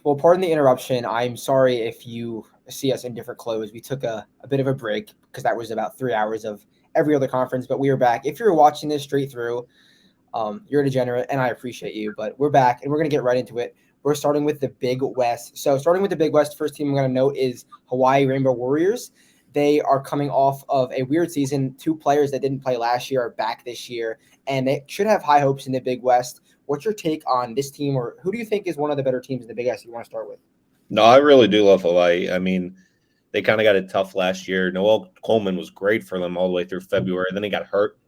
Well, pardon the interruption. I'm sorry if you see us in different clothes. We took a bit of a break because that was about 3 hours of every other conference, but we are back. If you're watching this straight through, you're a degenerate, and I appreciate you, but we're back, and we're going to get right into it. We're starting with the Big West. So starting with the Big West, first team I'm going to note is Hawaii Rainbow Warriors. They are coming off of a weird season. Two players that didn't play last year are back this year, and they should have high hopes in the Big West. What's your take on this team, or who do you think is one of the better teams in the Big West you want to start with? No, I really do love Hawaii. I mean, they kind of got it tough last year. Noel Coleman was great for them all the way through February. Then he got hurt,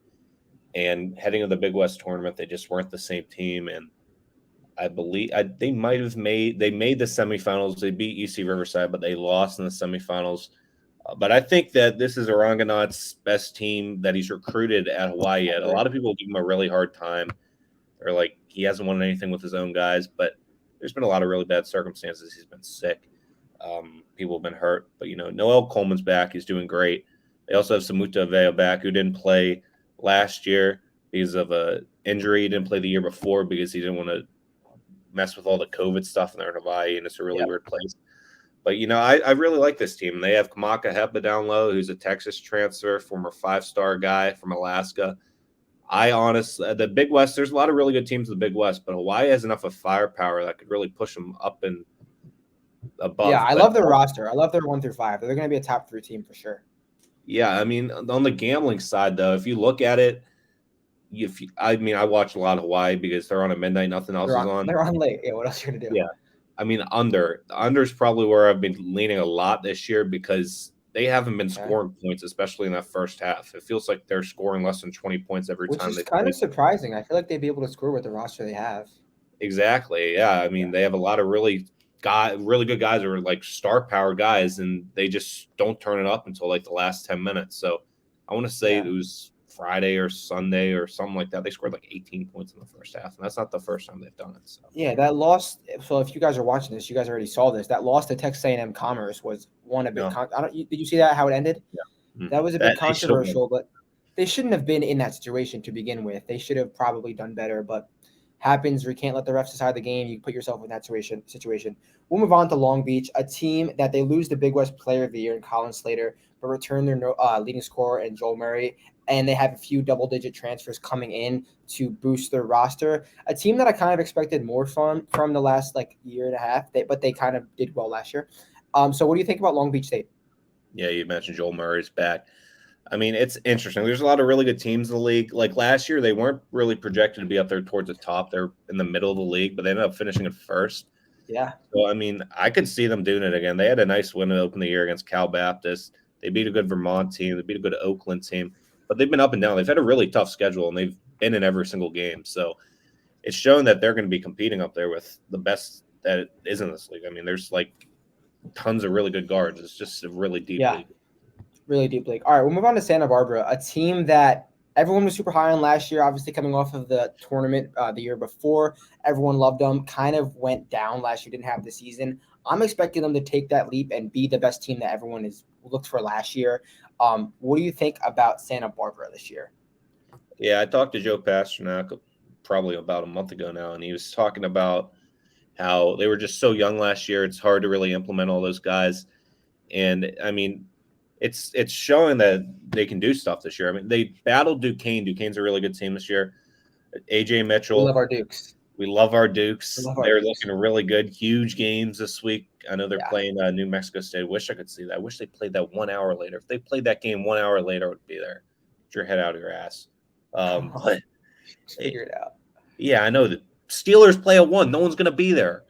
and heading to the Big West tournament, they just weren't the same team. And I believe they might have made the semifinals. They beat UC Riverside, but they lost in the semifinals. But I think that this is Orangonaut's best team that he's recruited at Hawaii yet. A lot of people give him a really hard time. They're like, he hasn't won anything with his own guys, but there's been a lot of really bad circumstances. He's been sick. People have been hurt. But, Noel Coleman's back. He's doing great. They also have Samuta Aveo back, who didn't play last year because of an injury. He didn't play the year before because he didn't want to mess with all the COVID stuff, and they're in Hawaii, and it's a really weird place. But, I really like this team. They have Kamaka Hepa down low, who's a Texas transfer, former 5-star guy from Alaska. The Big West, there's a lot of really good teams in the Big West, but Hawaii has enough of firepower that could really push them up and above. Yeah, I love their roster. I love their 1 through 5. They're going to be a top 3 team for sure. Yeah, I mean, on the gambling side, though, if you look at it, I watch a lot of Hawaii because they're on a midnight, nothing else is on. They're on late. Yeah, what else are you going to do? Yeah. I mean, the under is probably where I've been leaning a lot this year because they haven't been scoring points, especially in that first half. It feels like they're scoring less than 20 points every time. Which is kind of surprising. I feel like they'd be able to score with the roster they have. Exactly. Yeah. I mean, they have a lot of really good guys who are like star power guys, and they just don't turn it up until like the last 10 minutes. So I want to say it was Friday or Sunday or something like that. They scored like 18 points in the first half, and that's not the first time they've done it. So. Yeah, that loss. So if you guys are watching this, you guys already saw this. That loss to Texas A&M Commerce was one a bit. Did you see that? How it ended? Yeah. That was a bit controversial, but they shouldn't have been in that situation to begin with. They should have probably done better, but happens. We can't let the refs decide the game. You put yourself in that situation. We'll move on to Long Beach, a team that they lose the Big West Player of the Year in Colin Slater, but return their leading scorer in Joel Murray, and they have a few double-digit transfers coming in to boost their roster. A team that I kind of expected more from the last year and a half, but they kind of did well last year. So what do you think about Long Beach State? Yeah, you mentioned Joel Murray's back. I mean, it's interesting. There's a lot of really good teams in the league. Like last year, they weren't really projected to be up there towards the top. They're in the middle of the league, but they ended up finishing in first. Yeah. So, I mean, I could see them doing it again. They had a nice win to open the year against Cal Baptist. They beat a good Vermont team. They beat a good Oakland team. But they've been up and down. They've had a really tough schedule, and they've been in every single game. So it's shown that they're going to be competing up there with the best that is in this league. I mean, there's like tons of really good guards. It's just a really deep league. Really deep league. All right, we'll move on to Santa Barbara, a team that everyone was super high on last year, obviously coming off of the tournament the year before. Everyone loved them, kind of went down last year, didn't have the season. I'm expecting them to take that leap and be the best team that everyone has looked for last year. What do you think about Santa Barbara this year? Yeah, I talked to Joe Pasternak probably about a month ago now, and he was talking about how they were just so young last year. It's hard to really implement all those guys. And, I mean, it's showing that they can do stuff this year. I mean, they battled Duquesne. Duquesne's a really good team this year. AJ Mitchell. We love our Dukes. They're looking really good. Huge games this week. I know they're playing New Mexico State. I wish I could see that. I wish they played that 1 hour later. If they played that game 1 hour later, I would be there. Get your head out of your ass. But figure it out. Yeah, I know. The Steelers play at 1. No one's going to be there.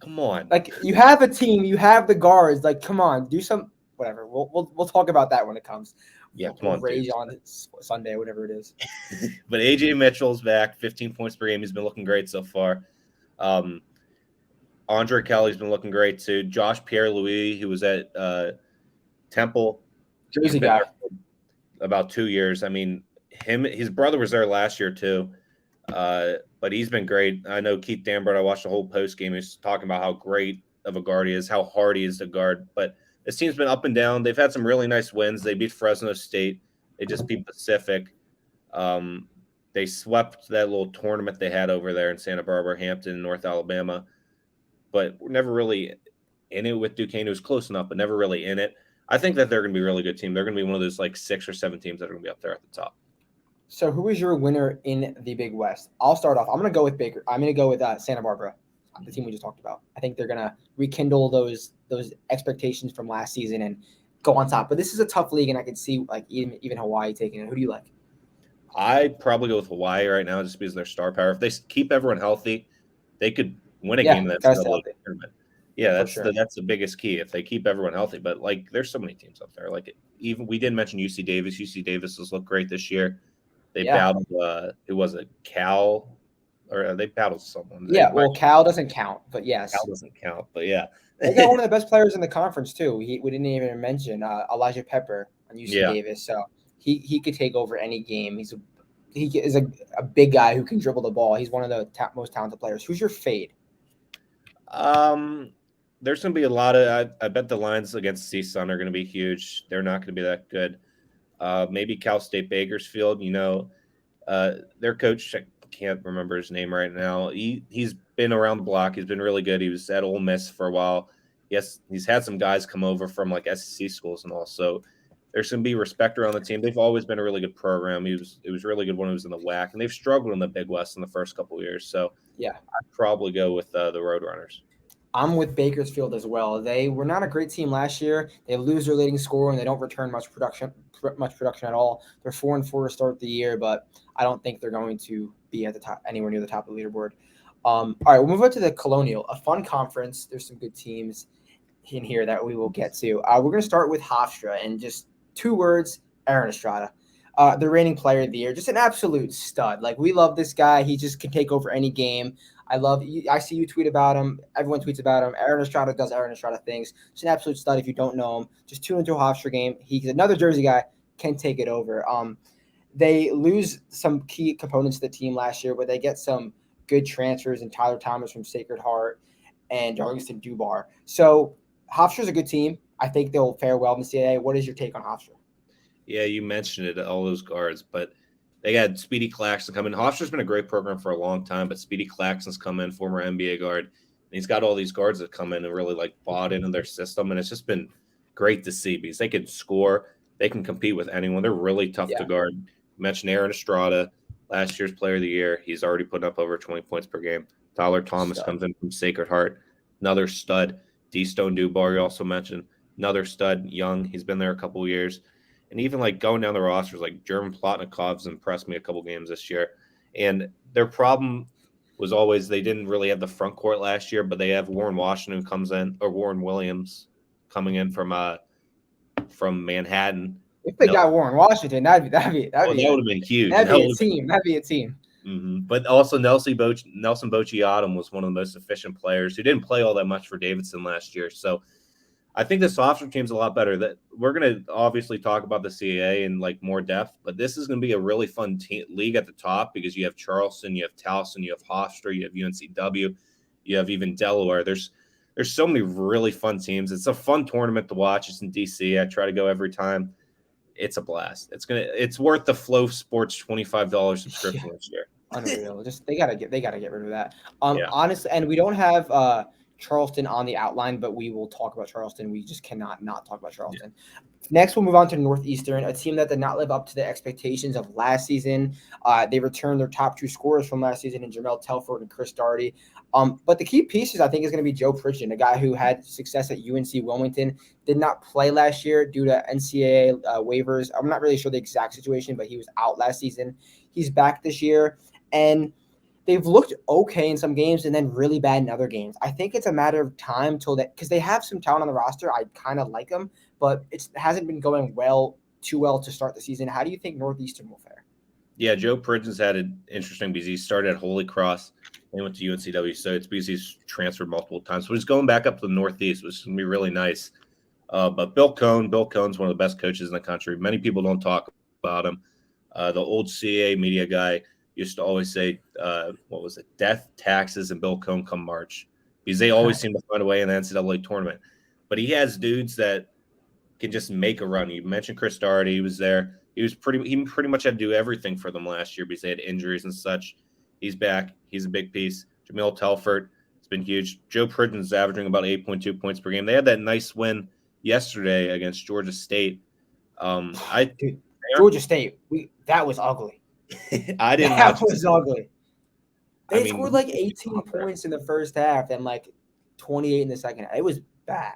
Come on. Like, you have a team. You have the guards. Like, come on. Do some – whatever. We'll talk about that when it comes. Yeah, we'll rage on Sunday, whatever it is. But AJ Mitchell's back, 15 points per game. He's been looking great so far. Andre Kelly's been looking great too. Josh Pierre-Louis, who was at Temple, Jersey guy, about 2 years. I mean, his brother was there last year too, but he's been great. I know Keith Dambert. I watched the whole post game. He's talking about how great of a guard he is, how hard he is to guard. But this team's been up and down. They've had some really nice wins. They beat Fresno State. They just beat Pacific. They swept that little tournament they had over there in Santa Barbara, Hampton, North Alabama. but we're never really in it with Duquesne. It was close enough, but never really in it. I think that they're going to be a really good team. They're going to be one of those like 6 or 7 teams that are going to be up there at the top. So who is your winner in the Big West? I'll start off. I'm going to go with Baker. I'm going to go with Santa Barbara, the team we just talked about. I think they're going to rekindle those expectations from last season and go on top. But this is a tough league, and I can see like even Hawaii taking it. Who do you like? I'd probably go with Hawaii right now just because of their star power. If they keep everyone healthy, they could win a game in that tournament. Yeah, that's the biggest key if they keep everyone healthy. But like, there's so many teams up there. Like, even we didn't mention UC Davis. UC Davis has looked great this year. They battled who was it? Cal, or they battled someone. Cal doesn't count, but yes, Cal doesn't count. But yeah, they got one of the best players in the conference too. We didn't even mention Elijah Pepper on UC Davis, so he could take over any game. He is a big guy who can dribble the ball. He's one of the most talented players. Who's your fade? There's going to be a lot of. I bet the lines against CSUN are going to be huge. They're not going to be that good. Maybe Cal State Bakersfield. Their coach, I can't remember his name right now. He's been around the block. He's been really good. He was at Ole Miss for a while. Yes, he's had some guys come over from like SEC schools and all. So there's going to be respect around the team. They've always been a really good program. It was really good when it was in the WAC, and they've struggled in the Big West in the first couple of years. So yeah, I'd probably go with the Roadrunners. I'm with Bakersfield as well. They were not a great team last year. They lose their leading scorer and they don't return much production at all. They're 4-4 to start the year, but I don't think they're going to be at the top, anywhere near the top of the leaderboard. All right, we'll move on to the Colonial, a fun conference. There's some good teams in here that we will get to. We're going to start with Hofstra, and just 2 words: Aaron Estrada. The reigning player of the year, just an absolute stud. Like, we love this guy. He just can take over any game. I see you tweet about him. Everyone tweets about him. Aaron Estrada does Aaron Estrada things. It's an absolute stud. If you don't know him, just tune into a Hofstra game. He's another Jersey guy, can take it over. They lose some key components of the team last year, but they get some good transfers in Tyler Thomas from Sacred Heart and Darlington Dubar. So Hofstra's a good team. I think they'll fare well in the CAA. What is your take on Hofstra? Yeah, you mentioned it, all those guards, but they got Speedy Claxton come in. Hofstra's been a great program for a long time, but Speedy Claxton's come in, former NBA guard, and he's got all these guards that come in and really like bought into their system, and it's just been great to see because they can score, they can compete with anyone. They're really tough to guard. You mentioned Aaron Estrada, last year's player of the year. He's already putting up over 20 points per game. Tyler Thomas comes in from Sacred Heart, another stud. D-Stone Dubar, you also mentioned, another stud, young. He's been there a couple of years. And even like going down the rosters, like German Plotnikov's impressed me a couple games this year. And their problem was always they didn't really have the front court last year, but they have Warren Washington who comes in, or Warren Williams coming in from Manhattan. If they got Warren Washington, that would have been huge. That'd be a team. Mm-hmm. But also Nelson Bocciatum was one of the most efficient players who didn't play all that much for Davidson last year. So I think the Hofstra team's a lot better. That we're going to obviously talk about the CAA in like more depth, but this is going to be a really fun league at the top because you have Charleston, you have Towson, you have Hofstra, you have UNCW, you have even Delaware. There's so many really fun teams. It's a fun tournament to watch. It's in DC. I try to go every time. It's a blast. It's worth the Flow Sports $25 subscription this year. Unreal. Just they gotta get rid of that. Honestly, and we don't have Charleston on the outline, but we will talk about Charleston. We just cannot not talk about Charleston. Yeah. Next, we'll move on to Northeastern, a team that did not live up to the expectations of last season. They returned their top 2 scorers from last season in Jamel Telford and Chris Daugherty. But the key pieces, I think, is going to be Joe Pridgeon, a guy who had success at UNC Wilmington, did not play last year due to NCAA waivers. I'm not really sure the exact situation, but he was out last season. He's back this year, and they've looked okay in some games and then really bad in other games. I think it's a matter of time till that, because they have some talent on the roster. I kind of like them, but it hasn't been going too well to start the season. How do you think Northeastern will fare? Yeah, Joe Pridgeon's had an interesting because he started at Holy Cross and went to UNCW, so it's because he's transferred multiple times. So he's going back up to the Northeast, which is going to be really nice. But Bill Cohn's one of the best coaches in the country. Many people don't talk about him. The old CAA media guy used to always say, death, taxes, and Bill Cohn come March. Because they always seem to find a way in the NCAA tournament. But he has dudes that can just make a run. You mentioned Chris Daugherty. He was there. He pretty much had to do everything for them last year because they had injuries and such. He's back. He's a big piece. Jamil Telford, It's been huge. Joe Pridgeon's averaging about 8.2 points per game. They had that nice win yesterday against Georgia State. Dude, Georgia State, that was ugly. I didn't That watch. was ugly. They I mean, scored like 18 points in the first half and like 28 in the second half. It was bad.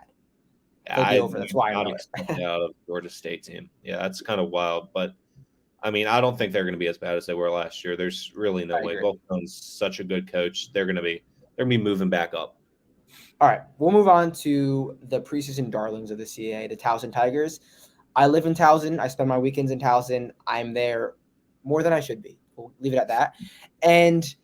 That's why I know it. Out of Georgia State team. Yeah, that's kind of wild. But I mean, I don't think they're going to be as bad as they were last year. There's really no way. Bill Cohn's such a good coach. They're going to be moving back up. All right, we'll move on to the preseason darlings of the CAA, the Towson Tigers. I live in Towson. I spend my weekends in Towson. I'm there more than I should be. We'll leave it at that. And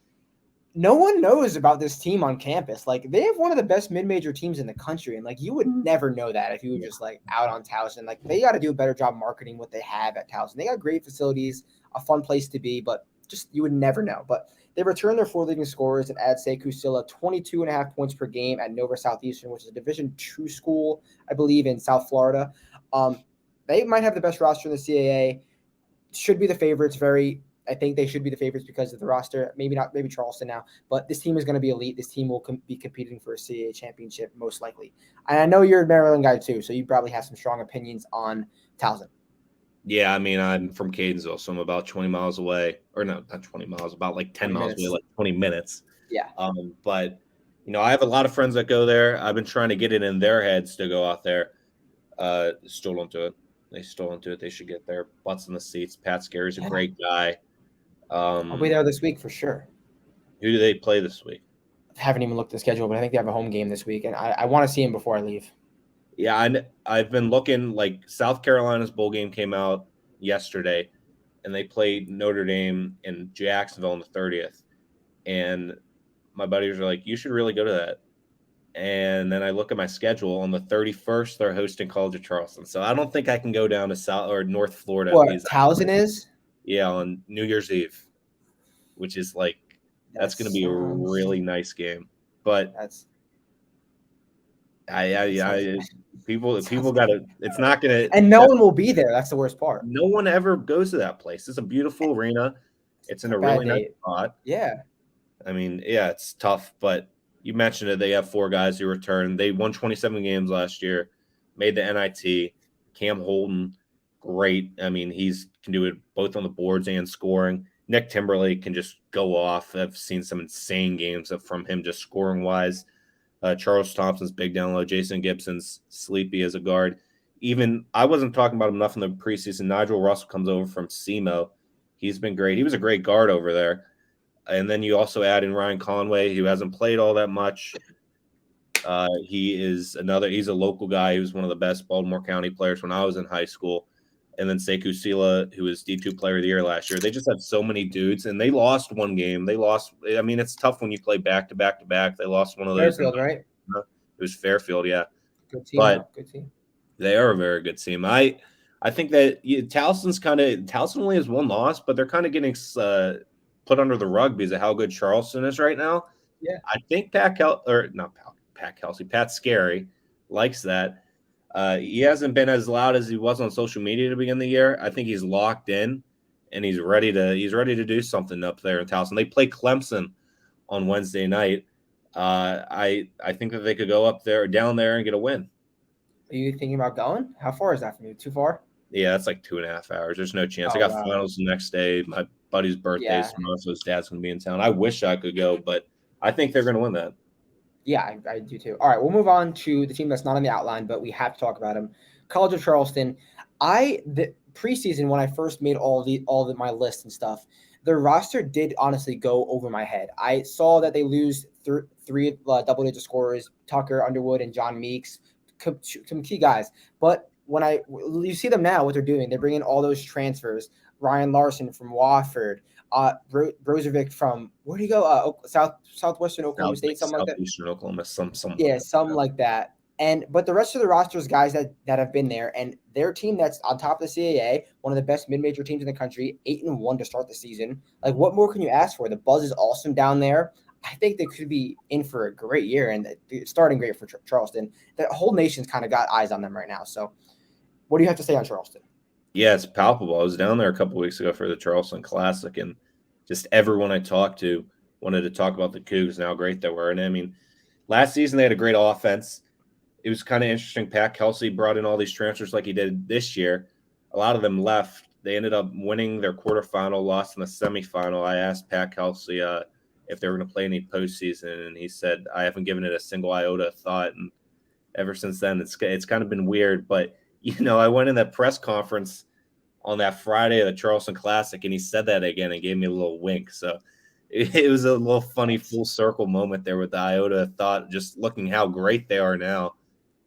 no one knows about this team on campus. Like, they have one of the best mid-major teams in the country, and like you would never know that if you were just like out on Towson. Like, they got to do a better job marketing what they have at Towson. They got great facilities, a fun place to be, but just you would never know. But they return their 4 leading scorers and add Sekou Silla 22.5 points per game at Nova Southeastern, which is a Division II school, I believe, in South Florida. They might have the best roster in the CAA. Should be the favorites. I think they should be the favorites because of the roster. Maybe not, maybe Charleston now, but this team is going to be elite. This team will be competing for a CAA championship most likely. And I know you're a Maryland guy too, so you probably have some strong opinions on Towson. Yeah, I mean, I'm from Catonsville, so I'm about 20 miles away. Or no, not 20 miles, about like 10 miles away, like 20 minutes. Yeah. But, I have a lot of friends that go there. I've been trying to get it in their heads to go out there. Still don't do it. They still don't do it. They should get their butts in the seats. Pat Scary's a great guy. I'll be there this week for sure. Who do they play this week? I haven't even looked at the schedule, but I think they have a home game this week, and I want to see him before I leave. Yeah, I've been looking. Like, South Carolina's bowl game came out yesterday, and they played Notre Dame in Jacksonville on the 30th. And my buddies are like, you should really go to that. And then I look at my schedule. On the 31st, they're hosting College of Charleston. So I don't think I can go down to South or North Florida. What, Towson is? Yeah, on New Year's Eve, which is like that's going to be a really nice game. But people got to. It's not going to. And no one will be there. That's the worst part. No one ever goes to that place. It's a beautiful arena. It's in a really nice spot. Yeah. I mean, yeah, it's tough, but you mentioned it. They have 4 guys who returned. They won 27 games last year, made the NIT. Cam Holden, great. I mean, can do it both on the boards and scoring. Nick Timberlake can just go off. I've seen some insane games from him just scoring-wise. Charles Thompson's big down low. Jason Gibson's sleepy as a guard. Even I wasn't talking about him enough in the preseason. Nigel Russell comes over from SEMO. He's been great. He was a great guard over there. And then you also add in Ryan Conway, who hasn't played all that much. He's a local guy. He was one of the best Baltimore County players when I was in high school. And then Sekou Silla, who was D2 Player of the Year last year. They just had so many dudes, and they lost one game. It's tough when you play back-to-back. They lost one of those. Fairfield, right? It was Fairfield, yeah. Good team. Good team. They are a very good team. I think that Towson only has 1 loss, but they're kind of getting put under the rug because of how good Charleston is right now. Yeah. I think Pat Scarry likes that. He hasn't been as loud as he was on social media to begin the year. I think he's locked in, and he's ready to do something up there in Towson. They play Clemson on Wednesday night. I think that they could go down there and get a win. Are you thinking about going? How far is that from you? Too far? Yeah, that's like 2.5 hours. There's no chance. I got finals the next day. My buddy's birthday tomorrow, so his dad's going to be in town. I wish I could go, but I think they're going to win that. Yeah, I do too. All right, we'll move on to the team that's not on the outline, but we have to talk about them. College of Charleston. The preseason, when I first made all my lists and stuff, their roster did honestly go over my head. I saw that they lose 3 double-digit scorers, Tucker, Underwood, and John Meeks, some key guys. But when you see them now, what they're doing, they're bringing all those transfers. Ryan Larson from Wofford, Brozovic from where do you go? Southwestern Oklahoma State, something like that. Southeastern Oklahoma, something like that. But the rest of the roster is guys that have been there, and their team that's on top of the CAA, one of the best mid-major teams in the country, 8-1 to start the season. Like, what more can you ask for? The buzz is awesome down there. I think they could be in for a great year, and starting great for Charleston. The whole nation's kind of got eyes on them right now. So, what do you have to say on Charleston? Yeah, it's palpable. I was down there a couple of weeks ago for the Charleston Classic, and just everyone I talked to wanted to talk about the Cougs and how great they were. And I mean, last season they had a great offense. It was kind of interesting. Pat Kelsey brought in all these transfers like he did this year. A lot of them left. They ended up winning their quarterfinal, lost in the semifinal. I asked Pat Kelsey if they were going to play any postseason, and he said, I haven't given it a single iota of thought. And ever since then, it's kind of been weird. But, I went in that press conference on that Friday of the Charleston Classic, and he said that again and gave me a little wink. So it was a little funny full circle moment there with the iota of thought, just looking how great they are now.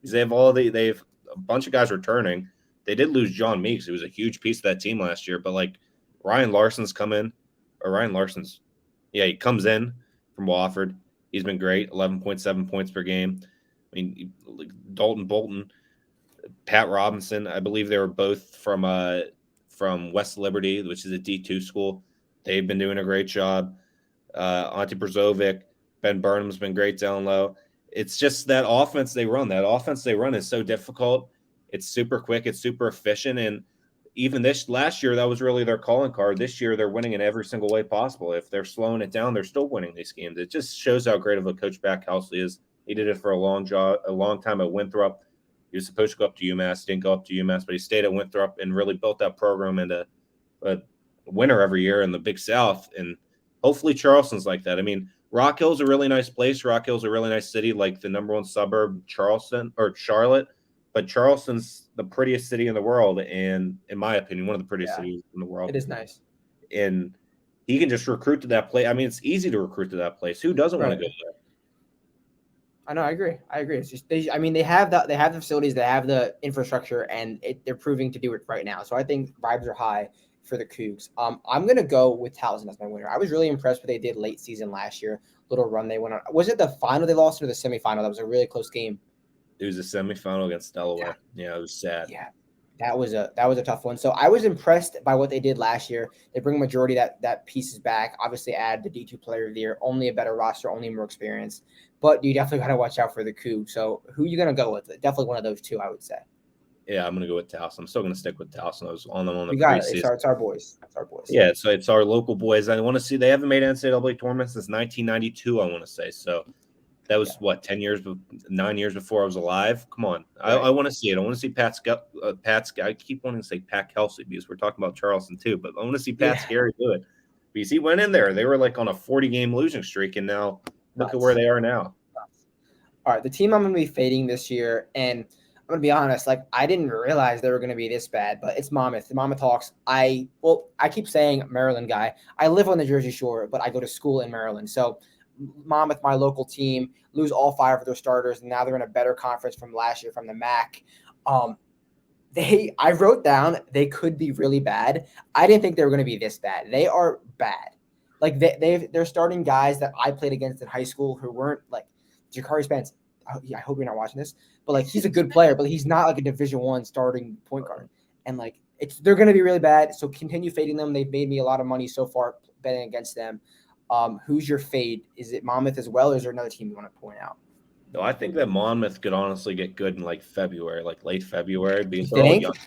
Because they have a bunch of guys returning. They did lose John Meeks, who was a huge piece of that team last year. But like Ryan Larson's he comes in from Wofford. He's been great, 11.7 points per game. I mean, Dalton Bolton, Pat Robinson, I believe they were both from West Liberty, which is a D2 school. They've been doing a great job. Ante Brzovic, Ben Burnham's been great down low. It's just that offense they run. That offense they run is so difficult. It's super quick. It's super efficient. And even last year, that was really their calling card. This year, they're winning in every single way possible. If they're slowing it down, they're still winning these games. It just shows how great of a coach Pat Kelsey is. He did it for a long time at Winthrop. He was supposed to go up to UMass, didn't go up to UMass, but he stayed at Winthrop and really built that program into a winner every year in the Big South. And hopefully Charleston's like that. I mean, Rock Hill's a really nice place. Rock Hill's a really nice city, like the number one suburb, Charlotte. But Charleston's the prettiest city in the world, and in my opinion, one of the prettiest cities in the world. It is nice. And he can just recruit to that place. I mean, it's easy to recruit to that place. Who doesn't want to go there? I know. I agree. It's just they have the facilities, they have the infrastructure, and they're proving to do it right now. So I think vibes are high for the Cougs. I'm gonna go with Towson as my winner. I was really impressed with what they did late season last year. Little run they went on. Was it the final they lost or the semifinal? That was a really close game. It was a semifinal against Delaware. Yeah, it was sad. Yeah. That was a tough one. So I was impressed by what they did last year. They bring a majority that pieces back. Obviously, add the D2 player of the year. Only a better roster, only more experience. But you definitely got to watch out for the Cougs. So who are you going to go with? Definitely one of those two, I would say. Yeah, I'm going to go with Towson. I'm still going to stick with Towson. I was on them on the preseason. It's our boys. Yeah, so it's our local boys. I want to see. They haven't made NCAA tournaments since 1992. I want to say so. That was 9 years before I was alive. Come on, right. I want to see it. I want to see Pat's. I keep wanting to say Pat Kelsey because we're talking about Charleston too, but I want to see Pat Scary do it because he went in there. They were like on a 40-game losing streak, and now look at where they are now. All right, the team I'm going to be fading this year, and I'm going to be honest, like I didn't realize they were going to be this bad, but it's Monmouth. The Monmouth Hawks. I keep saying Maryland guy. I live on the Jersey Shore, but I go to school in Maryland, so. Monmouth, my local team, lose all 5 of their starters, and now they're in a better conference from last year from the MAAC. I wrote down they could be really bad. I didn't think they were going to be this bad. They are bad. Like they're starting guys that I played against in high school who weren't like Jakari Spence. I hope you're not watching this, but like he's a good player, but he's not like a Division I starting point guard. And like they're going to be really bad. So continue fading them. They've made me a lot of money so far betting against them. Who's your fade? Is it Monmouth as well, or is there another team you want to point out? No, I think that Monmouth could honestly get good in like February, like late February. Because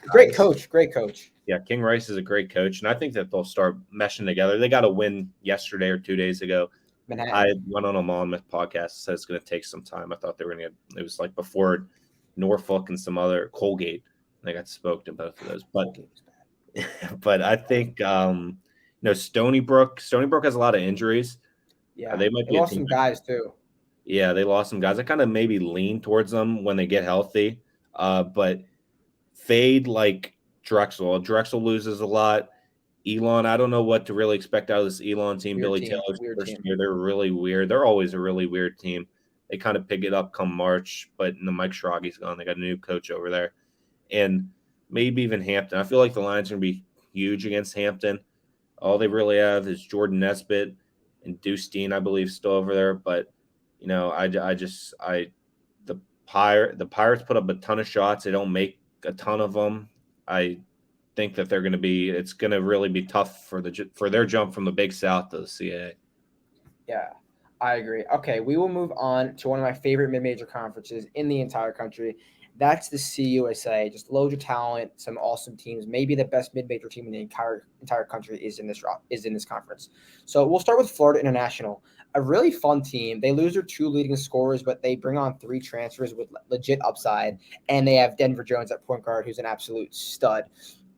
great coach. Yeah, King Rice is a great coach, and I think that they'll start meshing together. They got a win yesterday or 2 days ago. Manhattan. I went on a Monmouth podcast, said it's going to take some time. I thought they were going to. It was like before Norfolk and some other Colgate. They got smoked in both of those, but I think. Stony Brook has a lot of injuries. Yeah, they lost some guys too. Yeah, they lost some guys. I kind of maybe lean towards them when they get healthy. But fade like Drexel. Drexel loses a lot. Elon, I don't know what to really expect out of this Elon team. Billy Taylor's first year, they're really weird. They're always a really weird team. They kind of pick it up come March, but Mike Schraggy's gone. They got a new coach over there. And maybe even Hampton. I feel like the Lions are going to be huge against Hampton. All they really have is Jordan Nesbitt and Deuce Dean, I believe, still over there. But, the Pirates put up a ton of shots. They don't make a ton of them. I think that it's going to really be tough for their jump from the Big South to the CAA. Yeah, I agree. Okay, we will move on to one of my favorite mid-major conferences in the entire country. That's the CUSA. Just loads of talent, some awesome teams. Maybe the best mid-major team in the entire country is in this conference. So we'll start with Florida International. a really fun team. They lose their 2 leading scorers, but they bring on 3 transfers with legit upside, and they have Denver Jones at point guard, who's an absolute stud.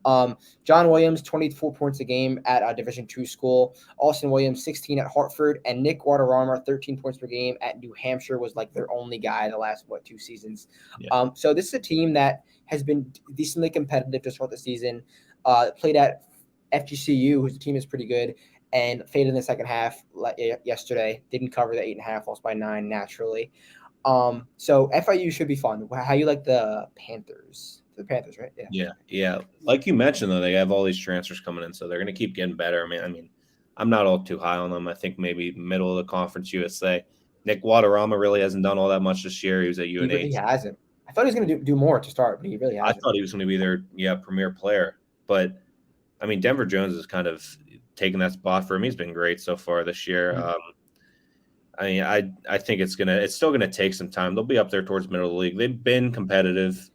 John Williams, 24 points a game at a Division II school. Austin Williams, 16 at Hartford. And Nick Lorensen, 13 points per game at New Hampshire, was like their only guy the last, 2 seasons. Yeah. So this is a team that has been decently competitive to start the season. Played at FGCU, whose team is pretty good, and faded in the second half yesterday. Didn't cover the 8.5, lost by 9 naturally. So FIU should be fun. How you like the Panthers? The Panthers, right? Yeah. Like you mentioned, though, they have all these transfers coming in, so they're going to keep getting better. I mean, I'm not all too high on them. I think maybe middle of the conference USA. Nick Lorensen really hasn't done all that much this year. He was at UNH. He hasn't. I thought he was going to do more to start, but he really hasn't. I thought he was going to be their premier player. But, I mean, Denver Jones has kind of taken that spot for him. He's been great so far this year. I mean, I think it's still going to take some time. They'll be up there towards middle of the league. They've been competitive.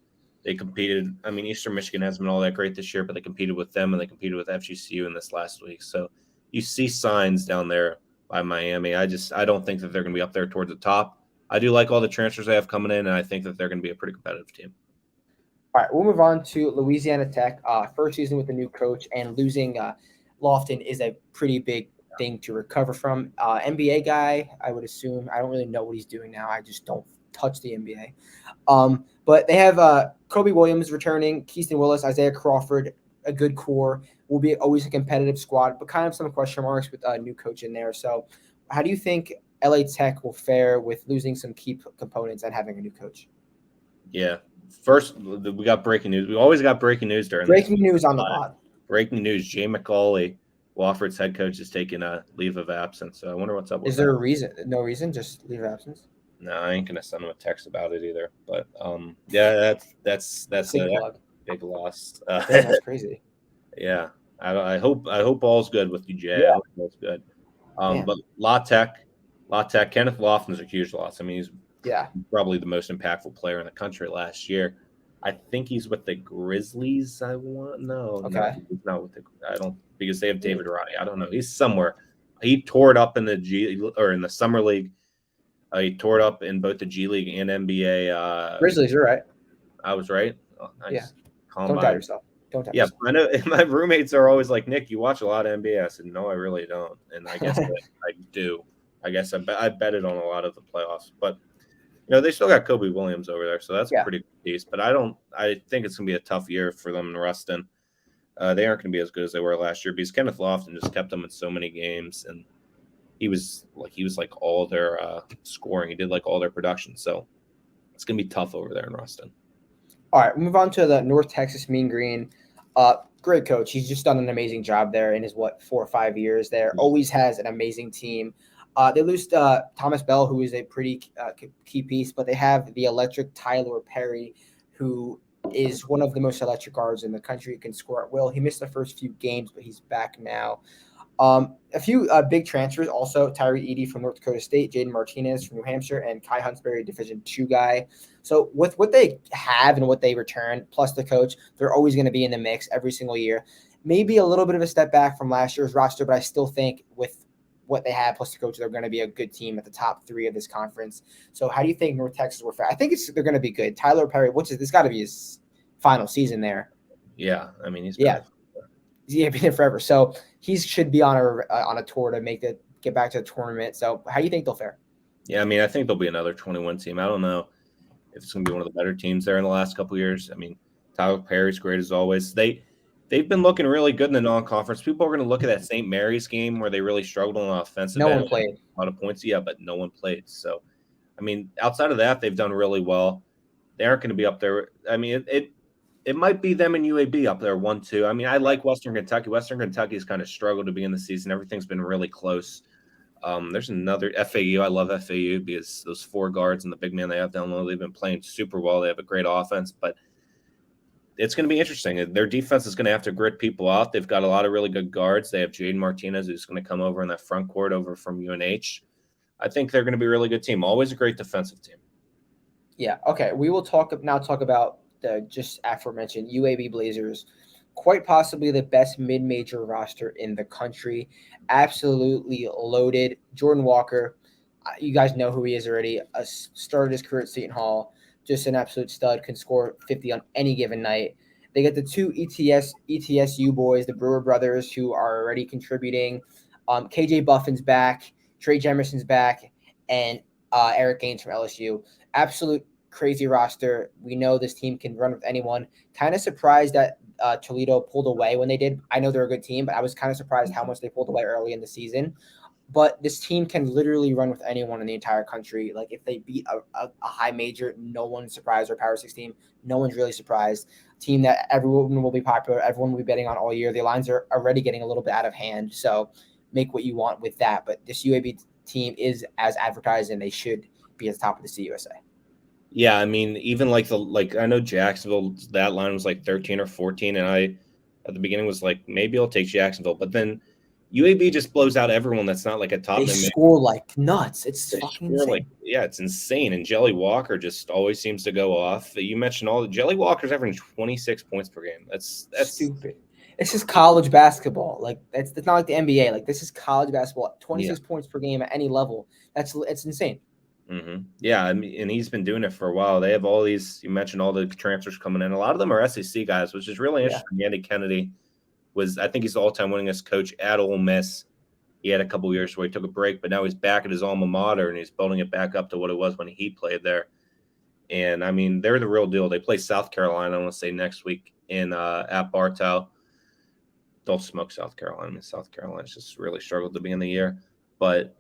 They competed. I mean, Eastern Michigan hasn't been all that great this year, but they competed with them and they competed with FGCU in this last week. So you see signs down there by Miami. I don't think that they're going to be up there towards the top. I do like all the transfers they have coming in, and I think that they're going to be a pretty competitive team. All right, we'll move on to Louisiana Tech. First season with a new coach, and losing Lofton is a pretty big thing to recover from. NBA guy, I would assume. I don't really know what he's doing now. I just don't touch the NBA. But they have Kobe Williams returning, Keaston Willis, Isaiah Crawford, a good core. Will be always a competitive squad, but kind of some question marks with a new coach in there. So how do you think LA Tech will fare with losing some key components and having a new coach? Yeah. First, we got breaking news. We always got breaking news during breaking news on the pod. Breaking news: Jay McCauley, Wofford's head coach, is taking a leave of absence. So I wonder what's up with that. Is there a reason? No reason, just leave of absence? No, I ain't gonna send him a text about it either. But yeah, that's a big loss. That's crazy. Yeah, I hope all's good with you, Jay. Yeah. I hope all's good. But La Tech, Kenneth Lofton's a huge loss. I mean, he's probably the most impactful player in the country last year. I think he's with the Grizzlies. He's not with because they have David Roddy. I don't know. He's somewhere. He tore it up in the summer league. He tore it up in both the G League and NBA. Grizzlies, you're right. I was right. Oh, nice. Yeah. Don't doubt yourself. I know. My roommates are always like, Nick, you watch a lot of NBA. I said, no, I really don't. And I guess I do. I guess I betted on a lot of the playoffs. But, they still got Kobe Williams over there, so that's a pretty good piece. But I think it's going to be a tough year for them in Ruston. They aren't going to be as good as they were last year because Kenneth Lofton just kept them in so many games, and he was like all their scoring. He did like all their production. So it's going to be tough over there in Ruston. All right, we'll move on to the North Texas Mean Green. Great coach. He's just done an amazing job there in his 4 or 5 years there. Always has an amazing team. They lose Thomas Bell, who is a pretty key piece, but they have the electric Tyler Perry, who is one of the most electric guards in the country. He can score at will. He missed the first few games, but he's back now. A few big transfers also: Tyree Eady from North Dakota State, Jaden Martinez from New Hampshire, and Kai Huntsberry, Division II guy. So with what they have and what they return, plus the coach, they're always going to be in the mix every single year. Maybe a little bit of a step back from last year's roster, but I still think with what they have plus the coach, they're going to be a good team at the top 3 of this conference. So how do you think North Texas will fare? I think they're going to be good. Tyler Perry, this got to be his final season there. Yeah, I mean he's been there forever. So he should be on a tour to get back to the tournament. So how do you think they'll fare? Yeah, I mean I think they'll be another 21 team. I don't know if it's going to be one of the better teams there in the last couple of years. I mean Tyler Perry's great as always. They've been looking really good in the non-conference. People are going to look at that St. Mary's game where they really struggled on offensive. No one played. A lot of points, but no one played. So, I mean, outside of that, they've done really well. They aren't going to be up there. I mean, it might be them and UAB up there 1-2. I mean, I like Western Kentucky. Western Kentucky's kind of struggled to begin the season. Everything's been really close. There's another FAU. I love FAU because those 4 guards and the big man they have down low, they've been playing super well. They have a great offense, but it's going to be interesting. Their defense is going to have to grit people out. They've got a lot of really good guards. They have Jaden Martinez, who's going to come over in that front court over from UNH. I think they're going to be a really good team. Always a great defensive team. Yeah. Okay. We will talk about the just aforementioned UAB Blazers. quite possibly the best mid-major roster in the country. Absolutely loaded. Jordan Walker, you guys know who he is already. Started his career at Seton Hall. Just an absolute stud. Can score 50 on any given night. They get the two ETSU boys, the Brewer brothers, who are already contributing. KJ Buffin's back. Trey Jemerson's back. And Eric Gaines from LSU. Absolute crazy roster. We know this team can run with anyone. Kind of surprised that Toledo pulled away when they did. I know they're a good team, but I was kind of surprised how much they pulled away early in the season. But this team can literally run with anyone in the entire country. Like if they beat a high major, no one's surprised, or Power 6 team, no one's really surprised. Team that everyone will be popular, everyone will be betting on all year. The lines are already getting a little bit out of hand, so make what you want with that. But this UAB team is as advertised, and they should be at the top of the CUSA. Yeah, I mean, even I know Jacksonville, that line was like 13 or 14, and I at the beginning was like, maybe I'll take Jacksonville, but then UAB just blows out everyone that's not like a top. They score like nuts. It's fucking insane. It's insane. And Jelly Walker just always seems to go off. You mentioned Jelly Walker's averaging 26 points per game. That's stupid. It's just college basketball. Like it's not like the NBA. Like this is college basketball. 26 points per game at any level. It's insane. Mm-hmm. Yeah, I mean, and he's been doing it for a while. They have all these. You mentioned all the transfers coming in. A lot of them are SEC guys, which is really interesting. Andy Kennedy I think he's the all-time winningest coach at Ole Miss. He had a couple years where he took a break, but now he's back at his alma mater and he's building it back up to what it was when he played there. And I mean, they're the real deal. They play South Carolina, I want to say next week at Bartow. Don't smoke South Carolina. I mean, South Carolina's just really struggled to begin the year. But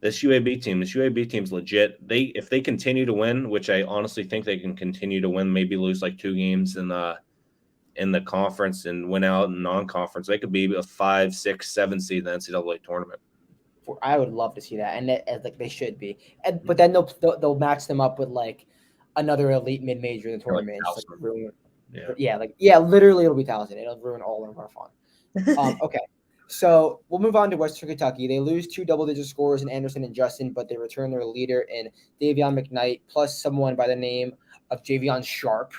this UAB team's legit. If they continue to win, which I honestly think they can continue to win, maybe lose like 2 games in the conference and win out in non-conference, they could be a 5, 6, 7 seed in the NCAA tournament. I would love to see that, and like they should be. But then they'll match them up with like another elite mid-major in the tournament. Literally it'll be Towson. It'll ruin all of our fun. Okay. So we'll move on to Western Kentucky. They lose 2 double-digit scorers in Anderson and Justin, but they return their leader in Davion McKnight, plus someone by the name of Javion Sharp.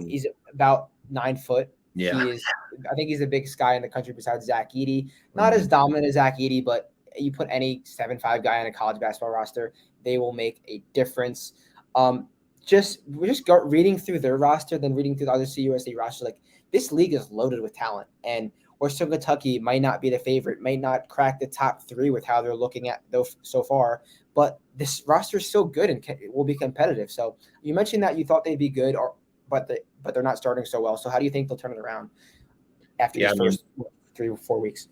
He's about 9 foot. Yeah. I think he's the biggest guy in the country besides Zach Edey. Not as dominant as Zach Edey, but you put any 7'5" guy on a college basketball roster, they will make a difference. We're just reading through their roster, then reading through the other CUSA roster. Like this league is loaded with talent, and Western Kentucky might not be the favorite, might not crack the top 3 with how they're looking at those so far, but this roster is so good and will be competitive. So you mentioned that you thought they'd be good, but they're not starting so well. So how do you think they'll turn it around after the first 3 or 4 weeks?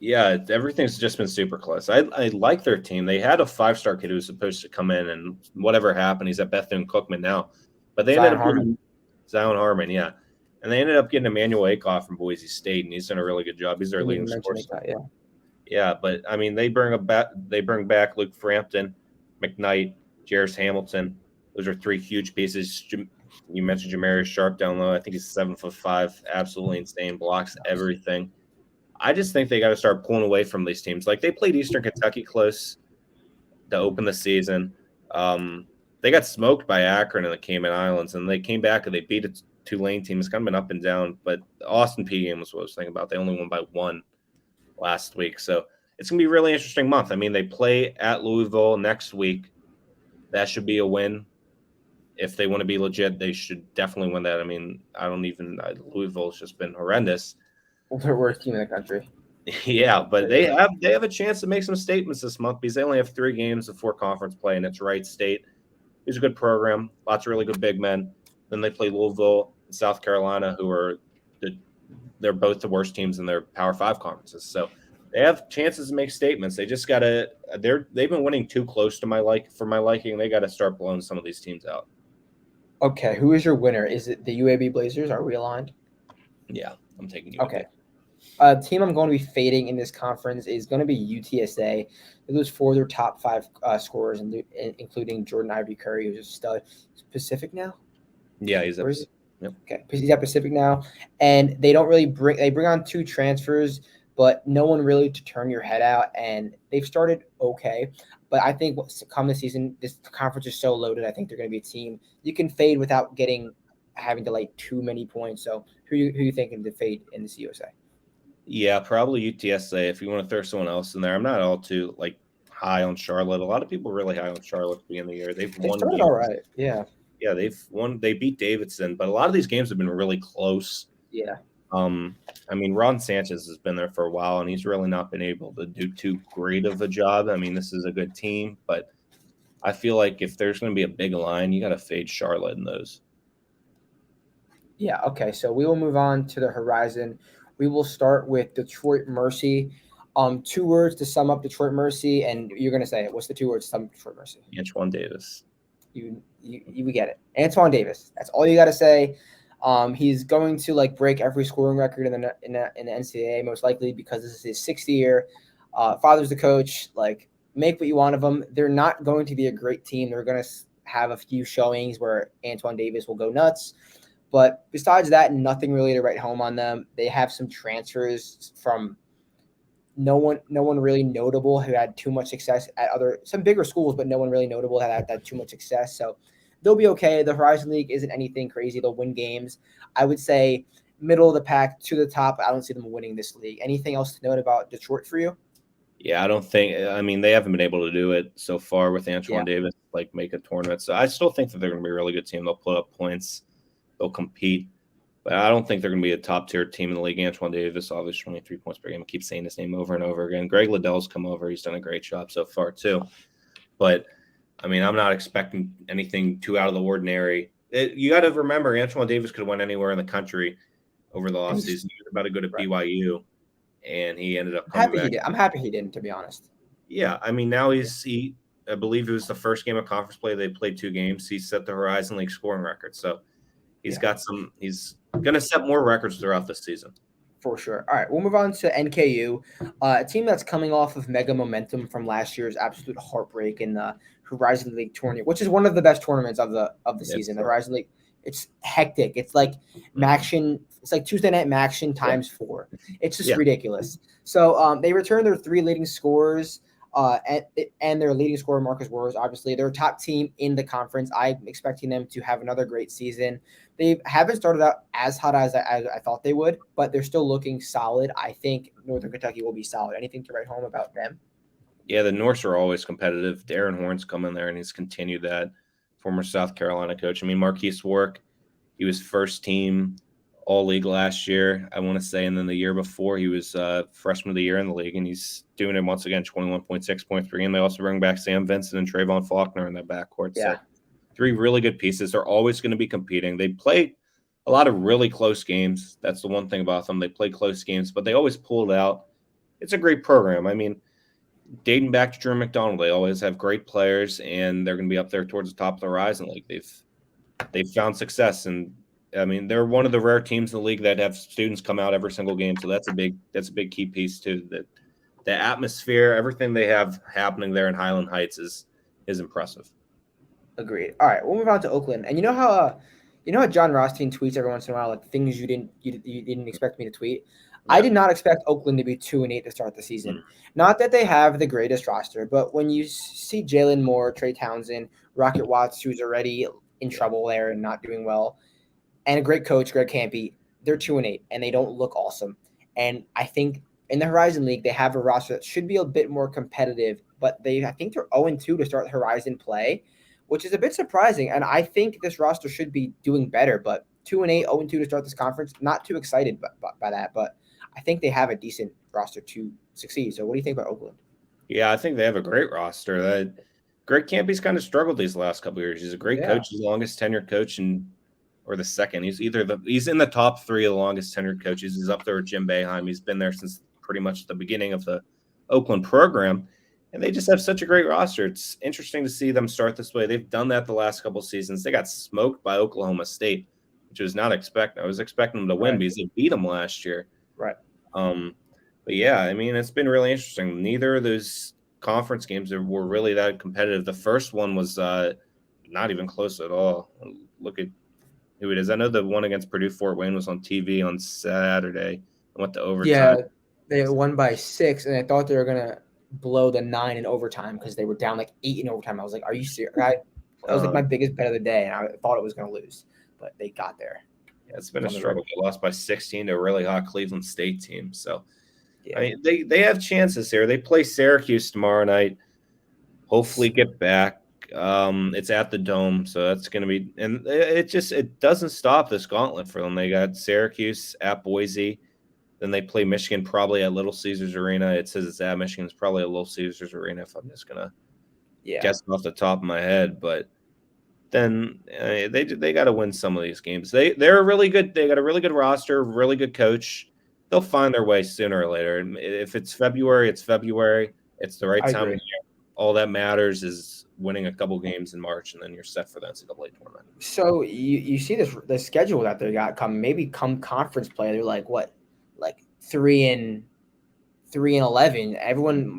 Yeah, everything's just been super close. I like their team. They had a 5-star kid who was supposed to come in, and whatever happened, he's at Bethune-Cookman now. But they ended up getting Zion Harmon, yeah. And they ended up getting Emmanuel Akoff from Boise State, and he's done a really good job. He's their leading scorer. Yeah, but I mean, they bring back Luke Frampton, McKnight, Jarris Hamilton. Those are 3 huge pieces. You mentioned Jamarius Sharp down low. I think he's 7'5", absolutely insane, blocks everything. I just think they got to start pulling away from these teams. Like they played Eastern Kentucky close to open the season. They got smoked by Akron in the Cayman Islands, and they came back and they beat a Tulane team. It's kind of been up and down, but the Austin P game was what I was thinking about. They only won by 1 last week, so it's gonna be a really interesting month. I mean, they play at Louisville next week. That should be a win. If they want to be legit, they should definitely win that. I mean, Louisville's just been horrendous. They're the worst team in the country. Yeah, but they have a chance to make some statements this month because they only have 3 games before conference play, and it's Wright State. It's a good program, lots of really good big men. Then they play Louisville and South Carolina, who are they're both the worst teams in their Power 5 conferences. So they have chances to make statements. They just gotta they've been winning too close to my liking. They got to start blowing some of these teams out. Okay, who is your winner? Is it the UAB Blazers? Are we aligned? Yeah, I'm taking UAB. Okay. Team I'm going to be fading in this conference is going to be UTSA. They lose 4 of their top 5 scorers, including Jordan Ivory Curry, who's a stud. Is Pacific now? Yeah, he's at Pacific. Yep. Okay, he's at Pacific now, and they don't really bring on 2 transfers, but no one really to turn your head out, and they've started okay. But I think come this season, this conference is so loaded. I think they're going to be a team you can fade without having to lay too many points. So who you thinking to fade in the CUSA? Yeah, probably UTSA. If you want to throw someone else in there, I'm not all too high on Charlotte. A lot of people are really high on Charlotte at the beginning of the year. They've They won started games. all right. Yeah. Yeah, they've won. They beat Davidson, but a lot of these games have been really close. Yeah. I mean, Ron Sanchez has been there for a while, and he's really not been able to do too great of a job. I mean, this is a good team, but I feel like if there's going to be a big line, you got to fade Charlotte in those. Yeah. Okay. So we will move on to the Horizon. We will start with Detroit Mercy. 2 words to sum up Detroit Mercy, and you're gonna say it. What's the 2 words to sum up Detroit Mercy? Antoine Davis. You get it. Antoine Davis. That's all you got to say. He's going to break every scoring record in the NCAA most likely because this is his 6th year. Father's the coach. Make what you want of them. They're not going to be a great team. They're going to have a few showings where Antoine Davis will go nuts. But besides that, nothing really to write home on them. They have some transfers from no one really notable who had too much success at some bigger schools, but no one really notable had too much success. So they'll be okay. The Horizon League isn't anything crazy. They'll win games. I would say middle of the pack to the top. I don't see them winning this league. Anything else to note about Detroit for you? Yeah, I don't think. I mean, they haven't been able to do it so far with Antoine Davis, make a tournament. So I still think that they're going to be a really good team. They'll put up points. They'll compete. But I don't think they're going to be a top-tier team in the league. Antoine Davis, obviously, 23 points per game. I keep saying his name over and over again. Greg Liddell's come over. He's done a great job so far, too. But, I mean, I'm not expecting anything too out of the ordinary. You got to remember, Antoine Davis could have went anywhere in the country over the offseason. He was about to go to BYU, and he ended up coming back. I'm happy he didn't, to be honest. Yeah, I mean, now I believe it was the first game of conference play. They played 2 games. He set the Horizon League scoring record. So he's going to set more records throughout the season. For sure. All right, we'll move on to NKU, a team that's coming off of mega momentum from last year's absolute heartbreak in the Horizon League tournament, which is one of the best tournaments of the season. The Horizon League, it's hectic. It's like MAAC. It's like Tuesday night MAAC times 4. It's just ridiculous. So they returned their 3 leading scorers. And their leading scorer, Marcus Wars, obviously. They're a top team in the conference. I'm expecting them to have another great season. They haven't started out as hot as I thought they would, but they're still looking solid. I think Northern Kentucky will be solid. Anything to write home about them? Yeah, the Norse are always competitive. Darren Horn's come in there, and he's continued that. Former South Carolina coach. I mean, Marquise Warwick, he was first team All-League last year, I want to say, and then the year before he was freshman of the year in the league, and he's doing it once again, 21.6 points per game. They also bring back Sam Vincent and Trayvon Faulkner in their backcourt. Yeah. So 3 really good pieces. They're always going to be competing. They play a lot of really close games. That's the one thing about them. They play close games, but they always pull it out. It's a great program. I mean, dating back to Drew McDonald, they always have great players, and they're going to be up there towards the top of the Horizon League. They've found success, and I mean, they're one of the rare teams in the league that have students come out every single game. So that's a big key piece too. That the atmosphere, everything they have happening there in Highland Heights is impressive. Agreed. All right, we'll move on to Oakland. And you know how John Rothstein tweets every once in a while, like things you didn't expect me to tweet. Yeah. I did not expect Oakland to be 2-8 to start the season. Mm-hmm. Not that they have the greatest roster, but when you see Jalen Moore, Trey Townsend, Rocket Watts, who's already in trouble there and not doing well, and a great coach, Greg Campy, they're 2-8, and they don't look awesome. And I think in the Horizon League, they have a roster that should be a bit more competitive, but I think they're 0-2 to start Horizon play, which is a bit surprising. And I think this roster should be doing better, but 2-8, 0-2 to start this conference, not too excited by that, but I think they have a decent roster to succeed. So what do you think about Oakland? Yeah, I think they have a great roster. Greg Campy's kind of struggled these last couple of years. He's a great coach, he's the longest tenured coach or the second. He's in the top 3 of the longest tenured coaches. He's up there with Jim Boeheim. He's been there since pretty much the beginning of the Oakland program, and they just have such a great roster. It's interesting to see them start this way. They've done that the last couple of seasons. They got smoked by Oklahoma State, which was not expected. I was expecting them to win because they beat them last year. Right. But yeah, I mean, it's been really interesting. Neither of those conference games were really that competitive. The first one was not even close at all. Look at who it is. I know the one against Purdue Fort Wayne was on TV on Saturday and went to overtime. Yeah, they won by 6, and I thought they were gonna blow the 9 in overtime because they were down like 8 in overtime. I was like, "Are you serious?" That was like my biggest bet of the day, and I thought it was gonna lose. but they got there. Yeah, it's been a struggle. They lost by 16 to a really hot Cleveland State team. So, yeah. I mean, they have chances here. They play Syracuse tomorrow night. Hopefully get back. It's at the Dome, so that's going to be – and it doesn't stop this gauntlet for them. They got Syracuse at Boise. Then they play Michigan probably at Little Caesars Arena. It says it's at Michigan. It's probably at Little Caesars Arena if I'm just going to guess off the top of my head. But then they got to win some of these games. They're really good. They got a really good roster, really good coach. They'll find their way sooner or later. And if it's February, it's February. It's the right time of year. All that matters is winning a couple games in March, and then you're set for the NCAA tournament. So you see the schedule that they got come conference play. They're like 3-11.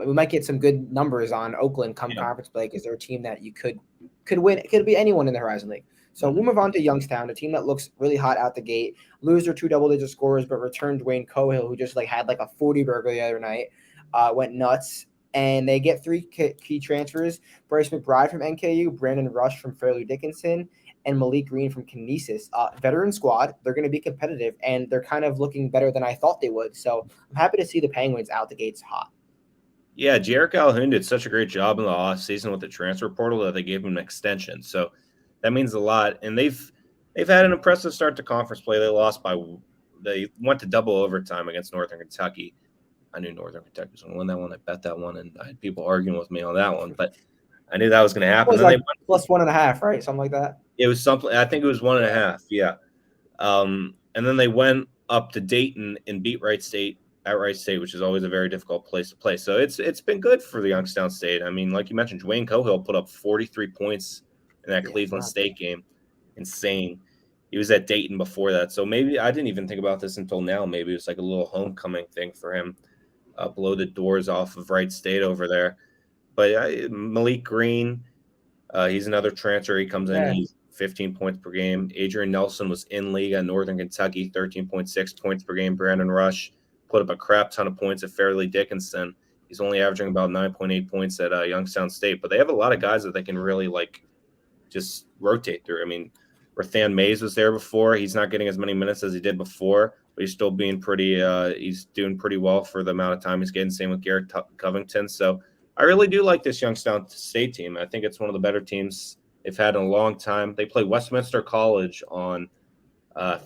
We might get some good numbers on Oakland come conference play because they're a team that you could win. It could be anyone in the Horizon League. So we'll move on to Youngstown, a team that looks really hot out the gate. Lose their 2 double-digit scorers, but returned Dwayne Cohill, who just had a 40 burger the other night. Went nuts. And they get 3 key transfers: Bryce McBride from NKU, Brandon Rush from Fairleigh Dickinson, and Malik Green from Kinesis. Veteran squad. They're going to be competitive, and they're kind of looking better than I thought they would. So I'm happy to see the Penguins out the gates hot. Yeah, Jarek Calhoun did such a great job in the offseason with the transfer portal that they gave him an extension. So that means a lot. And they've had an impressive start to conference play. They went to double overtime against Northern Kentucky. I knew Northern Kentucky was going to win that one. I bet that one, and I had people arguing with me on that one. But I knew that was going to happen. It was like plus 1.5, right? Something like that. It was something. I think it was 1.5. Yeah. And then they went up to Dayton and beat Wright State at Wright State, which is always a very difficult place to play. So it's been good for the Youngstown State. I mean, like you mentioned, Dwayne Cohill put up 43 points in that Cleveland State game. Insane. He was at Dayton before that. So maybe I didn't even think about this until now. Maybe it was like a little homecoming thing for him. Blow the doors off of Wright State over there. But Malik Green, he's another transfer. He comes in, he's 15 points per game. Adrian Nelson was in league at Northern Kentucky, 13.6 points per game. Brandon Rush put up a crap ton of points at Fairleigh Dickinson. He's only averaging about 9.8 points at Youngstown State. But they have a lot of guys that they can really just rotate through. I mean, Rathan Mays was there before. He's not getting as many minutes as he did before, but he's still being he's doing pretty well for the amount of time he's getting. Same with Garrett Covington. So I really do like this Youngstown State team. I think it's one of the better teams they've had in a long time. They play Westminster College on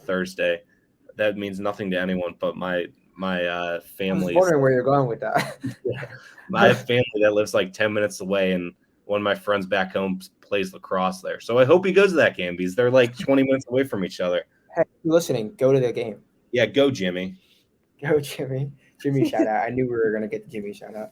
Thursday. That means nothing to anyone but my family. I was wondering where you're going with that. My family that lives 10 minutes away, and one of my friends back home plays lacrosse there. So I hope he goes to that game because they're 20 minutes away from each other. Hey, listening, go to the game. Yeah, go Jimmy. Go Jimmy. Jimmy shout out. I knew we were gonna get the Jimmy shout out.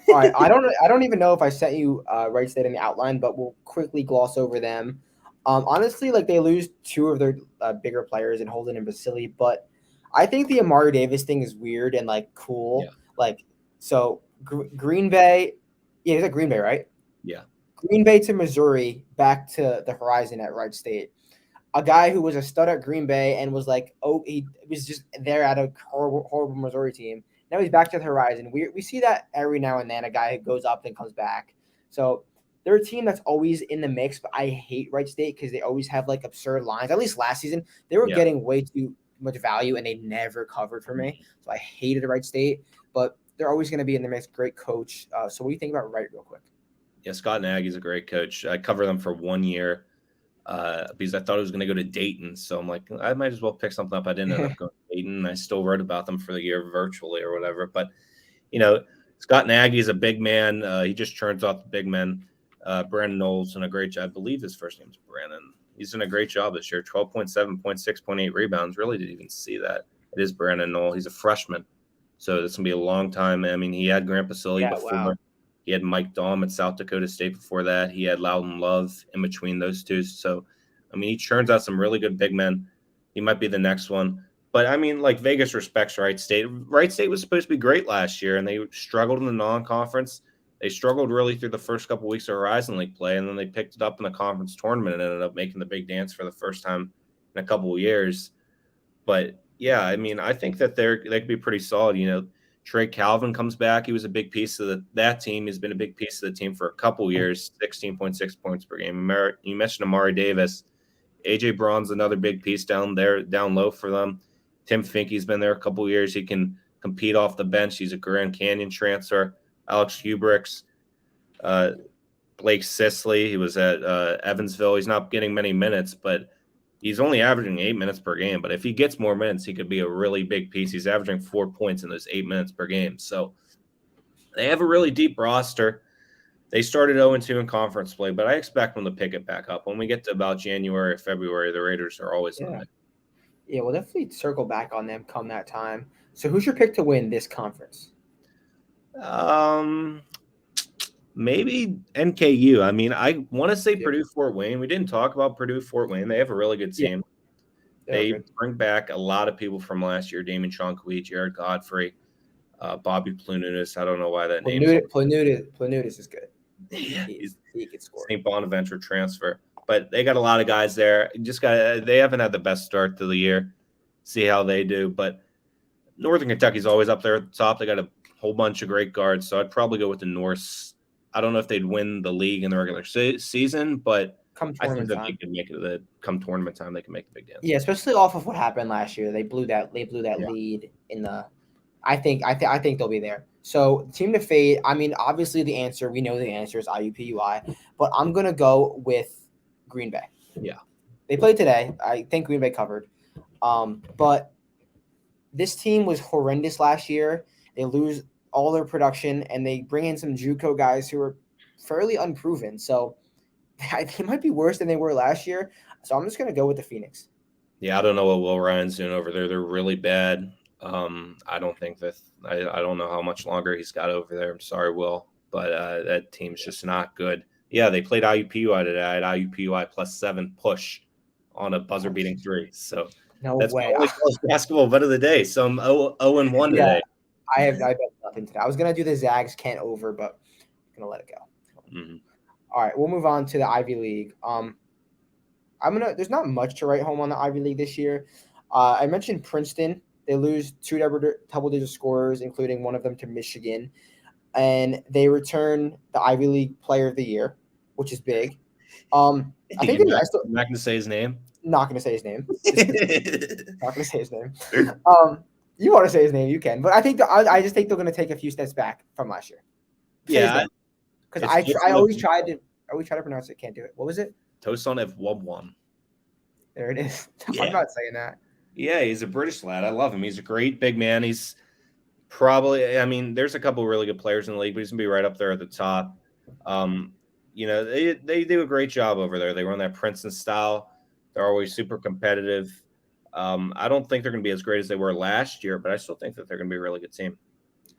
All right, I don't even know if I sent you Wright State in the outline, but we'll quickly gloss over them. Honestly, they lose 2 of their bigger players in Holden and Vasily, but I think the Amari Davis thing is weird and cool. Yeah. So Green Bay, he's at Green Bay, right? Yeah. Green Bay to Missouri, back to the Horizon at Wright State. A guy who was a stud at Green Bay and was he was just there at a horrible Missouri team. Now he's back to the Horizon. We see that every now and then, a guy who goes up and comes back. So they're a team that's always in the mix, but I hate Wright State because they always have absurd lines. At least last season, they were getting way too much value and they never covered for me. So I hated Wright State, but they're always going to be in the mix. Great coach. So what do you think about Wright real quick? Yeah, Scott Nagy's a great coach. I covered them for 1 year because I thought it was going to go to Dayton. So I'm like, I might as well pick something up. I didn't end up going to Dayton. I still wrote about them for the year virtually or whatever. But, Scott Nagy is a big man. He just churns off the big men. Brandon Knowles done a great job. I believe his first name is Brandon. He's done a great job this year. 12.7 points, 6.8 rebounds. Really didn't even see that. It is Brandon Knowles. He's a freshman. So this will be a long time. I mean, he had Grant Basile before. Wow. He had Mike Daum at South Dakota State before that. He had Loudon Love in between those two. So, I mean, he churns out some really good big men. He might be the next one. But, I mean, Vegas respects Wright State. Wright State was supposed to be great last year, and they struggled in the non-conference. They struggled really through the first couple of weeks of Horizon League play, and then they picked it up in the conference tournament and ended up making the big dance for the first time in a couple of years. But, yeah, I mean, I think that they could be pretty solid. Trey Calvin comes back. He was a big piece of that team. He's been a big piece of the team for a couple years, 16.6 points per game. You mentioned Amari Davis. A.J. Braun's another big piece down low for them. Tim Finke's been there a couple of years. He can compete off the bench. He's a Grand Canyon transfer. Alex Hubricks, Blake Sisley. He was at Evansville. He's not getting many minutes, but he's only averaging 8 minutes per game. But if he gets more minutes, he could be a really big piece. He's averaging 4 points in those 8 minutes per game. So they have a really deep roster. They started 0-2 in conference play, but I expect them to pick it back up. When we get to about January or February, the Raiders are always in the mix. Yeah, we'll definitely circle back on them come that time. So who's your pick to win this conference? Maybe NKU. I mean, I want to say Purdue Fort Wayne. We didn't talk about Purdue Fort Wayne. They have a really good team. Yeah. They bring back a lot of people from last year. Damon Chonkwee, Jared Godfrey, Bobby Planutis. I don't know why that name is. Planutis is good. Yeah, he can score. St. Bonaventure transfer. But they got a lot of guys there. They haven't had the best start to the year. See how they do. But Northern Kentucky's always up there at the top. They got a whole bunch of great guards. So I'd probably go with the Norse. I don't know if they'd win the league in the regular season, but I think that they could make it. Come tournament time, they can make the big dance. Yeah, especially off of what happened last year. They blew that lead in the. I think they'll be there. So team to fade. I mean, obviously we know the answer is IUPUI, but I'm gonna go with Green Bay. Yeah, they played today. I think Green Bay covered. But this team was horrendous last year. They lose all their production, and they bring in some JUCO guys who are fairly unproven. So they might be worse than they were last year. So I'm just going to go with the Phoenix. Yeah, I don't know what Will Ryan's doing over there. They're really bad. I don't think that I don't know how much longer he's got over there. I'm sorry, Will, but that team's just not good. Yeah, they played IUPUI today. I had IUPUI +7 push on a buzzer-beating 3. So that's way. Basketball bet of the day. So I'm 0-1 today. I bet nothing today. I was gonna do the Zags Kent over, but I'm gonna let it go. Mm-hmm. All right, we'll move on to the Ivy League. There's not much to write home on the Ivy League this year. I mentioned Princeton. They lose 2 double-digit scorers, including one of them to Michigan, and they return the Ivy League Player of the Year, which is big. I think I'm not going to say his name. Not going to say his name. Not going to say his name. You want to say his name, you can, but I just think they're going to take a few steps back from last year. Yeah, because I always try to pronounce it, can't do it. What was it? Tosonev Wobwan. There it is. Yeah. I'm not saying that. Yeah, he's a British lad. I love him. He's a great big man. He's probably, I mean, there's a couple of really good players in the league, but he's going to be right up there at the top. They do a great job over there. They run that Princeton style. They're always super competitive. I don't think they're going to be as great as they were last year, but I still think that they're going to be a really good team.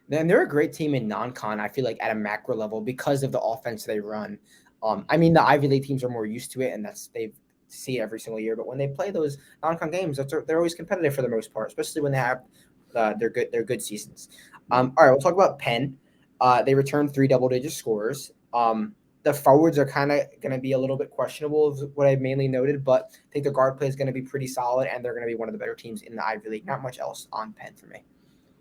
Then they're a great team in non-con, I feel like, at a macro level because of the offense they run. I mean, the Ivy League teams are more used to it, and they see it every single year. But when they play those non-con games, they're always competitive for the most part, especially when they have their good seasons. All right, we'll talk about Penn. They returned 3 double-digit scorers. The forwards are kind of going to be a little bit questionable, is what I mainly noted, but I think the guard play is going to be pretty solid, and they're going to be one of the better teams in the Ivy League. Not much else on Penn for me.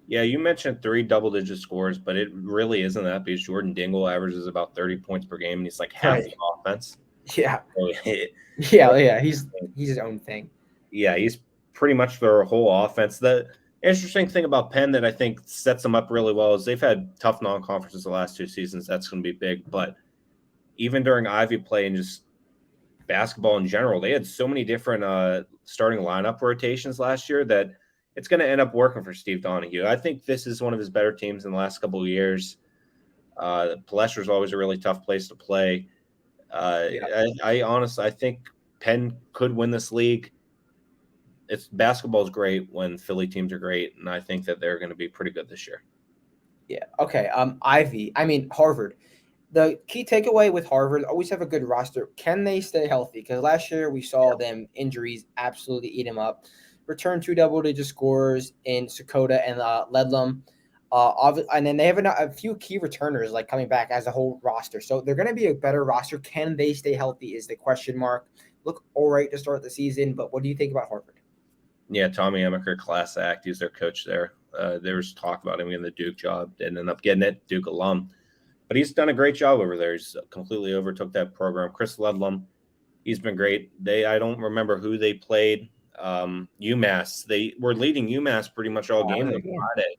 Yeah, you mentioned 3 double-digit scores, but it really isn't that because Jordan Dingle averages about 30 points per game, and he's like half the offense. Yeah. Yeah. He's his own thing. Yeah, he's pretty much their whole offense. The interesting thing about Penn that I think sets them up really well is they've had tough non-conferences the last 2 seasons. That's going to be big, but even during Ivy play and just basketball in general, they had so many different starting lineup rotations last year that it's going to end up working for Steve Donahue. I think this is one of his better teams in the last couple of years. Palestra is always a really tough place to play. I honestly, I think Penn could win this league. Basketball is great when Philly teams are great, and I think that they're going to be pretty good this year. Yeah. Okay. Harvard. The key takeaway with Harvard, always have a good roster. Can they stay healthy? Because last year we saw them injuries absolutely eat them up. Return 2 double-digit scorers in Sakota and Ledlum. And then they have a few key returners like coming back as a whole roster. So they're going to be a better roster. Can they stay healthy is the question mark. Look all right to start the season, but what do you think about Harvard? Yeah, Tommy Emiker, class act. He's their coach there. There was talk about him getting the Duke job. Didn't end up getting it, Duke alum. But he's done a great job over there. He's completely overtook that program. Chris Ledlum, He's been great. I don't remember who they played. UMass. They were leading UMass pretty much all game on Friday.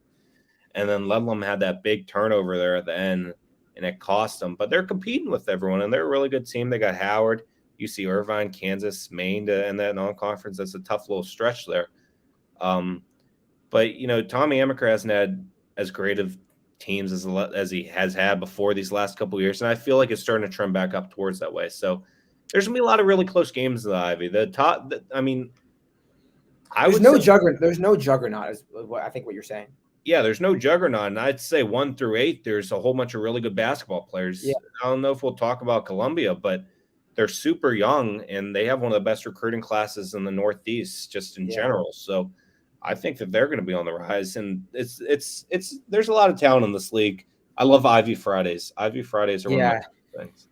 And then Ludlam had that big turnover there at the end, and it cost them. But they're competing with everyone, and they're a really good team. They got Howard, UC Irvine, Kansas, Maine to end that non-conference. That's a tough little stretch there. But, Tommy Amaker hasn't had as great of teams as he has had before these last couple of years, and I feel like it's starting to trend back up towards that way. So there's going to be a lot of really close games in the Ivy. There's no juggernaut is what I think what you're saying. Yeah, there's no juggernaut. And I'd say 1 through 8, there's a whole bunch of really good basketball players. Yeah. I don't know if we'll talk about Columbia, but they're super young, and they have one of the best recruiting classes in the Northeast just in general. So I think that they're going to be on the rise. And there's a lot of talent in this league. I love Ivy Fridays. Ivy Fridays are one of my favorite things.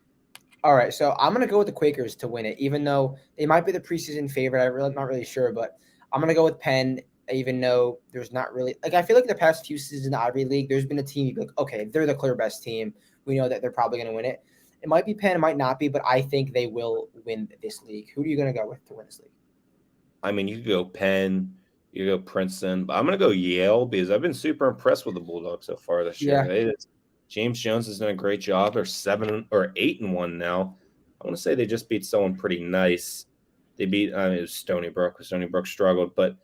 All right, so I'm going to go with the Quakers to win it, even though they might be the preseason favorite. I'm not really sure, but I'm going to go with Penn. Even though there's not really I feel like the past few seasons in the Ivy League, there's been a team you'd be like, okay, they're the clear best team. We know that they're probably going to win it. It might be Penn, it might not be, but I think they will win this league. Who are you going to go with to win this league? I mean, you could go Penn, you could go Princeton, but I'm going to go Yale because I've been super impressed with the Bulldogs so far this year. Yeah. James Jones has done a great job. They're 8-1 now. I want to say they just beat someone pretty nice. They beat it was Stony Brook. Stony Brook struggled, but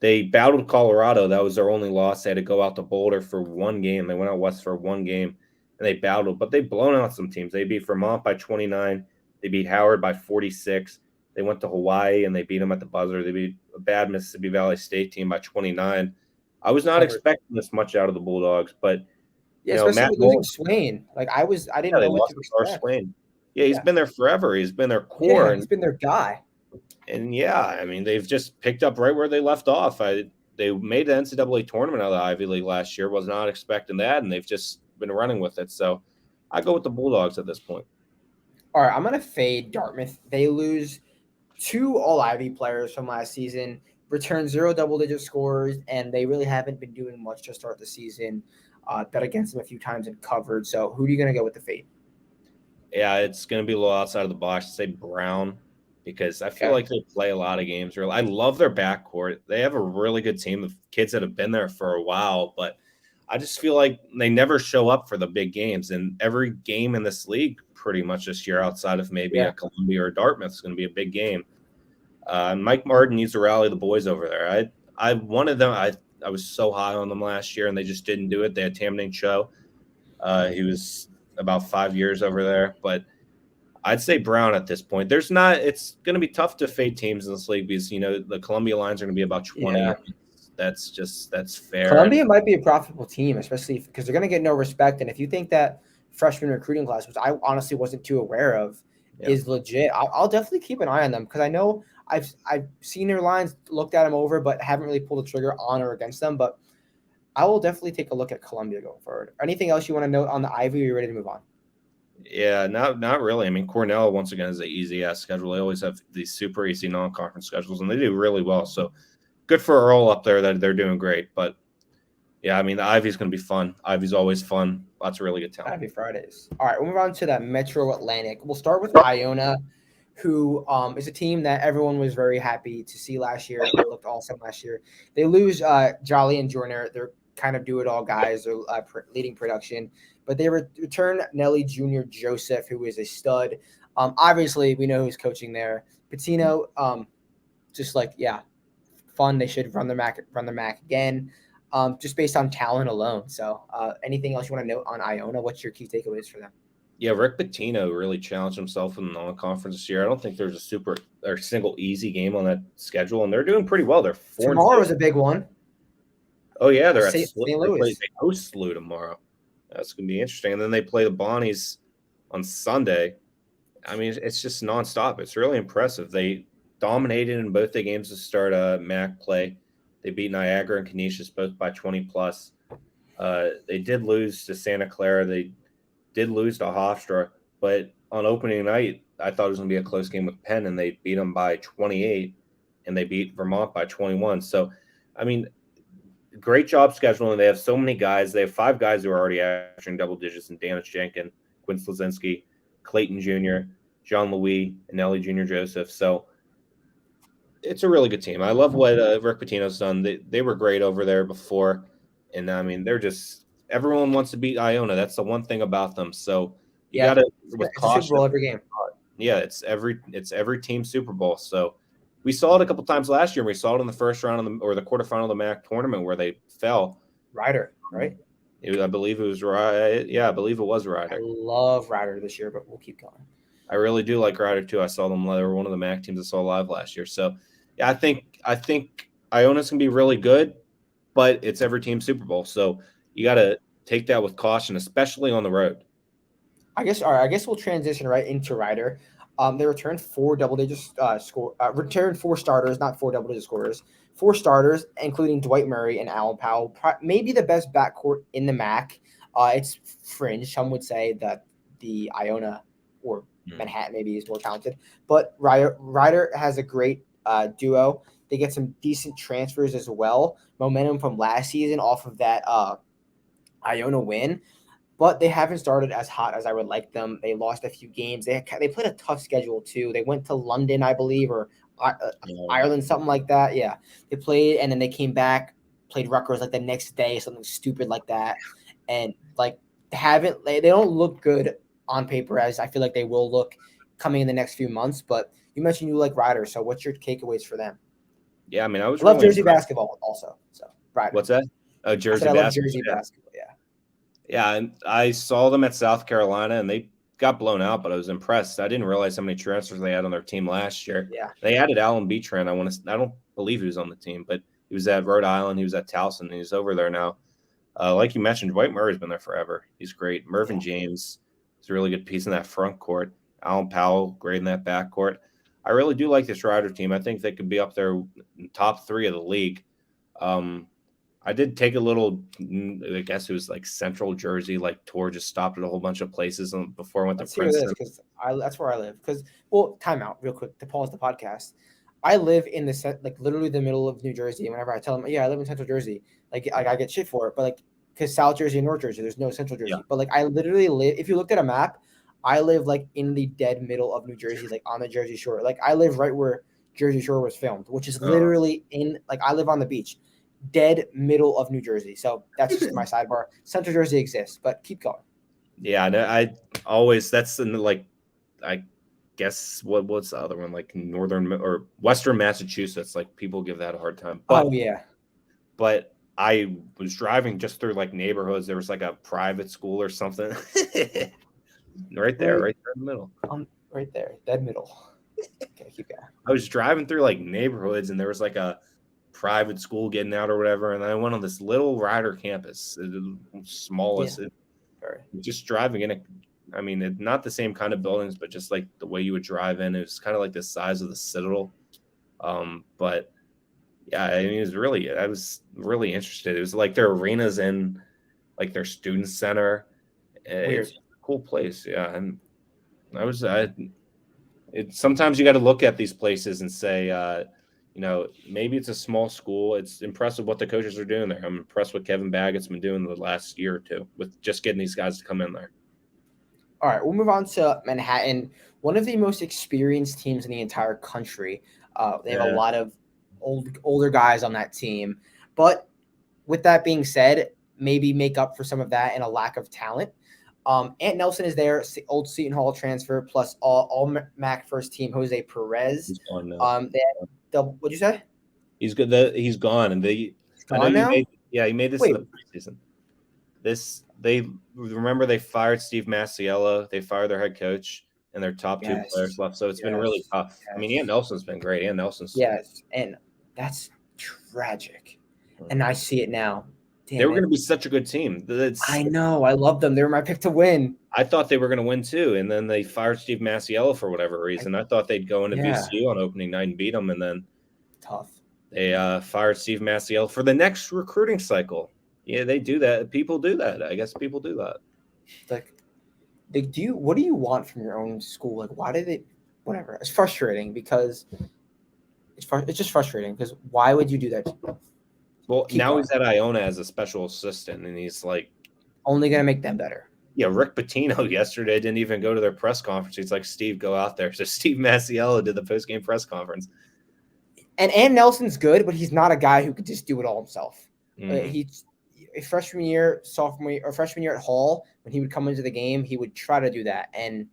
they battled Colorado. That was their only loss. They had to go out to Boulder for one game. They went out west for one game, and they battled. But they've blown out some teams. They beat Vermont by 29. They beat Howard by 46. They went to Hawaii, and they beat them at the buzzer. They beat a bad Mississippi Valley State team by 29. I was not expecting this much out of the Bulldogs, but especially Matt losing Swain. I didn't know what to expect. Swain. Yeah, he's been there forever. He's been their core. Yeah, he's been their guy. And they've just picked up right where they left off. They made the NCAA tournament out of the Ivy League last year. Was not expecting that, and they've just been running with it. So I go with the Bulldogs at this point. All right, I'm going to fade Dartmouth. They lose 2 All-Ivy players from last season, return 0 double-digit scores, and they really haven't been doing much to start the season. Bet against them a few times and covered. So who are you going to go with the fade? Yeah, it's going to be a little outside of the box. Say Brown, because I feel like they play a lot of games. I love their backcourt. They have a really good team of kids that have been there for a while, but I just feel like they never show up for the big games. And every game in this league pretty much this year outside of maybe a Columbia or Dartmouth is going to be a big game. Mike Martin needs to rally the boys over there. I wanted them. I was so high on them last year, and they just didn't do it. They had Tamning Cho. He was about 5 years over there, but I'd say Brown at this point. It's going to be tough to fade teams in this league because, the Columbia lines are going to be about 20. Yeah. That's fair. Columbia might be a profitable team, especially because they're going to get no respect. And if you think that freshman recruiting class, which I honestly wasn't too aware of, is legit, I'll definitely keep an eye on them because I know I've seen their lines, looked at them over, but haven't really pulled the trigger on or against them. But I will definitely take a look at Columbia going forward. Anything else you want to note on the Ivy? Or are you ready to move on? Yeah, not really. I mean, Cornell, once again, is an easy-ass schedule. They always have these super easy non-conference schedules, and they do really well. So good for Earl up there that they're doing great. But, yeah, I mean, the Ivy's going to be fun. Ivy's always fun. Lots of really good talent. Ivy Fridays. All right, we'll move on to the Metro Atlantic. We'll start with Iona, who is a team that everyone was very happy to see last year. They looked awesome last year. They lose Jolly and Joyner. They're kind of do-it-all guys. They're leading production. But they return Nelly Jr. Joseph, who is a stud. Obviously, we know who's coaching there. Patino, fun. They should run the MAAC again, just based on talent alone. So anything else you want to note on Iona? What's your key takeaways for them? Yeah, Rick Pitino really challenged himself in the non-conference this year. I don't think there's a super or single easy game on that schedule, and they're doing pretty well. They're 4-6. Tomorrow's a big one. Oh, yeah, they're at St. Louis. They host SLU tomorrow. That's going to be interesting. And then they play the Bonnies on Sunday. I mean, it's just nonstop. It's really impressive. They dominated in both the games to start MAAC play. They beat Niagara and Canisius both by 20+. They did lose to Santa Clara. They did lose to Hofstra. But on opening night, I thought it was going to be a close game with Penn, and they beat them by 28, and they beat Vermont by 21. So, I mean, great job scheduling. They have so many guys. They have 5 guys who are already averaging double digits in Danis Jenkins, Quinn Slazinski, Clayton Jr. Jean-Louis, and Nelly Jr. Joseph. So it's a really good team. I love what Rick Pitino's done. They were great over there before. And, I mean, they're just – everyone wants to beat Iona. That's the one thing about them. So you got to – with it's a Super caution. Bowl every game. Yeah, it's every team Super Bowl. So we saw it a couple times last year. We saw it in the first round or the quarterfinal of the MAAC tournament where they fell. Ryder, right? I believe it was Ryder. Yeah, I believe it was Ryder. I love Ryder this year, but we'll keep going. I really do like Ryder too. I saw them. They were one of the MAAC teams I saw live last year. So yeah, I think Iona's gonna be really good, but it's every team Super Bowl. So you got to take that with caution, especially on the road. I guess we'll transition right into Ryder. They returned 4 double-digit returned 4 starters, not 4 double-digit scorers. 4 starters, including Dwight Murray and Alan Powell. Maybe the best backcourt in the MAAC. It's fringe. Some would say that the Iona or Manhattan maybe is more talented. But Ryder has a great duo. They get some decent transfers as well. Momentum from last season off of that Iona win. But they haven't started as hot as I would like them. They lost a few games. They played a tough schedule too. They went to London, I believe, or Ireland, something like that. Yeah, they played, and then they came back, played Rutgers like the next day, something stupid like that, and like they don't look good on paper as I feel like they will look coming in the next few months. But you mentioned you like Ryder, so what's your takeaways for them? Yeah, I mean, I love really Jersey basketball also. So Ryder. What's that? Oh, Jersey basketball. I love Jersey basketball. Yeah. Yeah, and I saw them at South Carolina, and they got blown out, but I was impressed. I didn't realize how many transfers they had on their team last year. Yeah, they added Alan Beatrand. I don't believe he was on the team, but he was at Rhode Island. He was at Towson, and he's over there now. Like you mentioned, Dwight Murray's been there forever. He's great. Mervyn James is a really good piece in that front court. Alan Powell, great in that back court. I really do like this Ryder team. I think they could be up there in top 3 of the league. I did take a little, I guess it was like Central Jersey, like tour, just stopped at a whole bunch of places before I went to Princeton. Because that's where I live. Time out real quick to pause the podcast. I live in literally the middle of New Jersey. Whenever I tell them, I live in Central Jersey, like I get shit for it. But because South Jersey and North Jersey, there's no Central Jersey. Yeah. But I literally live. If you looked at a map, I live in the dead middle of New Jersey, on the Jersey Shore. I live right where Jersey Shore was filmed, which is literally I live on the beach. Dead middle of New Jersey. So that's just my sidebar. Central Jersey exists, but keep going. Yeah, I always that's I guess what's the other one, northern or western Massachusetts, people give that a hard time. But, but I was driving just through neighborhoods. There was a private school or something right there in the middle. Right there, dead middle. Okay, keep going. I was driving through neighborhoods, and there was a private school getting out or whatever, and then I went on this little Ryder campus, the smallest. Just driving in it. I mean, not the same kind of buildings, but just the way you would drive in, it was kind of the size of the Citadel. But yeah, I mean, I was really interested. It was their arenas in their student center. It's a cool place. Yeah. And sometimes you got to look at these places and say, maybe it's a small school. It's impressive what the coaches are doing there. I'm impressed what Kevin Baggett's been doing the last year or two with just getting these guys to come in there. All right, we'll move on to Manhattan, one of the most experienced teams in the entire country. They have a lot of older guys on that team. But with that being said, maybe make up for some of that and a lack of talent. Ant Nelson is there, old Seton Hall transfer, plus all MAAC first team, Jose Perez. He's gone now. What'd you say? He's good. He's gone, and he made this in the preseason. They fired Steve Masiello. They fired their head coach, and their top 2 players left. So it's been really tough. Yes. I mean, Ant Nelson's been great. And that's tragic. And I see it now. They were going to be such a good team. I know. I love them. They were my pick to win. I thought they were going to win too, and then they fired Steve Masiello for whatever reason. I thought they'd go into VCU on opening night and beat them, and then they fired Steve Masiello for the next recruiting cycle. Yeah, they do that. People do that. I guess people do that. What do you want from your own school? Why do they? Whatever. It's frustrating because it's just frustrating because why would you do that? Well, now he's at Iona as a special assistant, and he's only going to make them better. Yeah, Rick Pitino yesterday didn't even go to their press conference. He's like, Steve, go out there. So Steve Masiello did the post-game press conference. And Nelson's good, but he's not a guy who could just do it all himself. Mm-hmm. He's freshman year, sophomore year, or freshman year at Hall, when he would come into the game, he would try to do that. And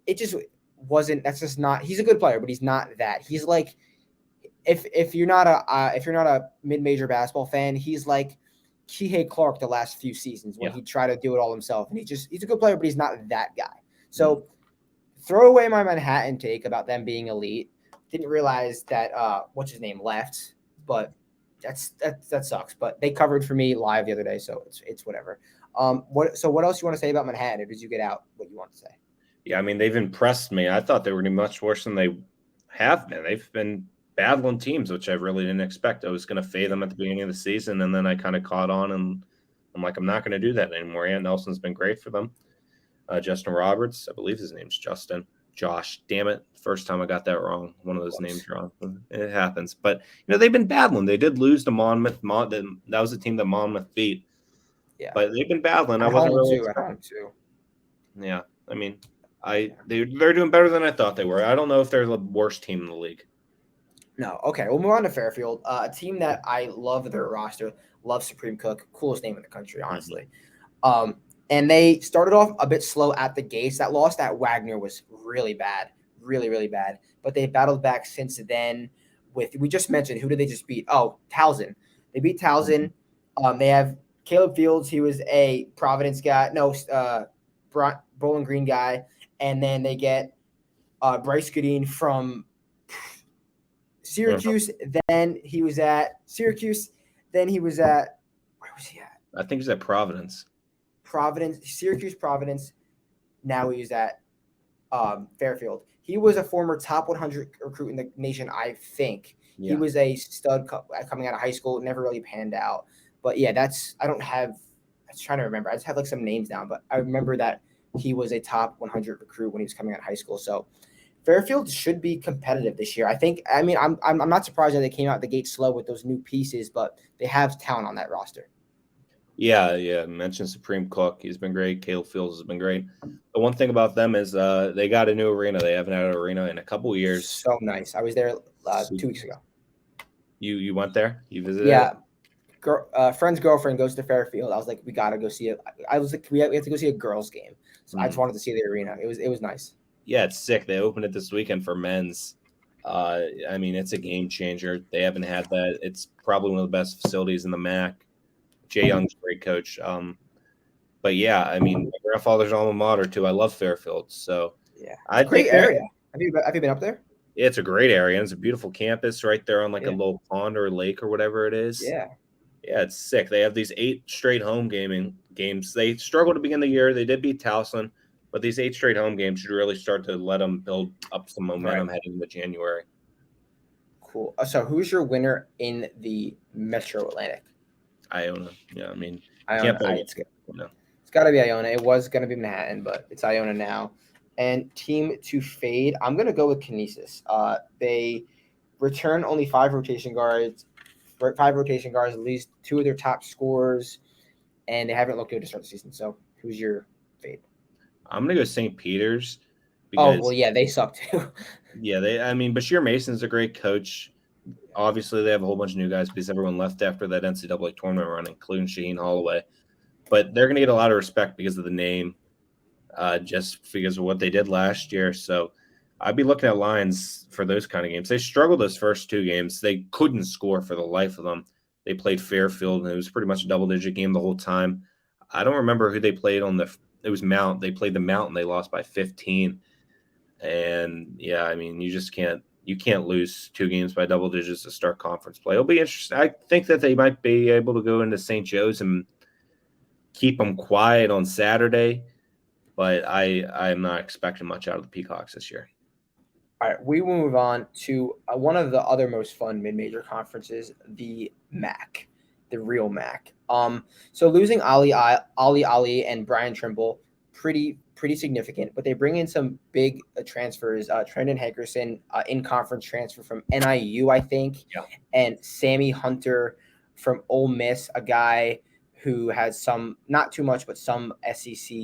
it just wasn't, that's just not, he's a good player, but he's not that. He's like, if you're not a mid-major basketball fan, he's like Kihei Clark the last few seasons when he tried to do it all himself. And he's a good player, but he's not that guy. So throw away my Manhattan take about them being elite. Didn't realize that what's his name left, but that sucks. But they covered for me live the other day, so it's whatever. What else you want to say about Manhattan, or did you get out what you want to say? Yeah, I mean, they've impressed me. I thought they were going to be much worse than they have been. They've been battling teams, which I really didn't expect. I was going to fade them at the beginning of the season, and then I kind of caught on, and I'm like, I'm not going to do that anymore. Ant Nelson's been great for them. Justin Roberts, I believe his name's Justin. Josh, damn it. First time I got that wrong. One of those names wrong. It happens. But, they've been battling. They did lose to Monmouth. That was a team that Monmouth beat. Yeah. But they've been battling. I wasn't really expecting. Yeah. I mean, they're doing better than I thought they were. I don't know if they're the worst team in the league. No. Okay. We'll move on to Fairfield, a team that I love their roster. Love Supreme Cook. Coolest name in the country, honestly. Mm-hmm. And they started off a bit slow at the gates. That loss at Wagner was really bad, really, really bad. But they battled back since then. We just mentioned, who did they just beat? Oh, Towson. They beat Towson. They have Caleb Fields. He was a Providence guy. No, Bowling Green guy. And then they get Bryce Goodine from Syracuse. Then he was at Syracuse. Then he was at, where was he at? I think he's at Providence. Syracuse, Providence. Now he's at Fairfield. He was a former top 100 recruit in the nation, I think. Yeah. He was a stud coming out of high school. Never really panned out. But yeah, I was trying to remember. I just have like some names down, but I remember that he was a top 100 recruit when he was coming out of high school. So Fairfield should be competitive this year. I'm not surprised that they came out the gate slow with those new pieces, but they have talent on that roster. Yeah. I mentioned Supreme Cook. He's been great. Caleb Fields has been great. The one thing about them is they got a new arena. They haven't had an arena in a couple of years. So nice. I was there 2 weeks ago. You went there? You visited? Yeah. Friend's girlfriend goes to Fairfield. I was like, we got to go see it. I was like, we have to go see a girls game. So I just wanted to see the arena. It was nice. Yeah, it's sick. They opened it this weekend for men's. It's a game changer. They haven't had that. It's probably one of the best facilities in the MAAC. Jay Young's a great coach. But yeah, my grandfather's alma mater too. I love Fairfield. So yeah, great area. Have you been up there? Yeah, it's a great area. It's a beautiful campus right there on a little pond or lake or whatever it is. Yeah. Yeah, it's sick. They have these 8 straight home games. They struggled to begin the year. They did beat Towson, but these 8 straight home games should really start to let them build up some momentum heading into January. Cool. So who's your winner in the Metro Atlantic? Iona. Yeah, Iona. It's got to be Iona. It was going to be Manhattan, but it's Iona now. And team to fade, I'm going to go with Kinesis. They return only 5 rotation guards, at least 2 of their top scorers, and they haven't looked good to start the season. So who's your fade? I'm going to go St. Peter's. They suck too. Yeah, Bashir Mason's a great coach. Obviously, they have a whole bunch of new guys because everyone left after that NCAA tournament run, including Shaheen Holloway. But they're going to get a lot of respect because of the name, just because of what they did last year. So I'd be looking at lines for those kind of games. They struggled those first 2 games. They couldn't score for the life of them. They played Fairfield, and it was pretty much a double-digit game the whole time. I don't remember who they played on it was Mount. They played the Mount, and they lost by 15. And, yeah, you just can't lose 2 games by double digits to start conference play. It'll be interesting. I think that they might be able to go into St. Joe's and keep them quiet on Saturday, but I'm not expecting much out of the Peacocks this year. All right, we will move on to one of the other most fun mid-major conferences, the MAAC, the real MAAC. So losing Ali and Brian Trimble, pretty significant, but they bring in some big transfers. Trendon Hankerson, in-conference transfer from NIU, I think, and Sammy Hunter from Ole Miss, a guy who has some, not too much, but some SEC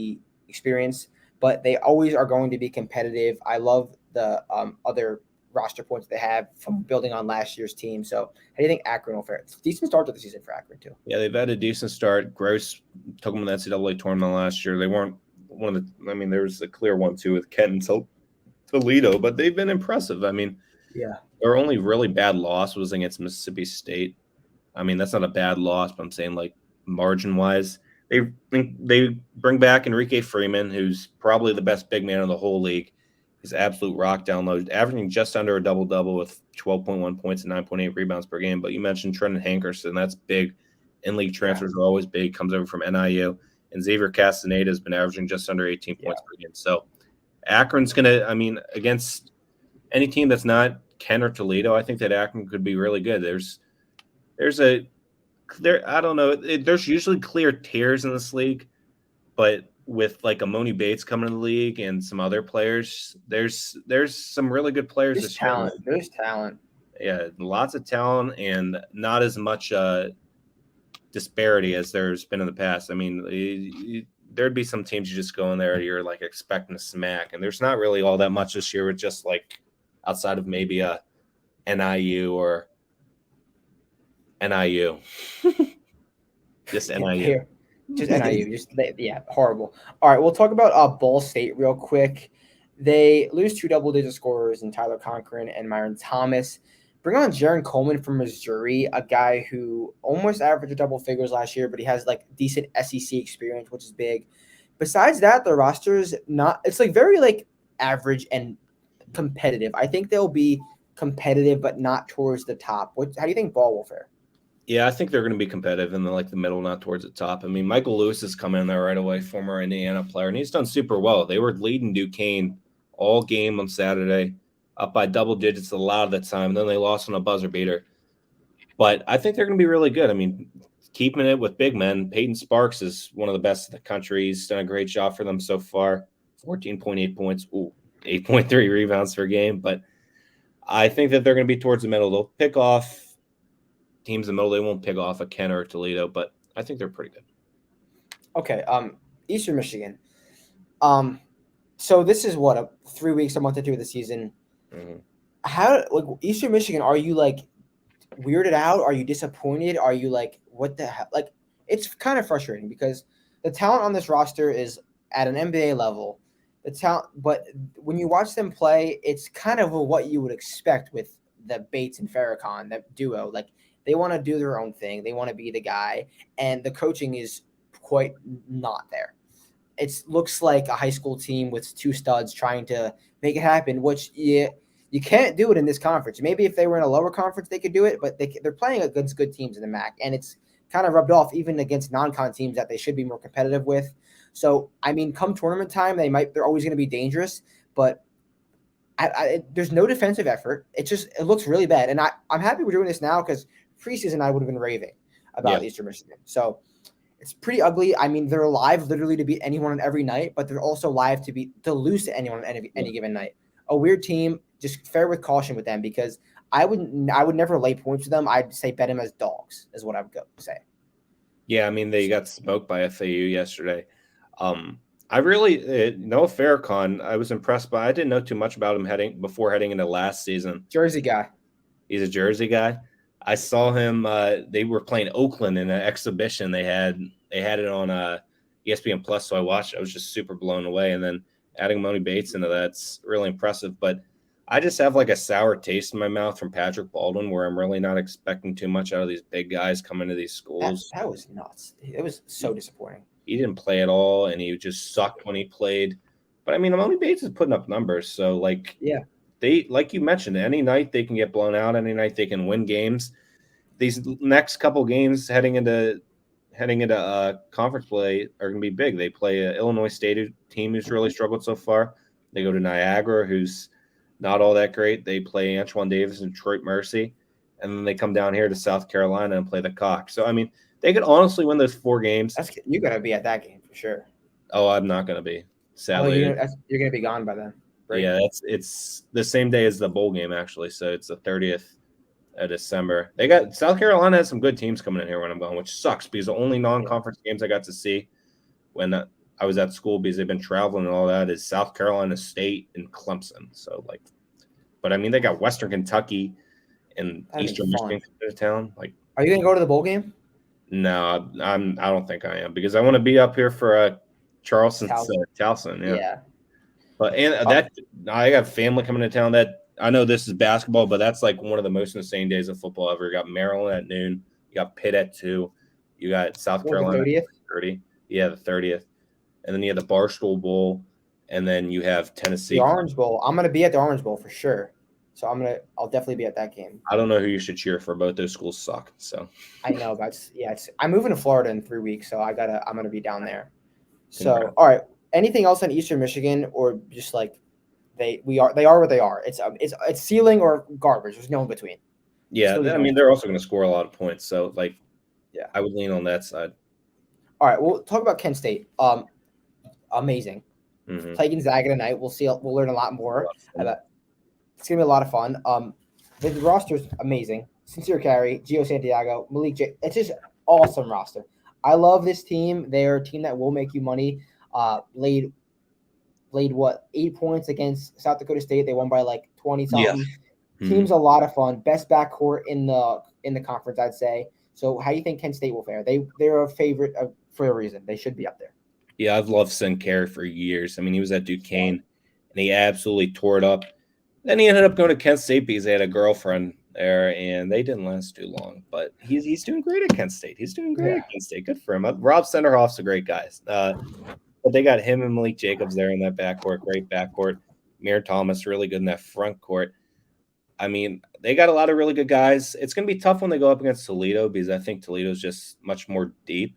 experience, but they always are going to be competitive. I love the other roster points they have from building on last year's team. So how do you think Akron will fare? It's a decent start to the season for Akron too. Yeah, they've had a decent start. Gross took them in the NCAA tournament last year. They weren't one of the. I mean, there was a clear one too with Kenton Toledo, but they've been impressive. I mean, yeah, their only really bad loss was against Mississippi State. I mean, that's not a bad loss, but I'm saying like margin wise, they bring back Enrique Freeman, who's probably the best big man in the whole league. He's absolute rock download, averaging just under a double-double with 12.1 points and 9.8 rebounds per game. But you mentioned Trenton Hankerson. That's big. In-league transfers are always big. Comes over from NIU. And Xavier Castaneda has been averaging just under 18 points per game. So Akron's going to, I mean, against any team that's not Kent or Toledo, I think that Akron could be really good. I don't know. There's usually clear tiers in this league, but with like Amoni Bates coming to the league and some other players, there's some really good players. There's talent. There's talent. Yeah, lots of talent and not as much disparity as there's been in the past. I mean, there'd be some teams you just go in there, you're like expecting a smack, and there's not really all that much this year with just like outside of maybe a NIU or NIU. Just NIU. Just NIU. Horrible. All right, we'll talk about Ball State real quick. They lose 2 double-digit scorers in Tyler Conklin and Myron Thomas. Bring on Jaron Coleman from Missouri, a guy who almost averaged double figures last year, but he has like decent SEC experience, which is big. Besides that, the roster is not – it's like very like average and competitive. I think they'll be competitive, but not towards the top. How do you think Ball will fare? Yeah, I think they're going to be competitive in the middle, not towards the top. I mean, Michael Lewis has come in there right away, former Indiana player, and he's done super well. They were leading Duquesne all game on Saturday, up by double digits a lot of the time. And then they lost on a buzzer beater. But I think they're going to be really good. I mean, keeping it with big men, Peyton Sparks is one of the best in the country. He's done a great job for them so far. 14.8 points, 8.3 rebounds per game. But I think that they're going to be towards the middle. They'll pick off teams in the middle. They won't pick off a Kent or a Toledo, but I think they're pretty good. Okay, Eastern Michigan. So this is what 3 weeks, a month or two of the season. Mm-hmm. How Eastern Michigan? Are you like weirded out? Are you disappointed? Are you like what the hell? Like it's kind of frustrating because the talent on this roster is at an NBA level. The talent, but when you watch them play, it's kind of what you would expect with the Bates and Farrakhan, that duo. Like they want to do their own thing. They want to be the guy, and the coaching is quite not there. It looks like a high school team with 2 studs trying to make it happen, which you can't do it in this conference. Maybe if they were in a lower conference, they could do it, but they're playing against good teams in the MAAC, and it's kind of rubbed off even against non-con teams that they should be more competitive with. So, I mean, come tournament time, they're always going to be dangerous, but there's no defensive effort. It looks really bad, and I'm happy we're doing this now because preseason I would have been raving about Eastern Michigan. So it's pretty ugly. I mean, they're live literally to beat anyone on every night, but they're also live to lose to anyone on any given night. A weird team. Just fare with caution with them because I would never lay points with them. I'd say bet them as dogs is what I would say. Yeah, I mean they got smoked by FAU yesterday. I really Noah Farrakhan, I was impressed by. I didn't know too much about him before heading into last season. Jersey guy. He's a Jersey guy. I saw him. They were playing Oakland in an exhibition. They had it on ESPN Plus, so I watched. I was just super blown away. And then adding Amoni Bates into that's really impressive. But I just have like a sour taste in my mouth from Patrick Baldwin, where I'm really not expecting too much out of these big guys coming to these schools. That was nuts. It was so disappointing. He didn't play at all, and he just sucked when he played. But I mean, Amoni Bates is putting up numbers, so they, like you mentioned, any night they can get blown out. Any night they can win games. These next couple games heading into conference play are going to be big. They play an Illinois State team who's really struggled so far. They go to Niagara, who's not all that great. They play Antoine Davis and Detroit Mercy, and then they come down here to South Carolina and play the Cock. So, I mean, they could honestly win those 4 games. You're going to be at that game for sure. Oh, I'm not going to be. Sadly, you're going to be gone by then. Right? Yeah, it's the same day as the bowl game, actually. So it's the 30th of December. They got South Carolina has some good teams coming in here when I'm going, which sucks because the only non-conference games I got to see when I I was at school because they've been traveling and all that is South Carolina State and Clemson. So like, but I mean, they got Western Kentucky and That'd be Eastern fun. Michigan coming to town. Like, Are you gonna go to the bowl game? no, I don't think I am because I want to be up here for Charleston's Towson. Yeah. Yeah. But that I got family coming to town. That I know this is basketball, but that's like one of the most insane days of football ever. You got Maryland at noon. You got Pitt at 2. You got South Carolina the 30th? at 30. Yeah, the 30th. And then you have the Barstool Bowl, and then you have Tennessee. The Orange Bowl. I'm gonna be at the Orange Bowl for sure. So I'll definitely be at that game. I don't know who you should cheer for. Both those schools suck. So I know, but I'm moving to Florida in 3 weeks, so I'm gonna be down there. So Congrats. all right. Anything else on Eastern Michigan, or just like they are what they are? It's ceiling or garbage. There's no in between. Yeah, I mean they're also going to score a lot of points. So like, yeah, I would lean on that side. All right, we'll talk about Kent State. Amazing. Mm-hmm. Play Gonzaga tonight. We'll see. We'll learn a lot more about. It's gonna be a lot of fun. The roster's amazing. Sincere Carey, Gio Santiago, Malik J. It's just awesome roster. I love this team. They're a team that will make you money. Laid 8 points against South Dakota State. They won by like 20 something. Yeah. Mm-hmm. Team's a lot of fun. Best backcourt in the conference, I'd say. So how do you think Kent State will fare? They're a favorite for a reason. They should be up there. Yeah, I've loved Sinclair for years. I mean, he was at Duquesne, and he absolutely tore it up. Then he ended up going to Kent State because they had a girlfriend there, and they didn't last too long. But he's doing great at Kent State. He's doing great at Kent State. Good for him. Rob Senderhoff's a great guy. But they got him and Malik Jacobs there in that backcourt. Great backcourt. Mir Thomas really good in that front court. I mean, they got a lot of really good guys. It's going to be tough when they go up against Toledo because I think Toledo's just much more deep.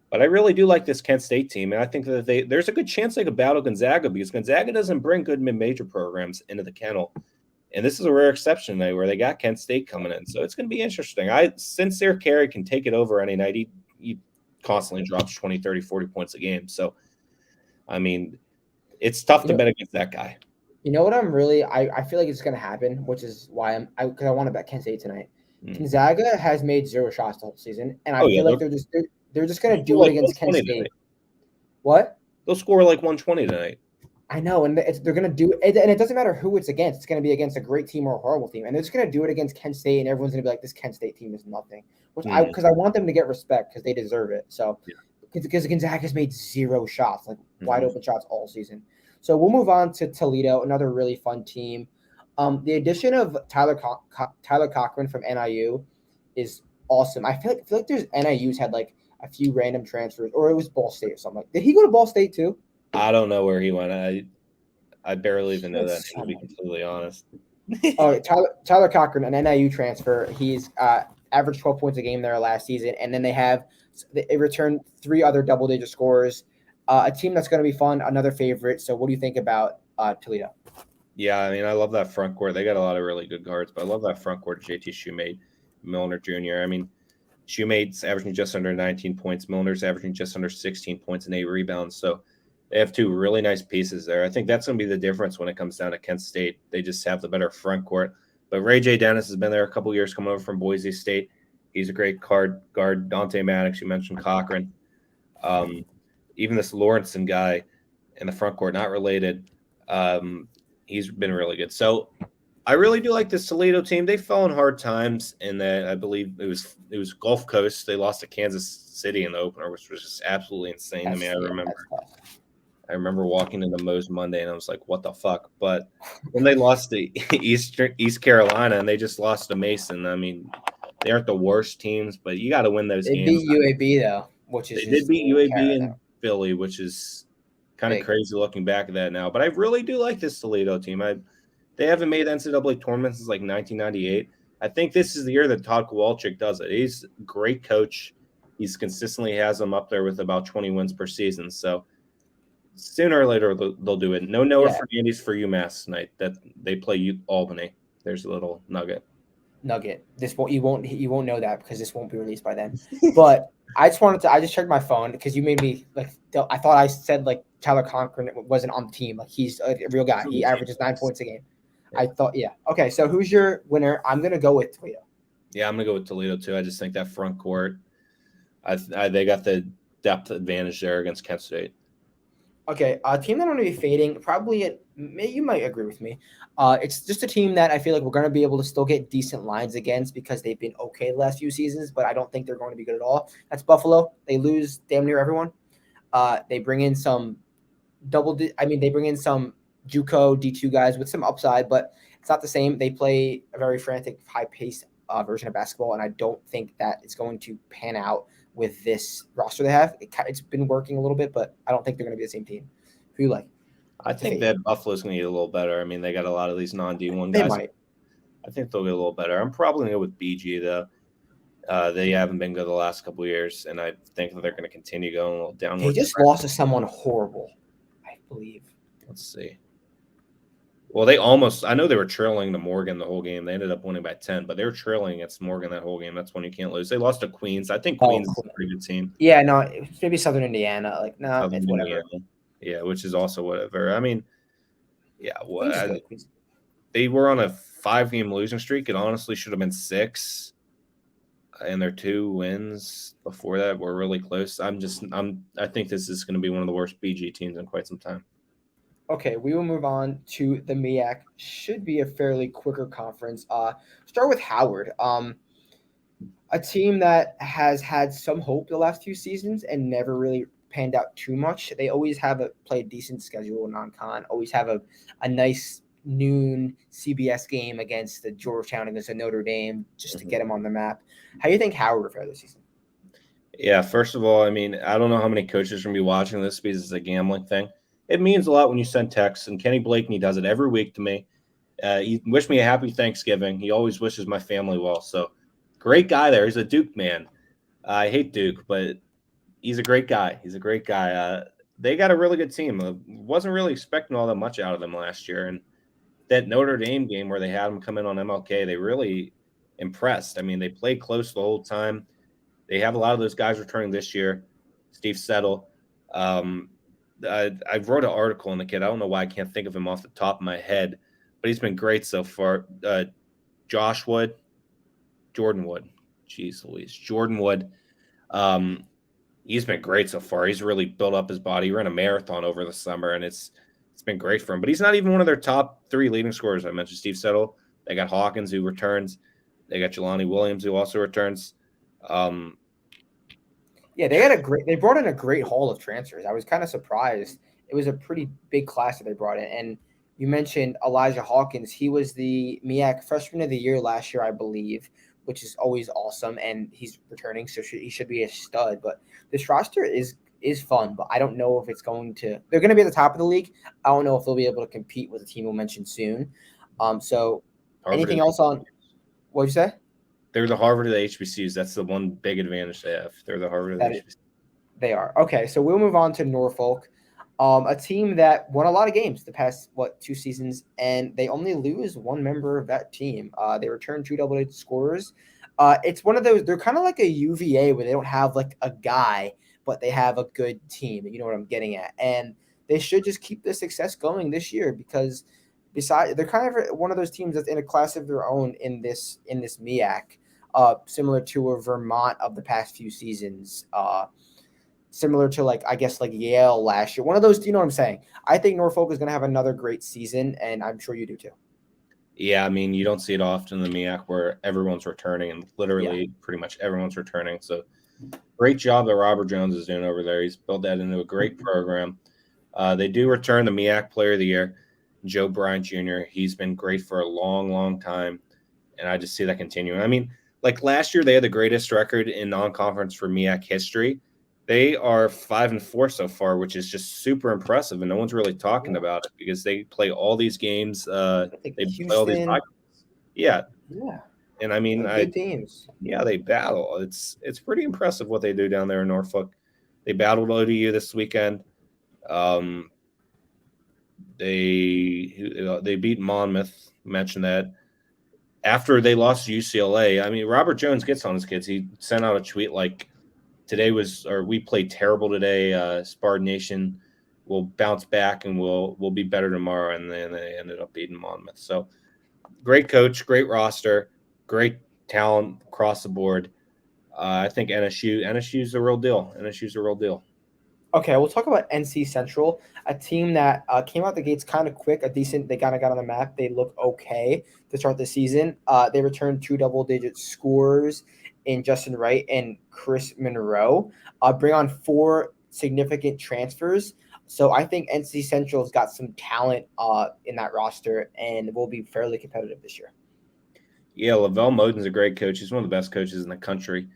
But I really do like this Kent State team, and I think that there's a good chance they could battle Gonzaga because Gonzaga doesn't bring good mid-major programs into the kennel. And this is a rare exception tonight where they got Kent State coming in. So it's going to be interesting. Sincere Carey can take it over any night. He constantly drops 20, 30, 40 points a game. So, I mean, it's tough to bet against that guy. You know what I feel like it's going to happen, which is why because I want to bet Kent State tonight. Gonzaga has made 0 shots the whole season, and I feel like they're just going to do it against Kent State. Tonight. What? They'll score like 120 tonight. I know, and they're going to do it, and it doesn't matter who it's against. It's going to be against a great team or a horrible team, and they're just going to do it against Kent State, and everyone's going to be like, "This Kent State team is nothing." Because I want them to get respect because they deserve it. So, because Gonzaga's made 0 shots, like wide open shots all season. So we'll move on to Toledo, another really fun team. The addition of Tyler Cochran from NIU is awesome. I feel like there's NIU's had like a few random transfers, or it was Ball State or something. Did he go to Ball State too? I don't know where he went. I barely even know that, to be completely honest. Tyler Cochran, an NIU transfer. He's averaged 12 points a game there last season, and then they returned 3 other double-digit scorers. A team that's going to be fun, another favorite. So what do you think about Toledo? Yeah, I mean, I love that front court. They got a lot of really good guards, but I love that front court, JT Shoemate, Milner Jr. I mean, Shoemate's averaging just under 19 points. Milner's averaging just under 16 points and 8 rebounds. So they have 2 really nice pieces there. I think that's going to be the difference when it comes down to Kent State. They just have the better front court. But Ray J. Dennis has been there a couple years coming over from Boise State. He's a great guard. Dante Maddox, you mentioned Cochran. Even this Lorensen guy in the front court, not related, he's been really good. So I really do like this Toledo team. They fell in hard times in that I believe it was Gulf Coast. They lost to Kansas City in the opener, which was just absolutely insane. I remember walking into Moe's Monday and I was like, what the fuck? But when they lost to East Carolina and they just lost to Mason, I mean, they aren't the worst teams, but you got to win those games. They beat UAB though, they did beat UAB and Philly, which is kind of crazy looking back at that now. But I really do like this Toledo team. They haven't made NCAA tournaments since like 1998. I think this is the year that Todd Kowalczyk does it. He's a great coach. He's consistently has them up there with about 20 wins per season. So sooner or later they'll do it. No Noah Fernandes for UMass tonight. That they play Albany. There's a little nugget. You won't know that because this won't be released by then. But I just checked my phone because you made me like I thought I said like Tyler Cochran wasn't on the team. Like he's a real guy. He averages 9 points a game. I thought, okay. So who's your winner? I'm gonna go with Toledo. Yeah, I'm gonna go with Toledo too. I just think that front court, they got the depth advantage there against Kent State. Okay, a team that I'm going to be fading, probably you might agree with me. It's just a team that I feel like we're going to be able to still get decent lines against because they've been okay the last few seasons, but I don't think they're going to be good at all. That's Buffalo. They lose damn near everyone. They bring in some they bring in some JUCO D2 guys with some upside, but it's not the same. They play a very frantic, high-paced version of basketball, and I don't think that it's going to pan out with this roster they have. It's been working a little bit, but I don't think they're going to be the same team. Who you like? I think that Buffalo's going to get a little better. I mean, they got a lot of these non-D1 They guys. might. I think they'll get a little better. I'm probably going to go with BG, though. They haven't been good the last couple of years, and I think that they're going to continue going a little downward. They just lost to someone horrible, I believe. Let's see. Well, I know they were trailing to Morgan the whole game. They ended up winning by 10, but they were trailing against Morgan that whole game. That's one you can't lose. They lost to Queens. I think Queens is a pretty good team. Yeah, no, maybe Southern Indiana. Like, no, Southern it's whatever. Indiana. Yeah, which is also whatever. I mean, yeah, they were on a 5-game losing streak. It honestly should have been 6. And their 2 wins before that were really close. I think this is going to be one of the worst BG teams in quite some time. Okay, we will move on to the MEAC. Should be a fairly quicker conference. Start with Howard. A team that has had some hope the last few seasons and never really panned out too much. They always have play a decent schedule non-con. Always have a nice noon CBS game against the Georgetown, against the Notre Dame, just to get them on the map. How do you think Howard will fare this season? Yeah, first of all, I mean, I don't know how many coaches are going to be watching this because it's a gambling thing. It means a lot when you send texts, and Kenny Blakeney does it every week to me. He wished me a happy Thanksgiving. He always wishes my family well. So great guy there. He's a Duke man. I hate Duke, but he's a great guy. He's a great guy. They got a really good team. Wasn't really expecting all that much out of them last year. And that Notre Dame game where they had them come in on MLK, they really impressed. I mean, they played close the whole time. They have a lot of those guys returning this year. Steve Settle. I wrote an article on the kid. I don't know why I can't think of him off the top of my head, but he's been great so far. Jordan Wood. Jeez Louise. Jordan Wood. He's been great so far. He's really built up his body. He ran a marathon over the summer, and it's been great for him. But he's not even one of their top 3 leading scorers. I mentioned Steve Settle. They got Hawkins, who returns. They got Jelani Williams, who also returns. Yeah, they brought in a great haul of transfers. I was kind of surprised. It was a pretty big class that they brought in. And you mentioned Elijah Hawkins. He was the MEAC Freshman of the Year last year, I believe, which is always awesome. And he's returning, so he should be a stud. But this roster is fun, but I don't know if it's going to – they're going to be at the top of the league. I don't know if they'll be able to compete with a team we'll mention soon. So anything else on – what did you say? They're the Harvard of the HBCUs. That's the one big advantage they have. They're the Harvard of the HBCUs. They are. Okay, so we'll move on to Norfolk, a team that won a lot of games the past, 2 seasons, and they only lose one member of that team. They return 2 double-digit scorers. It's one of those – they're kind of like a UVA where they don't have, like, a guy, but they have a good team. You know what I'm getting at. And they should just keep the success going this year because they're kind of one of those teams that's in a class of their own in this MEAC. Similar to a Vermont of the past few seasons, similar to like Yale last year. One of those, you know what I'm saying? I think Norfolk is going to have another great season, and I'm sure you do too. Yeah, I mean, you don't see it often in the MEAC where everyone's returning, and literally pretty much everyone's returning. So great job that Robert Jones is doing over there. He's built that into a great program. They do return the MEAC Player of the Year, Joe Bryant Jr. He's been great for a long, long time, and I just see that continuing. I mean, like last year, they had the greatest record in non-conference for MEAC history. They are 5-4 so far, which is just super impressive, and no one's really talking about it because they play all these games. They play all these games. Yeah. And I mean, good teams. Yeah, they battle. It's pretty impressive what they do down there in Norfolk. They battled ODU this weekend. They beat Monmouth. Mentioned that. After they lost to UCLA, I mean, Robert Jones gets on his kids. He sent out a tweet like, we played terrible today. Spartan Nation will bounce back and we'll be better tomorrow. And then they ended up beating Monmouth. So great coach, great roster, great talent across the board. I think NSU's a real deal. NSU's a real deal. Okay, we'll talk about NC Central, a team that came out the gates kind of quick, they kind of got on the map. They look okay to start the season. They returned 2 double-digit scores in Justin Wright and Chris Monroe. Bring on 4 significant transfers. So I think NC Central's got some talent in that roster and will be fairly competitive this year. Yeah, Lavelle Moden's a great coach. He's one of the best coaches in the country.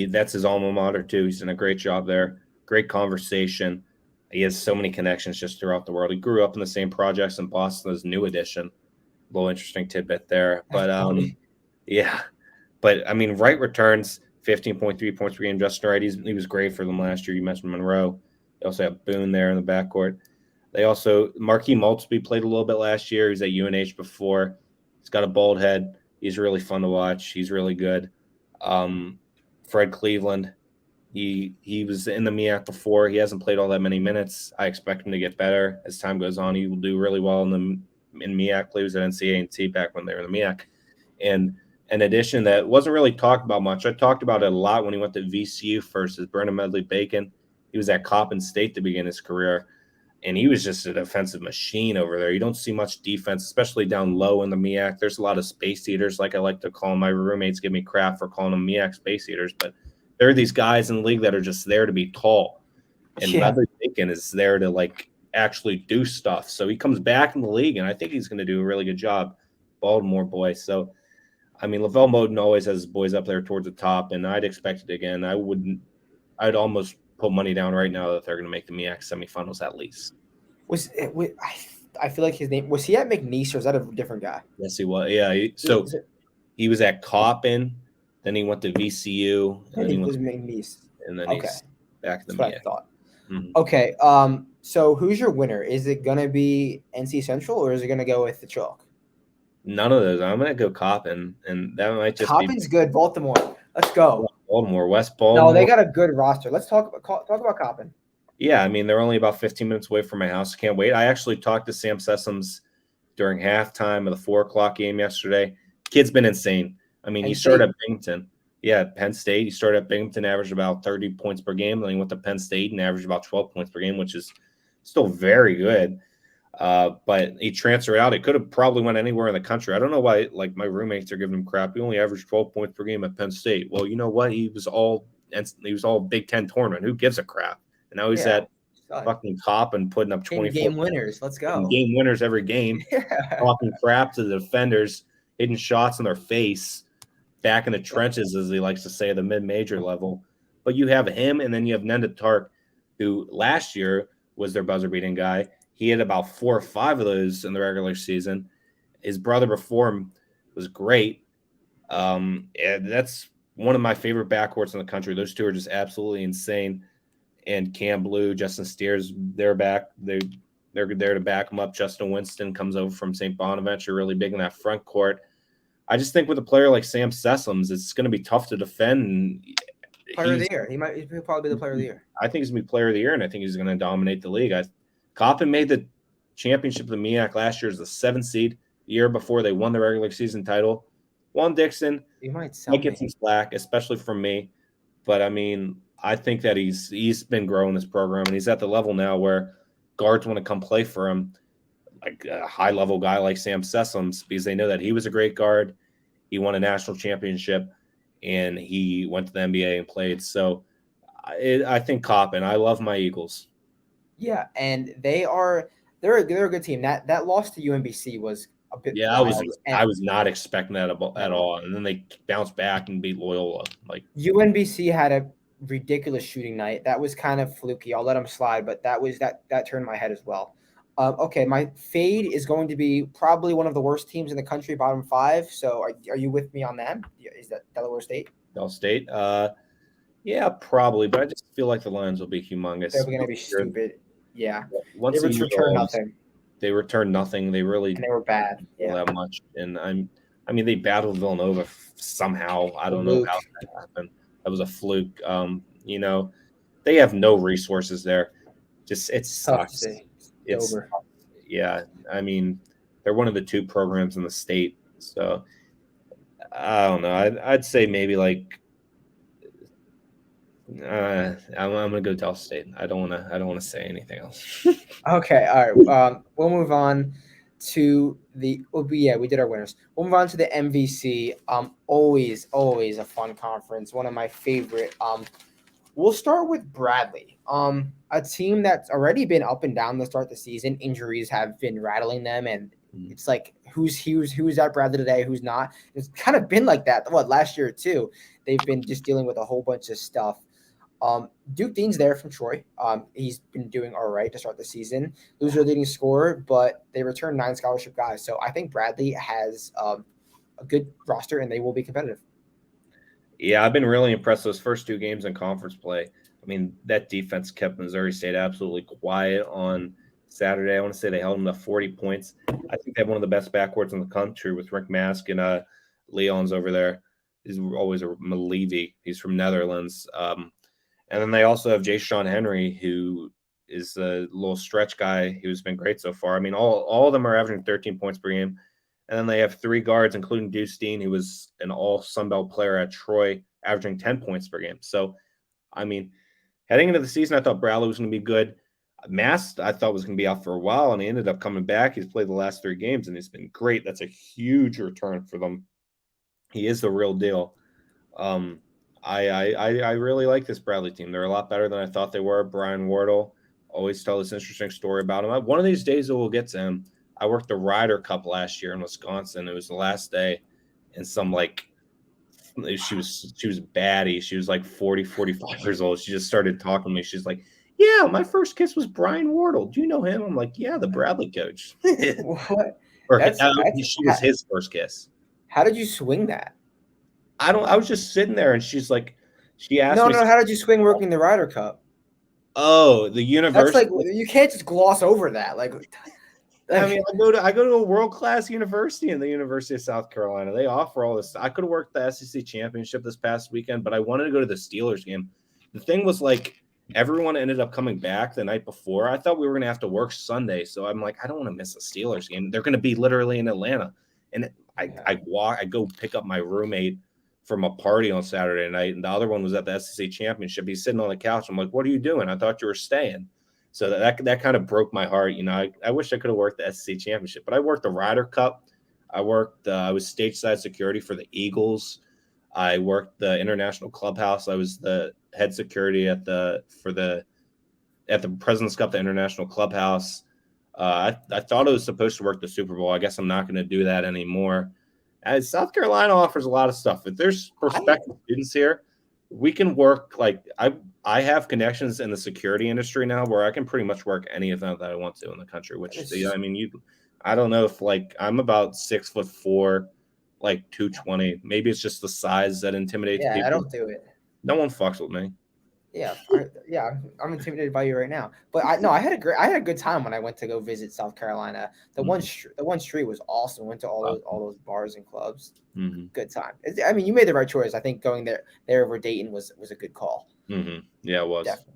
That's his alma mater too. He's done a great job there. Great conversation. He has so many connections just throughout the world. He grew up in the same projects in Boston as New Edition. A little interesting tidbit there. But yeah. But I mean, Wright returns 15.3 points per game. Justin Wright, he was great for them last year. You mentioned Monroe. They also have Boone there in the backcourt. They also Marquis Maltsby played a little bit last year. He was at UNH before. He's got a bald head. He's really fun to watch. He's really good. Fred Cleveland, he was in the MEAC before. He hasn't played all that many minutes. I expect him to get better as time goes on. He will do really well in MEAC. He was at NCAA back when they were in the MEAC. And an addition that wasn't really talked about much. I talked about it a lot when he went to VCU first, is Brennan Medley-Bacon. He was at Coppin State to begin his career, and he was just a defensive machine over there. You don't see much defense, especially down low in the MEAC. There's a lot of space eaters, like I like to call them. My roommates give me crap for calling them MEAC space eaters, but there are these guys in the league that are just there to be tall. And Medley-Bacon is there to, like, actually do stuff. So he comes back in the league, and I think he's going to do a really good job. Baltimore boy. So, I mean, Lavelle Moden always has his boys up there towards the top, and I'd expect it again. I'd almost put money down right now that they're going to make the MEAC semifinals at least. I feel like his name was he at McNeese, or is that a different guy? Yes, he was. Yeah, he was at Coppin, then he went to VCU, and then he was McNeese, and then he's back to the MEAC. That's what I thought. Mm-hmm. Okay, so who's your winner? Is it gonna be NC Central, or is it gonna go with the chalk? None of those. I'm gonna go Coppin, and that might just Coppin's good. Baltimore. Let's go. West Baltimore. No, they got a good roster. Let's talk about Coppin. Yeah, I mean, they're only about 15 minutes away from my house. Can't wait. I actually talked to Sam Sessoms during halftime of the 4 o'clock game yesterday. Kid's been insane. I mean, he started at Binghamton. Yeah, Penn State. He started at Binghamton, averaged about 30 points per game. Then he went to Penn State and averaged about 12 points per game, which is still very good. But he transferred out. It could have probably went anywhere in the country. I don't know why, like, my roommates are giving him crap. He only averaged 12 points per game at Penn State. Well, you know what? He was all Big Ten tournament. Who gives a crap? And now he's at fucking Coppin putting up 24 game winners. Let's go. Game winners every game. Talking crap to the defenders, hitting shots in their face, back in the trenches, as he likes to say, the mid-major level. But you have him, and then you have Nenda Tark, who last year was their buzzer-beating guy. He had about 4 or 5 of those in the regular season. His brother before him was great. And that's one of my favorite backcourts in the country. Those two are just absolutely insane. And Cam Blue, Justin Steers, they're back. They're there to back them up. Justin Winston comes over from St. Bonaventure, really big in that front court. I just think with a player like Sam Sessoms, it's going to be tough to defend. Player of the year. He'll probably be the player of the year. I think he's going to be player of the year, and I think he's going to dominate the league. Coppin made the championship of the MEAC last year as the 7th seed, the year before they won the regular season title. Juan Dixon might get some slack, especially from me. But, I mean, I think that he's been growing this program, and he's at the level now where guards want to come play for him, like a high-level guy like Sam Sessoms, because they know that he was a great guard. He won a national championship, and he went to the NBA and played. So I think Coppin. I love my Eagles. Yeah, and they're a good team. That loss to UMBC was a bit. Yeah, I was not expecting that at all, and then they bounced back and beat Loyola. Like UMBC had a ridiculous shooting night. That was kind of fluky. I'll let them slide, but that turned my head as well. Okay, my fade is going to be probably one of the worst teams in the country, bottom 5. So are you with me on that? Is that Delaware State? Del State? Yeah, probably, but I just feel like the Lions will be humongous. They're going to be stupid. Yeah. Once they returned nothing. They returned nothing. They were bad. Yeah. That much. And I mean, they battled Villanova somehow. I don't know how that happened. That was a fluke. They have no resources there. Just it sucks. It's over. Yeah. I mean, they're one of the 2 programs in the state. So I don't know. I'd say maybe like I'm gonna go Tell State. I don't wanna say anything else. Okay, all right. We'll move on to the. We did our winners. We'll move on to the MVC. Always a fun conference. One of my favorite. We'll start with Bradley. A team that's already been up and down to start the season. Injuries have been rattling them, and it's like who's at Bradley today, who's not. It's kind of been like that. Last year too? They've been just dealing with a whole bunch of stuff. Duke Dean's there from Troy. He's been doing all right to start the season. Lose their leading scorer, but they returned 9 scholarship guys. So I think Bradley has a good roster, and they will be competitive. Yeah, I've been really impressed those first 2 games in conference play. I mean, that defense kept Missouri State absolutely quiet on Saturday. I want to say they held them to 40 points. I think they have one of the best backcourts in the country with Rick Mask and Leon's over there. He's always a Levy. He's from Netherlands. And then they also have Jay Sean Henry, who is a little stretch guy who's been great so far. I mean, all of them are averaging 13 points per game. And then they have 3 guards, including Deuce Dean, who was an all Sun Belt player at Troy, averaging 10 points per game. So, I mean, heading into the season, I thought Bradley was going to be good. Mast, I thought was going to be out for a while, and he ended up coming back. He's played the last 3 games, and he's been great. That's a huge return for them. He is the real deal. I really like this Bradley team. They're a lot better than I thought they were. Brian Wardle, always tell this interesting story about him. One of these days we'll get to him. I worked the Ryder Cup last year in Wisconsin. It was the last day, and she was baddie. She was like 40, 45 years old. She just started talking to me. She's like, "Yeah, my first kiss was Brian Wardle. Do you know him?" I'm like, "Yeah, the Bradley coach." What? She was his first kiss. How did you swing that? I was just sitting there, and she asked me. No. How did you swing working the Ryder Cup? Oh, the university. That's like you can't just gloss over that. I mean, I go to a world-class university in the University of South Carolina. They offer all this. I could have worked the SEC championship this past weekend, but I wanted to go to the Steelers game. The thing was, like, everyone ended up coming back the night before. I thought we were going to have to work Sunday, so I'm like, I don't want to miss a Steelers game. They're going to be literally in Atlanta, and I go pick up my roommate from a party on Saturday night, and the other one was at the SEC championship. He's sitting on the couch. I'm like, "What are you doing? I thought you were staying." So that kind of broke my heart. You know, I wish I could have worked the SEC championship, but I worked the Ryder Cup. I was stateside security for the Eagles. I worked the International Clubhouse. I was the head security at the President's Cup, the International Clubhouse. I thought I was supposed to work the Super Bowl. I guess I'm not going to do that anymore. As South Carolina offers a lot of stuff. If there's prospective students here, we can work. Like I have connections in the security industry now where I can pretty much work any event that I want to in the country, which I mean, I don't know if I'm about 6'4", like 220. Maybe it's just the size that intimidates people. I don't do it. No one fucks with me. Yeah, I'm intimidated by you right now. But I had a good time when I went to go visit South Carolina. The one street was awesome. Went to all those bars and clubs. Mm-hmm. Good time. I mean, you made the right choice. I think going there over Dayton was a good call. Mm-hmm. Yeah, it was. Definitely.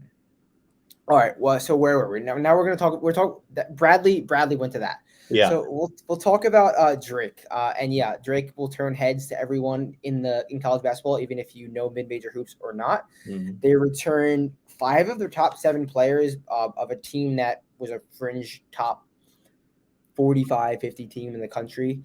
All right. Well, so where were we? Now we're going to talk. We're talking that Bradley went to that. Yeah. So we'll talk about Drake. And yeah, Drake will turn heads to everyone in college basketball, even if you know mid-major hoops or not. Mm-hmm. They returned 5 of their top 7 players of a team that was a fringe top 45, 50 team in the country.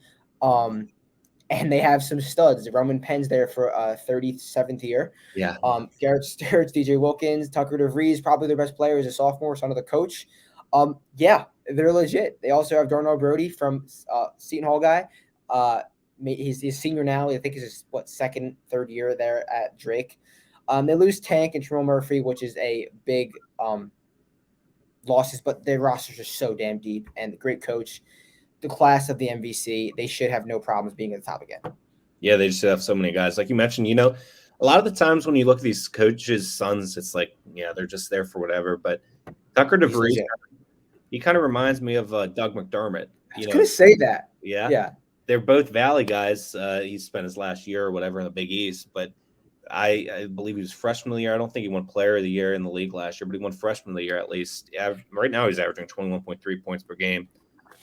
And they have some studs. Roman Penn's there for 37th year. Yeah. Garrett Sturridge, DJ Wilkins, Tucker DeVries, probably their best player as a sophomore, son of the coach. Yeah, they're legit. They also have Darnell Brody from Seton Hall guy. He's senior now. I think he's his second, third year there at Drake. They lose Tank and Terrell Murphy, which is a big losses, but their roster's just so damn deep and the great coach. The class of the MVC, they should have no problems being at the top again. Yeah, they just have so many guys. Like you mentioned, a lot of the times when you look at these coaches' sons, it's like, yeah, they're just there for whatever. But Tucker DeVries, he kind of reminds me of Doug McDermott. I was going to say that. Yeah. Yeah. They're both Valley guys. He spent his last year or whatever in the Big East, but I believe he was freshman of the year. I don't think he won player of the year in the league last year, but he won freshman of the year at least. Right now he's averaging 21.3 points per game.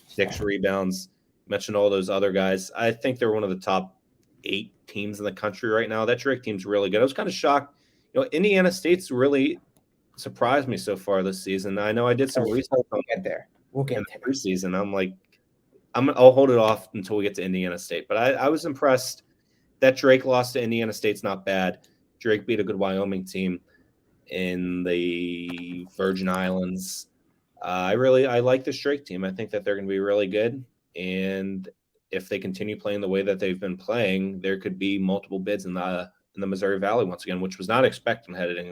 6 rebounds. Mentioned all those other guys. I think they're one of the top 8 teams in the country right now. That Drake team's really good. I was kind of shocked. Indiana State's really surprised me so far this season. I know I did some research We'll get there. We'll in get the there. preseason. I'm like, I'll hold it off until we get to Indiana State. But I was impressed that Drake lost to Indiana State's not bad. Drake beat a good Wyoming team in the Virgin Islands. I like this Drake team. I think that they're going to be really good. And if they continue playing the way that they've been playing, there could be multiple bids in the Missouri Valley once again, which was not expected heading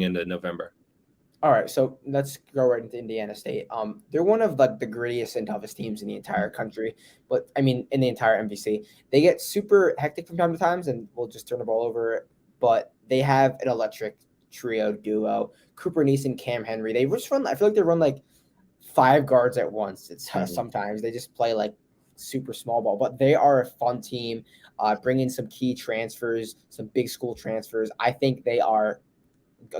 into November. All right, so let's go right into Indiana State. They're one of like the grittiest and toughest teams in the entire country, but I mean in the entire MVC. They get super hectic from time to times, and we'll just turn the ball over. But they have an electric trio duo: Cooper Neeson, Cam Henry. They just run. I feel like they run like 5 guards at once. It's sometimes they just play like super small ball, but they are a fun team. Bring in some key transfers, some big school transfers. I think they are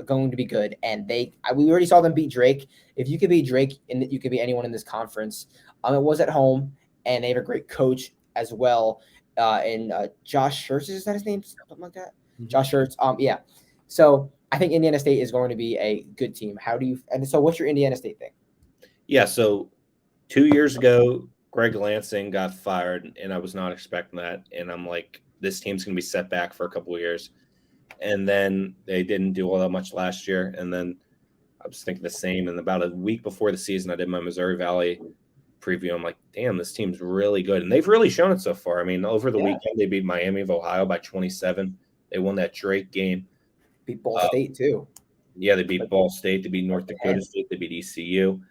going to be good, and we already saw them beat Drake. If you could beat Drake, and you could beat anyone in this conference. It was at home, and they have a great coach as well. And Josh Schertz, is that his name? Something like that. Mm-hmm. Josh Schertz. Yeah. So I think Indiana State is going to be a good team. So what's your Indiana State thing? Yeah. So 2 years ago, Greg Lansing got fired, and I was not expecting that. And I'm like, this team's going to be set back for a couple of years. And then they didn't do all that much last year. And then I was thinking the same. And about a week before the season, I did my Missouri Valley preview. I'm like, damn, this team's really good. And they've really shown it so far. I mean, over the weekend, they beat Miami of Ohio by 27. They won that Drake game. Beat Ball State, too. Yeah, they beat Ball State. They beat North Dakota State. They beat ECU.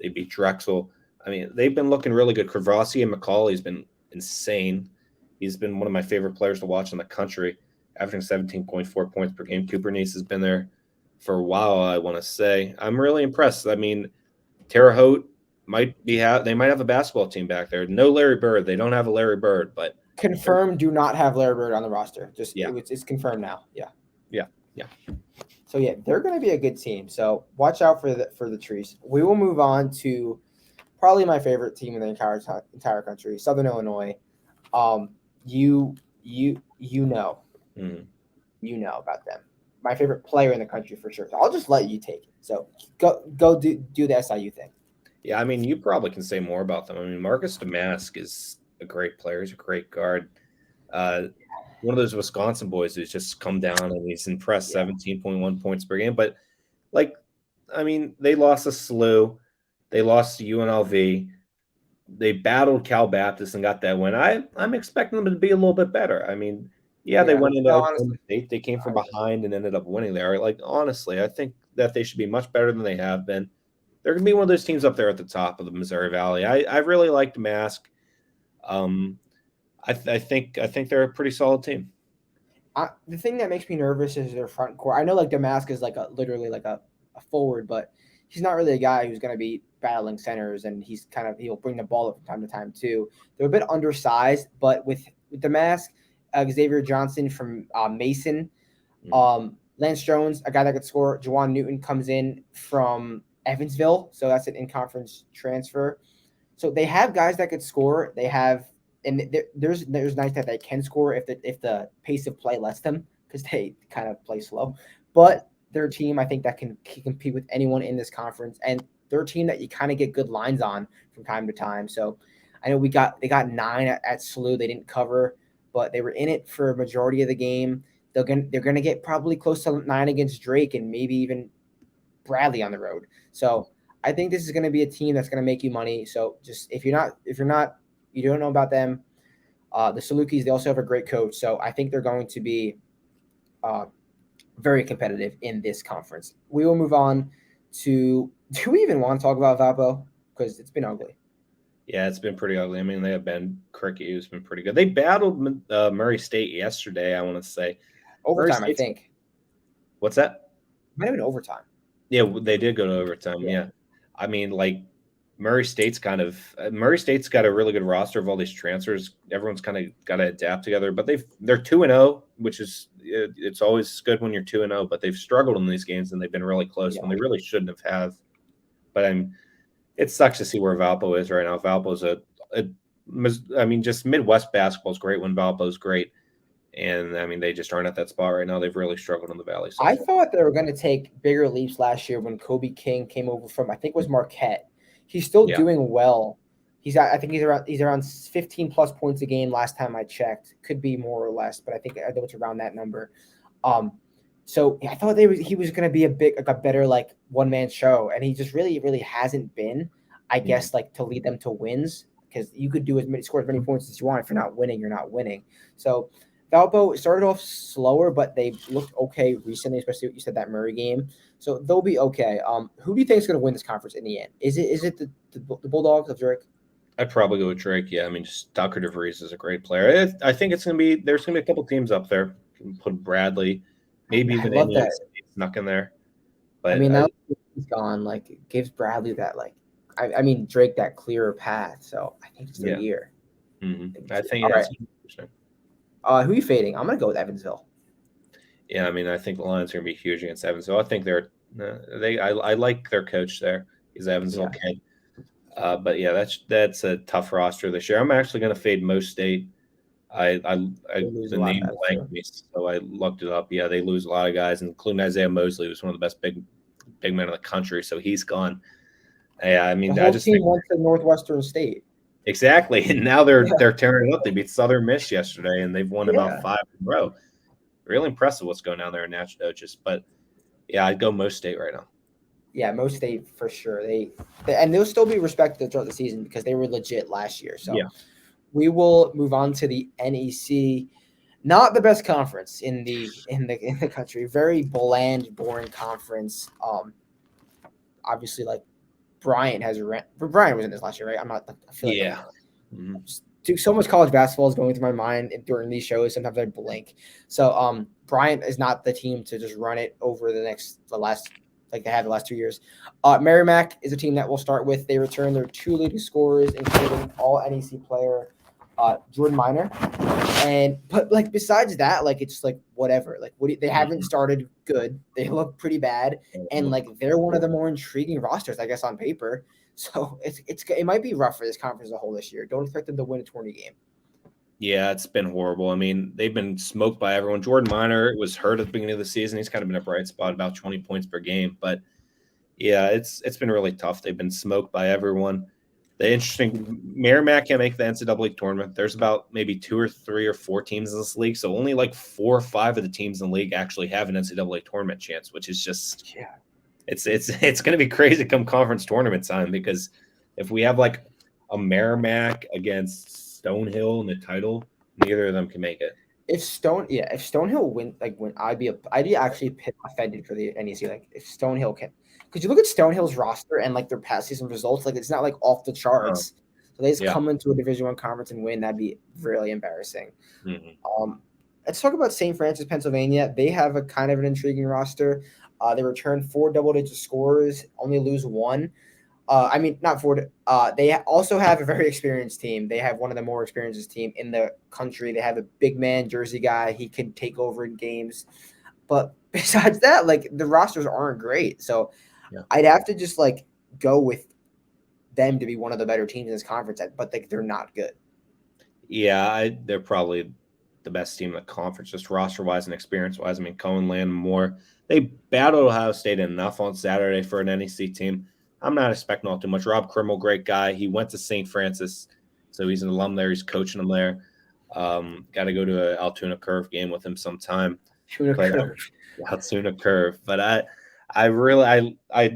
They beat Drexel. I mean, they've been looking really good. Kravasi and McCauley's been insane. He's been one of my favorite players to watch in the country, averaging 17.4 points per game. Cooper Neese has been there for a while, I want to say. I'm really impressed. I mean, Terre Haute they might have a basketball team back there. No Larry Bird. They don't have a Larry Bird, but confirmed do not have Larry Bird on the roster. It's confirmed now. Yeah. So yeah, they're going to be a good team. So watch out for the trees. We will move on to probably my favorite team in the entire country, Southern Illinois. You know. Mm-hmm. You know about them. My favorite player in the country for sure. So I'll just let you take it. So go do the SIU thing. Yeah, I mean, you probably can say more about them. I mean, Marcus DeMask is a great player. He's a great guard. One of those Wisconsin boys who's just come down and he's impressed 17.1 points per game. But, I mean, they lost to SLU. They lost to UNLV. They battled Cal Baptist and got that win. I'm expecting them to be a little bit better. I mean, they went into Oklahoma State. They came from behind and ended up winning there. Honestly, I think that they should be much better than they have been. They're going to be one of those teams up there at the top of the Missouri Valley. I really liked MAAC. I think they're a pretty solid team. The thing that makes me nervous is their front court. I know DeMask is literally a forward, but he's not really a guy who's going to be battling centers, and he'll bring the ball up from time to time too. They're a bit undersized, but with DeMask, Xavier Johnson from Mason, Lance Jones, a guy that could score. Jawan Newton comes in from Evansville, so that's an in-conference transfer. So they have guys that could score. They have, and there's nights that they can score if the pace of play lets them, because they kind of play slow. But they're a team I think that can compete with anyone in this conference, and they're a team that you kind of get good lines on from time to time. So I know they got 9 at SLU. They didn't cover, but they were in it for a majority of the game. They're gonna get probably close to 9 against Drake and maybe even Bradley on the road. So I think this is going to be a team that's going to make you money. So just if you don't know about them, the Salukis, they also have a great coach. So I think they're going to be very competitive in this conference. We will move on to, do we even want to talk about Valpo? Because it's been ugly. Yeah, it's been pretty ugly. I mean, they have Ben Cricket, who's been pretty good. They battled Murray State yesterday, I want to say. Overtime, I think. What's that? Might have been overtime. Yeah, they did go to overtime. Yeah. I mean, Murray State's got a really good roster of all these transfers. Everyone's kind of got to adapt together, but they're 2-0, which is, it's always good when you're 2-0, but they've struggled in these games and they've been really close when they really shouldn't have. But it sucks to see where Valpo is right now. Valpo's just Midwest basketball is great when Valpo's great. And I mean, they just aren't at that spot right now. They've really struggled in the Valley so I far. thought they were going to take bigger leaps last year when Kobe King came over from, I think it was Marquette. He's still Yeah. doing well. I think he's around 15 plus points a game last time I checked. Could be more or less, but I know it's around that number. So I thought he was going to be a better like one man show, and he just really hasn't been. I guess like to lead them to wins, because you could score as many points as you want. If you're not winning, you're not winning. So Valpo started off slower, but they looked okay recently, especially what you said, that Murray game. So they'll be okay. Who do you think is going to win this conference in the end? Is it the Bulldogs of Drake? I'd probably go with Drake. Yeah, I mean, just Tucker DeVries is a great player. I think there's going to be a couple teams up there. You can put Bradley, maybe I even love Indiana that. State snuck in there. But I mean, now he's gone. Like, it gives Bradley that I mean Drake that clearer path. So I think it's their year. I think All right. that's interesting. Who are you fading? I'm gonna go with Evansville. Yeah, I mean, I think the Lions are going to be huge against Evansville. I think I like their coach there. He's an Evansville kid. But yeah, that's a tough roster this year. I'm actually going to fade Mo State. The name blanked me, so I looked it up. Yeah, they lose a lot of guys, including Isaiah Mosley, who's one of the best big men in the country. So he's gone. Yeah, I mean, the whole team went to Northwestern State. Exactly, and now they're tearing it up. They beat Southern Miss yesterday, and they've won about 5 in a row. Really impressive what's going on there in Natchitoches. But yeah, I'd go Mo State right now. Yeah, Mo State for sure. And they'll still be respected throughout the season because they were legit last year. So we will move on to the NEC. Not the best conference in the country. Very bland, boring conference. Obviously, like Bryant was in this last year, right? I feel like so much college basketball is going through my mind during these shows. Sometimes I blink. So Bryant is not the team to just run it over the last like they had the last 2 years. MEAC is a team that we'll start with. They return their 2 leading scorers, including all NEC player Jordan Minor. But like besides that, like it's like whatever. Like they haven't started good. They look pretty bad, and like they're one of the more intriguing rosters, I guess, on paper. So it might be rough for this conference as a whole this year. Don't expect them to win a 20 game. Yeah, it's been horrible. I mean, they've been smoked by everyone. Jordan Minor was hurt at the beginning of the season. He's kind of been a bright spot, about 20 points per game. But yeah, it's been really tough. They've been smoked by everyone. The interesting, MEAC can't make the NCAA tournament. There's about maybe 2 or 3 or 4 teams in this league, so only like 4 or 5 of the teams in the league actually have an NCAA tournament chance, which is just it's going to be crazy come conference tournament time, because if we have like a MEAC against Stonehill in the title, neither of them can make it. If Stonehill I'd be actually offended for the NEC. Like if Stonehill can. Because you look at Stonehill's roster and like their past season results, like it's not like off the charts. So they just come into a Division I conference and win. That'd be really embarrassing. Let's talk about St. Francis, Pennsylvania. They have a kind of an intriguing roster. They return 4 double-digit scorers, only lose 1. I mean, not 4. They also have a very experienced team. They have one of the more experienced team in the country. They have a big man Jersey guy. He can take over in games. But besides that, like the rosters aren't great. So I'd have to just like go with them to be one of the better teams in this conference, but like they're not good. Yeah, they're probably the best team in the conference, just roster-wise and experience-wise. I mean, Cohen, Land, Moore, they battled Ohio State enough on Saturday for an NEC team. I'm not expecting all too much. Rob Krimmel, great guy. He went to St. Francis, so he's an alum there. He's coaching them there. Got to go to an Altoona Curve game with him sometime. Altoona Curve. But I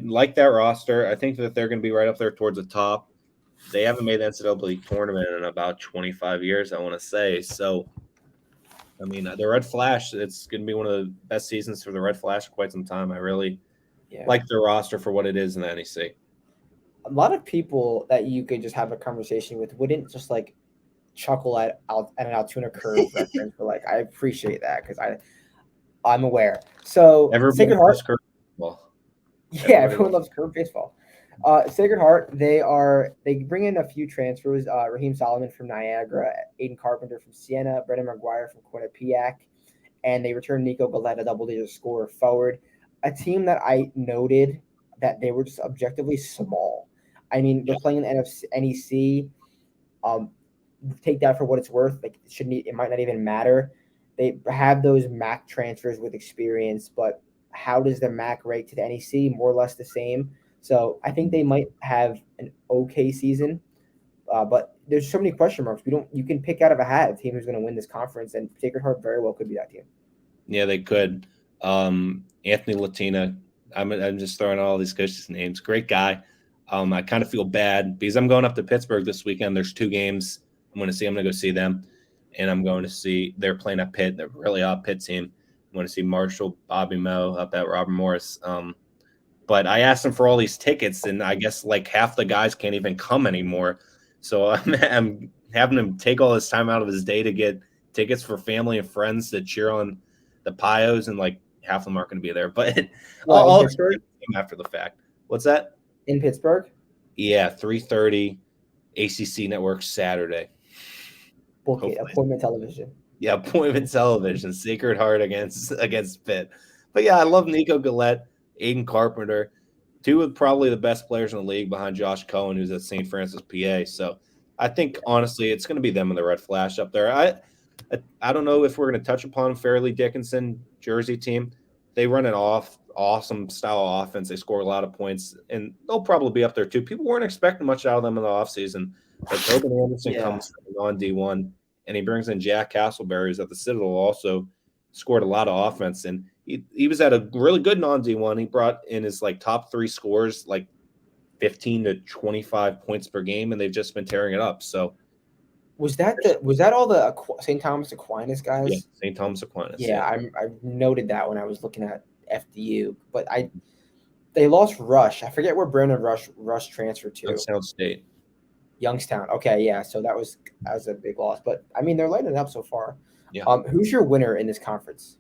like that roster. I think that they're going to be right up there towards the top. They haven't made the NCAA tournament in about 25 years, I want to say. So, I mean, the Red Flash, it's going to be one of the best seasons for the Red Flash for quite some time. I really like their roster for what it is in the NEC. A lot of people that you could just have a conversation with wouldn't just like chuckle at an Altoona Curve reference, but like I appreciate that because I'm aware. So Sacred Heart. Everyone loves curve baseball. Sacred Heart, they bring in a few transfers. Raheem Solomon from Niagara, Aiden Carpenter from Siena, Brendan McGuire from Quinnipiac, and they return Nico Galetta, double-digit scorer forward. A team that I noted that they were just objectively small. I mean, they're playing in NEC. Take that for what it's worth. Like it might not even matter. They have those MAAC transfers with experience, but how does the MAAC rate to the NEC? More or less the same. So I think they might have an okay season, but there's so many question marks. You can pick out of a hat a team who's going to win this conference, and Sacred Heart very well could be that team. Yeah, they could. Anthony Latina. I'm just throwing all these coaches' names. Great guy. I kind of feel bad because I'm going up to Pittsburgh this weekend. There's 2 games I'm going to see. I'm going to go see them, and I'm going to see they're playing at Pitt. They're really hot Pitt team. I'm going to see Marshall, Bobby Moe up at Robert Morris. But I asked him for all these tickets, and I guess like half the guys can't even come anymore. So I'm having him take all this time out of his day to get tickets for family and friends to cheer on the Pios, and like half of them aren't going to be there. But I'll after the fact. What's that? In Pittsburgh? Yeah, 3:30 ACC Network Saturday. Okay, appointment television. Yeah, appointment television. Sacred Heart against Pitt. But yeah, I love Nico Gillette, Aiden Carpenter, 2 of probably the best players in the league behind Josh Cohen, who's at St. Francis, PA. So I think honestly, it's going to be them and the Red Flash up there. I don't know if we're going to touch upon Fairleigh Dickinson Jersey team. They run an awesome style of offense. They score a lot of points, and they'll probably be up there too. People weren't expecting much out of them in the offseason. But Tobin Anderson comes on D1, and he brings in Jack Castleberry, who's at the Citadel, also scored a lot of offense. And he was at a really good non-D1. He brought in his like top 3 scores, like 15 to 25 points per game, and they've just been tearing it up. So was that all the St. Thomas Aquinas guys? Yeah, St. Thomas Aquinas. Yeah, I noted that when I was looking at FDU, but they lost Rush. I forget where Brandon Rush transferred to. Youngstown State. Youngstown. Okay, yeah. So that was a big loss, but I mean they're lighting it up so far. Yeah. Who's your winner in this conference?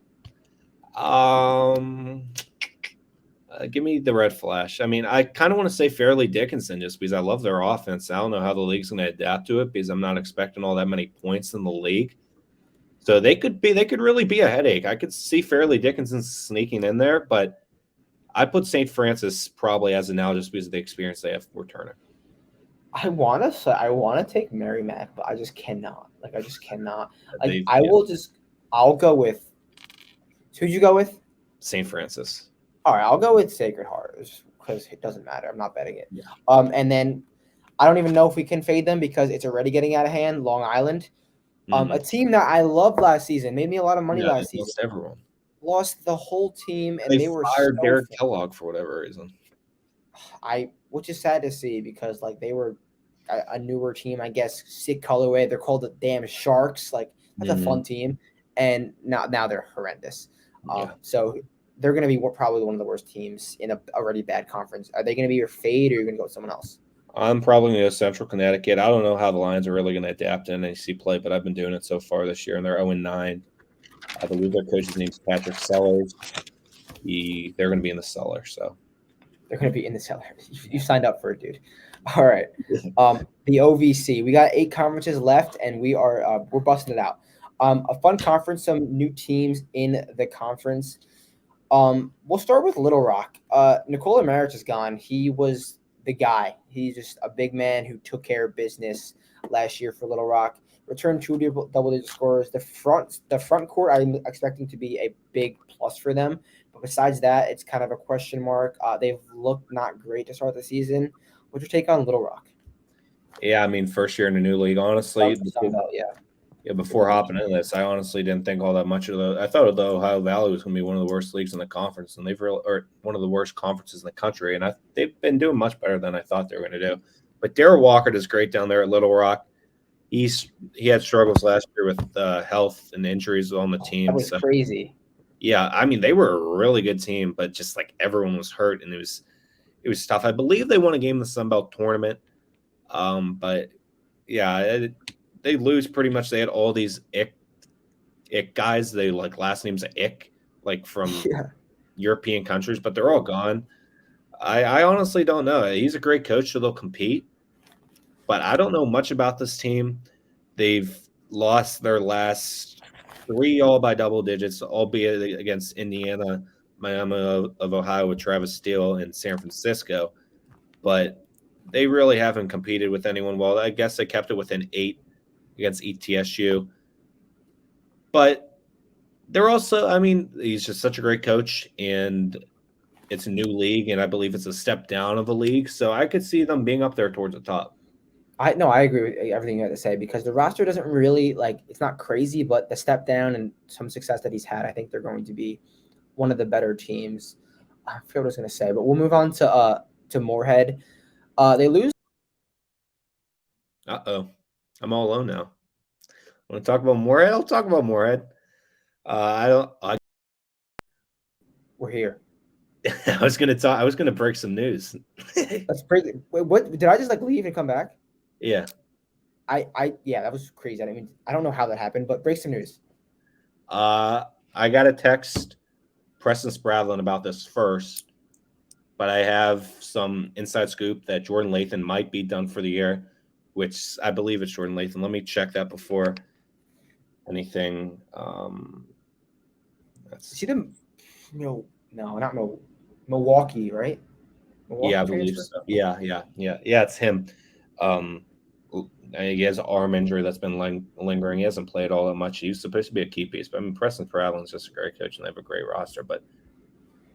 Give me the Red Flash. I mean, I kind of want to say Fairleigh Dickinson just because I love their offense. I don't know how the league's going to adapt to it because I'm not expecting all that many points in the league. So they could really be a headache. I could see Fairleigh Dickinson sneaking in there, but I put St. Francis probably as of now just because of the experience they have returning. I want to take MEAC, but I just cannot. I'll go with. Who'd you go with? St. Francis. All right, I'll go with Sacred Heart because it doesn't matter. I'm not betting it. Yeah. And then I don't even know if we can fade them because it's already getting out of hand. Long Island, a team that I loved last season, made me a lot of money last season. Lost everyone. Lost the whole team, and they were fired Derek Kellogg for whatever reason. Which is sad to see because like they were a newer team, I guess. Sick colorway. They're called the damn Sharks. Like that's a fun team, and now they're horrendous. So they're going to be probably one of the worst teams in a already bad conference. Are they going to be your fade, or are you going to go with someone else? I'm probably going to go Central Connecticut. I don't know how the Lions are really going to adapt in NEC play, but I've been doing it so far this year, and they're 0-9. I believe their coach's name is Patrick Sellers. They're going to be in the cellar, so. They're going to be in the cellar. You signed up for it, dude. All right. The OVC. We got 8 conferences left, and we're busting it out. A fun conference, some new teams in the conference. We'll start with Little Rock. Nikola Maric is gone. He was the guy. He's just a big man who took care of business last year for Little Rock. Returned 2 double-digit scorers. The front court, I'm expecting to be a big plus for them. But besides that, it's kind of a question mark. They've looked not great to start the season. What's your take on Little Rock? Yeah, I mean, first year in a new league, honestly. Yeah, before hopping into this, I honestly didn't think all that much of the. I thought the Ohio Valley was going to be one of the worst leagues in the conference, and or one of the worst conferences in the country. And they've been doing much better than I thought they were going to do. But Darrell Walker does great down there at Little Rock. He had struggles last year with health and injuries on the team. That was crazy. Yeah, I mean they were a really good team, but just like everyone was hurt, and it was tough. I believe they won a game in the Sun Belt tournament, but yeah. They lose pretty much. They had all these ick guys. They like last names ick, like from European countries, but they're all gone. I honestly don't know. He's a great coach, so they'll compete. But I don't know much about this team. They've lost their last 3 all by double digits, albeit against Indiana, Miami of Ohio with Travis Steele, and San Francisco. But they really haven't competed with anyone well. I guess they kept it within 8 against ETSU. But They're also, I mean, he's just such a great coach, and it's a new league, and I believe it's a step down of a league. So I could see them being up there towards the top. I agree with everything you had to say because the roster doesn't really like it's not crazy, but the step down and some success that he's had, I think they're going to be one of the better teams. I forget what I was going to say, but we'll move on to Moorhead. They lose. Uh-oh. I'm all alone now. Want to talk about Moorhead? I'll talk about Moorhead. We're here. I was gonna break some news. That's crazy. Wait, what did I just like leave and come back? Yeah. Yeah, that was crazy. I don't know how that happened, but break some news. I got a text Preston Spradlin about this first, but I have some inside scoop that Jordan Lathan might be done for the year, which I believe it's Jordan Lathan. Let me check that before anything. See them? No, not Milwaukee, right? Yeah, Milwaukee I believe transfer. so. Yeah, it's him. Um, he has an arm injury that's been lingering. He hasn't played all that much. He's supposed to be a key piece, but I mean, Preston Spradlin's just a great coach, and they have a great roster. But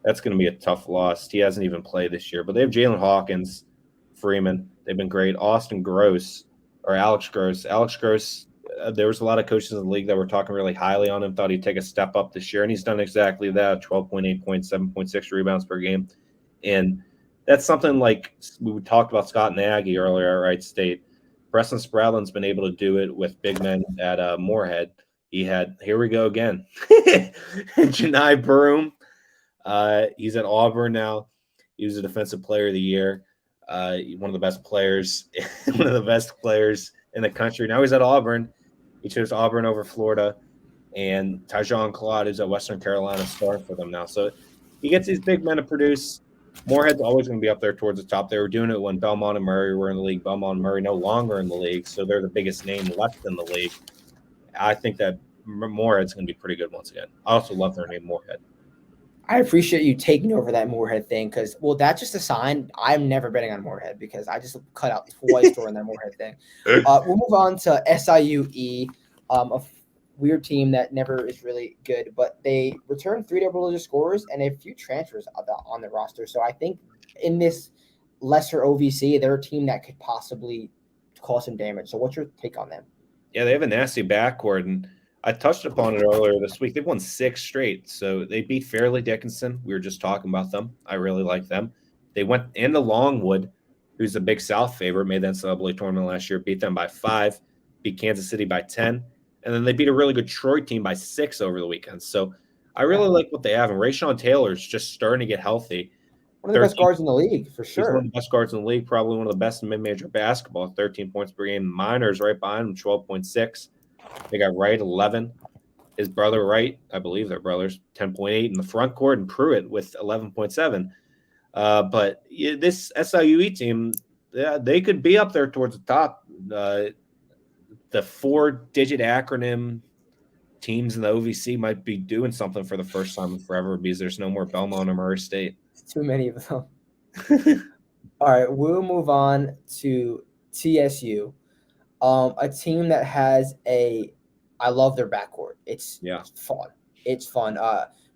that's going to be a tough loss. He hasn't even played this year, but they have Jalen Hawkins, Freeman. They've been great. Austin Gross or Alex Gross. Alex Gross. There was a lot of coaches in the league that were talking really highly on him. Thought he'd take a step up this year, and he's done exactly that. 12.8 points, 7.6 rebounds per game, and that's something like we talked about Scott Nagy earlier at Wright State. Preston Spradlin's been able to do it with big men at Moorhead. He had here we go again, Janai Broom. He's at Auburn now. He was a defensive player of the year. One of the best players, one of the best players in the country. Now he's at Auburn. He chose Auburn over Florida. And Tyjon Claude, who's at Western Carolina, starting for them now. So he gets these big men to produce. Moorhead's always going to be up there towards the top. They were doing it when Belmont and Murray were in the league. Belmont and Murray no longer in the league, so they're the biggest name left in the league. I think that Moorhead's going to be pretty good once again. I also love their name, Moorhead. I appreciate you taking over that Moorhead thing because, well, that's just a sign. I'm never betting on Moorhead because I just cut out twice during that Moorhead thing. We'll move on to SIUE, a weird team that never is really good, but they returned 3 double-digit scorers and a few transfers on the roster. So I think in this lesser OVC, they're a team that could possibly cause some damage. So what's your take on them? Yeah, they have a nasty backcourt, and I touched upon it earlier this week. They've won 6 straight, so they beat Fairleigh Dickinson. We were just talking about them. I really like them. They went into Longwood, who's a Big South favorite, made the NCAA tournament last year, beat them by 5, beat Kansas City by 10, and then they beat a really good Troy team by 6 over the weekend. So I really like what they have, and Rayshawn Taylor's just starting to get healthy. One of the best guards in the league, for He's one of sure. the best guards in the league, probably one of the best in mid-major basketball, 13 points per game. Miners right behind him, 12.6. They got Wright, 11. His brother Wright, I believe they're brothers, 10.8 in the front court, and Pruitt with 11.7. But this SIUE team, they could be up there towards the top. The 4-digit acronym teams in the OVC might be doing something for the first time in forever because there's no more Belmont or Murray State. Too many of them. All right, we'll move on to TSU, a team that has I love their backcourt. It's fun. It's fun.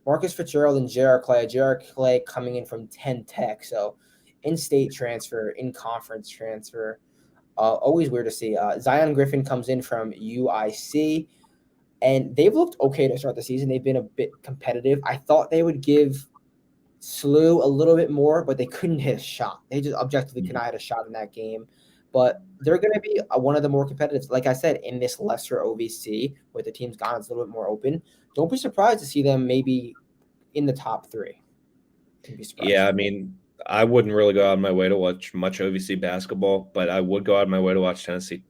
Marcus Fitzgerald and J.R. Clay. J.R. Clay coming in from 10 Tech, so in-state transfer, in-conference transfer. Always weird to see. Zion Griffin comes in from UIC, and they've looked okay to start the season. They've been a bit competitive. I thought they would give SLU a little bit more, but they couldn't hit a shot. They just objectively could not hit a shot in that game. But they're going to be one of the more competitive. Like I said, in this lesser OVC, where the team's gone, it's a little bit more open. Don't be surprised to see them maybe in the top 3. Yeah, I mean, I wouldn't really go out of my way to watch much OVC basketball, but I would go out of my way to watch Tennessee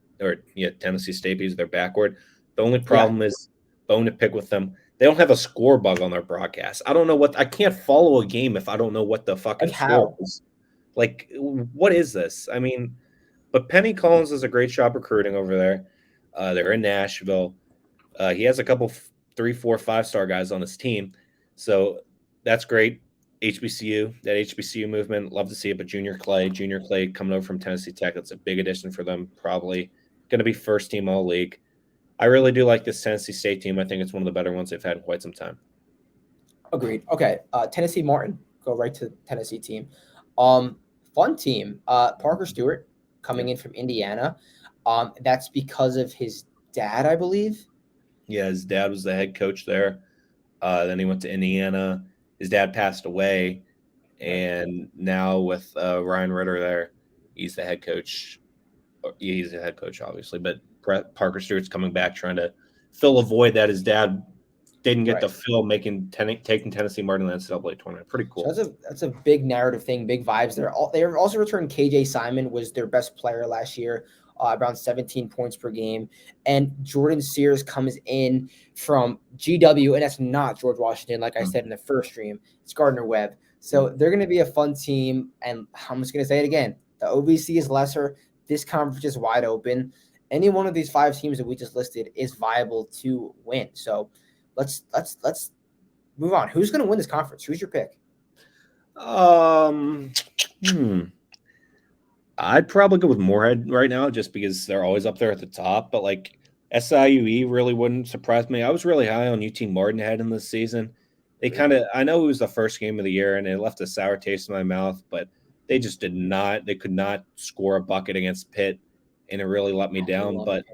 State because they're backward. The only problem is bone to pick with them. They don't have a score bug on their broadcast. I don't know I can't follow a game if I don't know what the fucking score is. Like, what is this? I mean, but Penny Collins does a great job recruiting over there. They're in Nashville. He has a couple 3, 4, 5-star guys on his team. So that's great. That HBCU movement, love to see it. But Junior Clay coming over from Tennessee Tech, that's a big addition for them. Probably going to be first team all league. I really do like this Tennessee State team. I think it's one of the better ones they've had in quite some time. Agreed. Okay, Tennessee Martin. Go right to the Tennessee team. Fun team. Parker Stewart coming in from Indiana. That's because of his dad, I believe. Yeah, his dad was the head coach there. Then he went to Indiana. His dad passed away, and now with Ryan Ritter there, he's the head coach. He's the head coach, obviously, but Parker Stewart's coming back trying to fill a void that his dad didn't get to fill, taking Tennessee Martin to the NCAA tournament. Pretty cool. So that's a big narrative thing, big vibes there. They also returned KJ Simon, was their best player last year, around 17 points per game. And Jordan Sears comes in from GW, and that's not George Washington, like I said in the first stream. It's Gardner Webb. So they're going to be a fun team, and I'm just going to say it again. The OVC is lesser. This conference is wide open. Any one of these 5 teams that we just listed is viable to win. So let's move on. Who's going to win this conference? Who's your pick? I'd probably go with Moorhead right now just because they're always up there at the top. But like SIUE really wouldn't surprise me. I was really high on UT Martin head in this season. They I know it was the first game of the year and it left a sour taste in my mouth, but they just could not score a bucket against Pitt, and it really let me down. But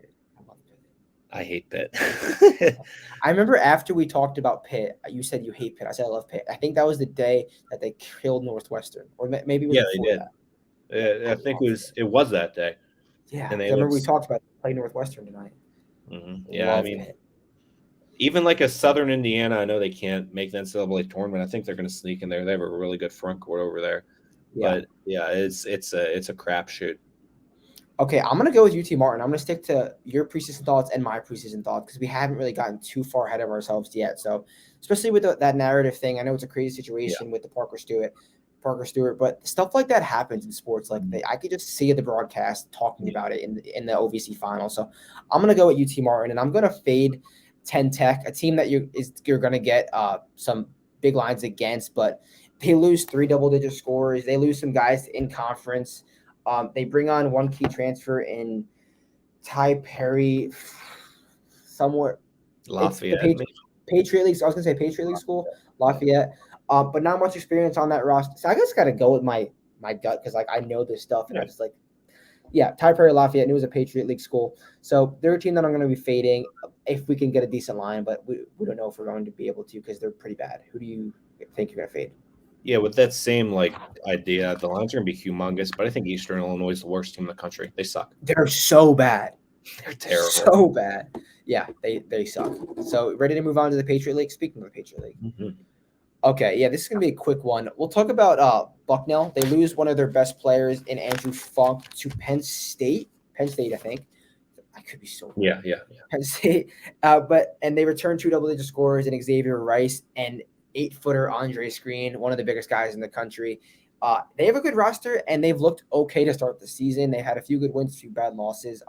I hate Pitt. I remember after we talked about Pitt, you said you hate Pitt. I said I love Pitt. I think that was the day that they killed Northwestern, or maybe it was they did. I think it was that day. Yeah, and I remember we talked about playing Northwestern tonight. Mm-hmm. Yeah, I mean, Pitt. Even like a Southern Indiana, I know they can't make the NCAA tournament. I think they're going to sneak in there. They have a really good front court over there. Yeah. But yeah, it's a crapshoot. Okay, I'm going to go with UT Martin. I'm going to stick to your preseason thoughts and my preseason thoughts because we haven't really gotten too far ahead of ourselves yet. So, especially with that narrative thing, I know it's a crazy situation with the Parker Stewart, but stuff like that happens in sports. Like I could just see the broadcast talking about it in the OVC final. So, I'm going to go with UT Martin, and I'm going to fade 10 Tech, a team that you're going to get some big lines against, but they lose 3 double-digit scores. They lose some guys in conference. They bring on one key transfer in Ty Perry, somewhere. Lafayette. Patriot League. I was going to say Patriot League school, Lafayette. But not much experience on that roster. So I just got to go with my gut because I know this stuff. And I was like, Ty Perry, Lafayette, and it was a Patriot League school. So they're a team that I'm going to be fading if we can get a decent line, but we don't know if we're going to be able to because they're pretty bad. Who do you think you're going to fade? Yeah, with that same idea, the lines are going to be humongous, but I think Eastern Illinois is the worst team in the country. They suck. They're so bad. They're terrible. So bad. Yeah, they suck. So ready to move on to the Patriot League? Speaking of the Patriot League. Mm-hmm. Okay, yeah, this is going to be a quick one. We'll talk about Bucknell. They lose one of their best players in Andrew Funk to Penn State, I think. I could be so wrong. Yeah. Penn State. And they return 2 double-digit scorers in Xavier Rice and 8-footer Andre Screen, one of the biggest guys in the country. They have a good roster, and they've looked okay to start the season. They've had a few good wins, a few bad losses.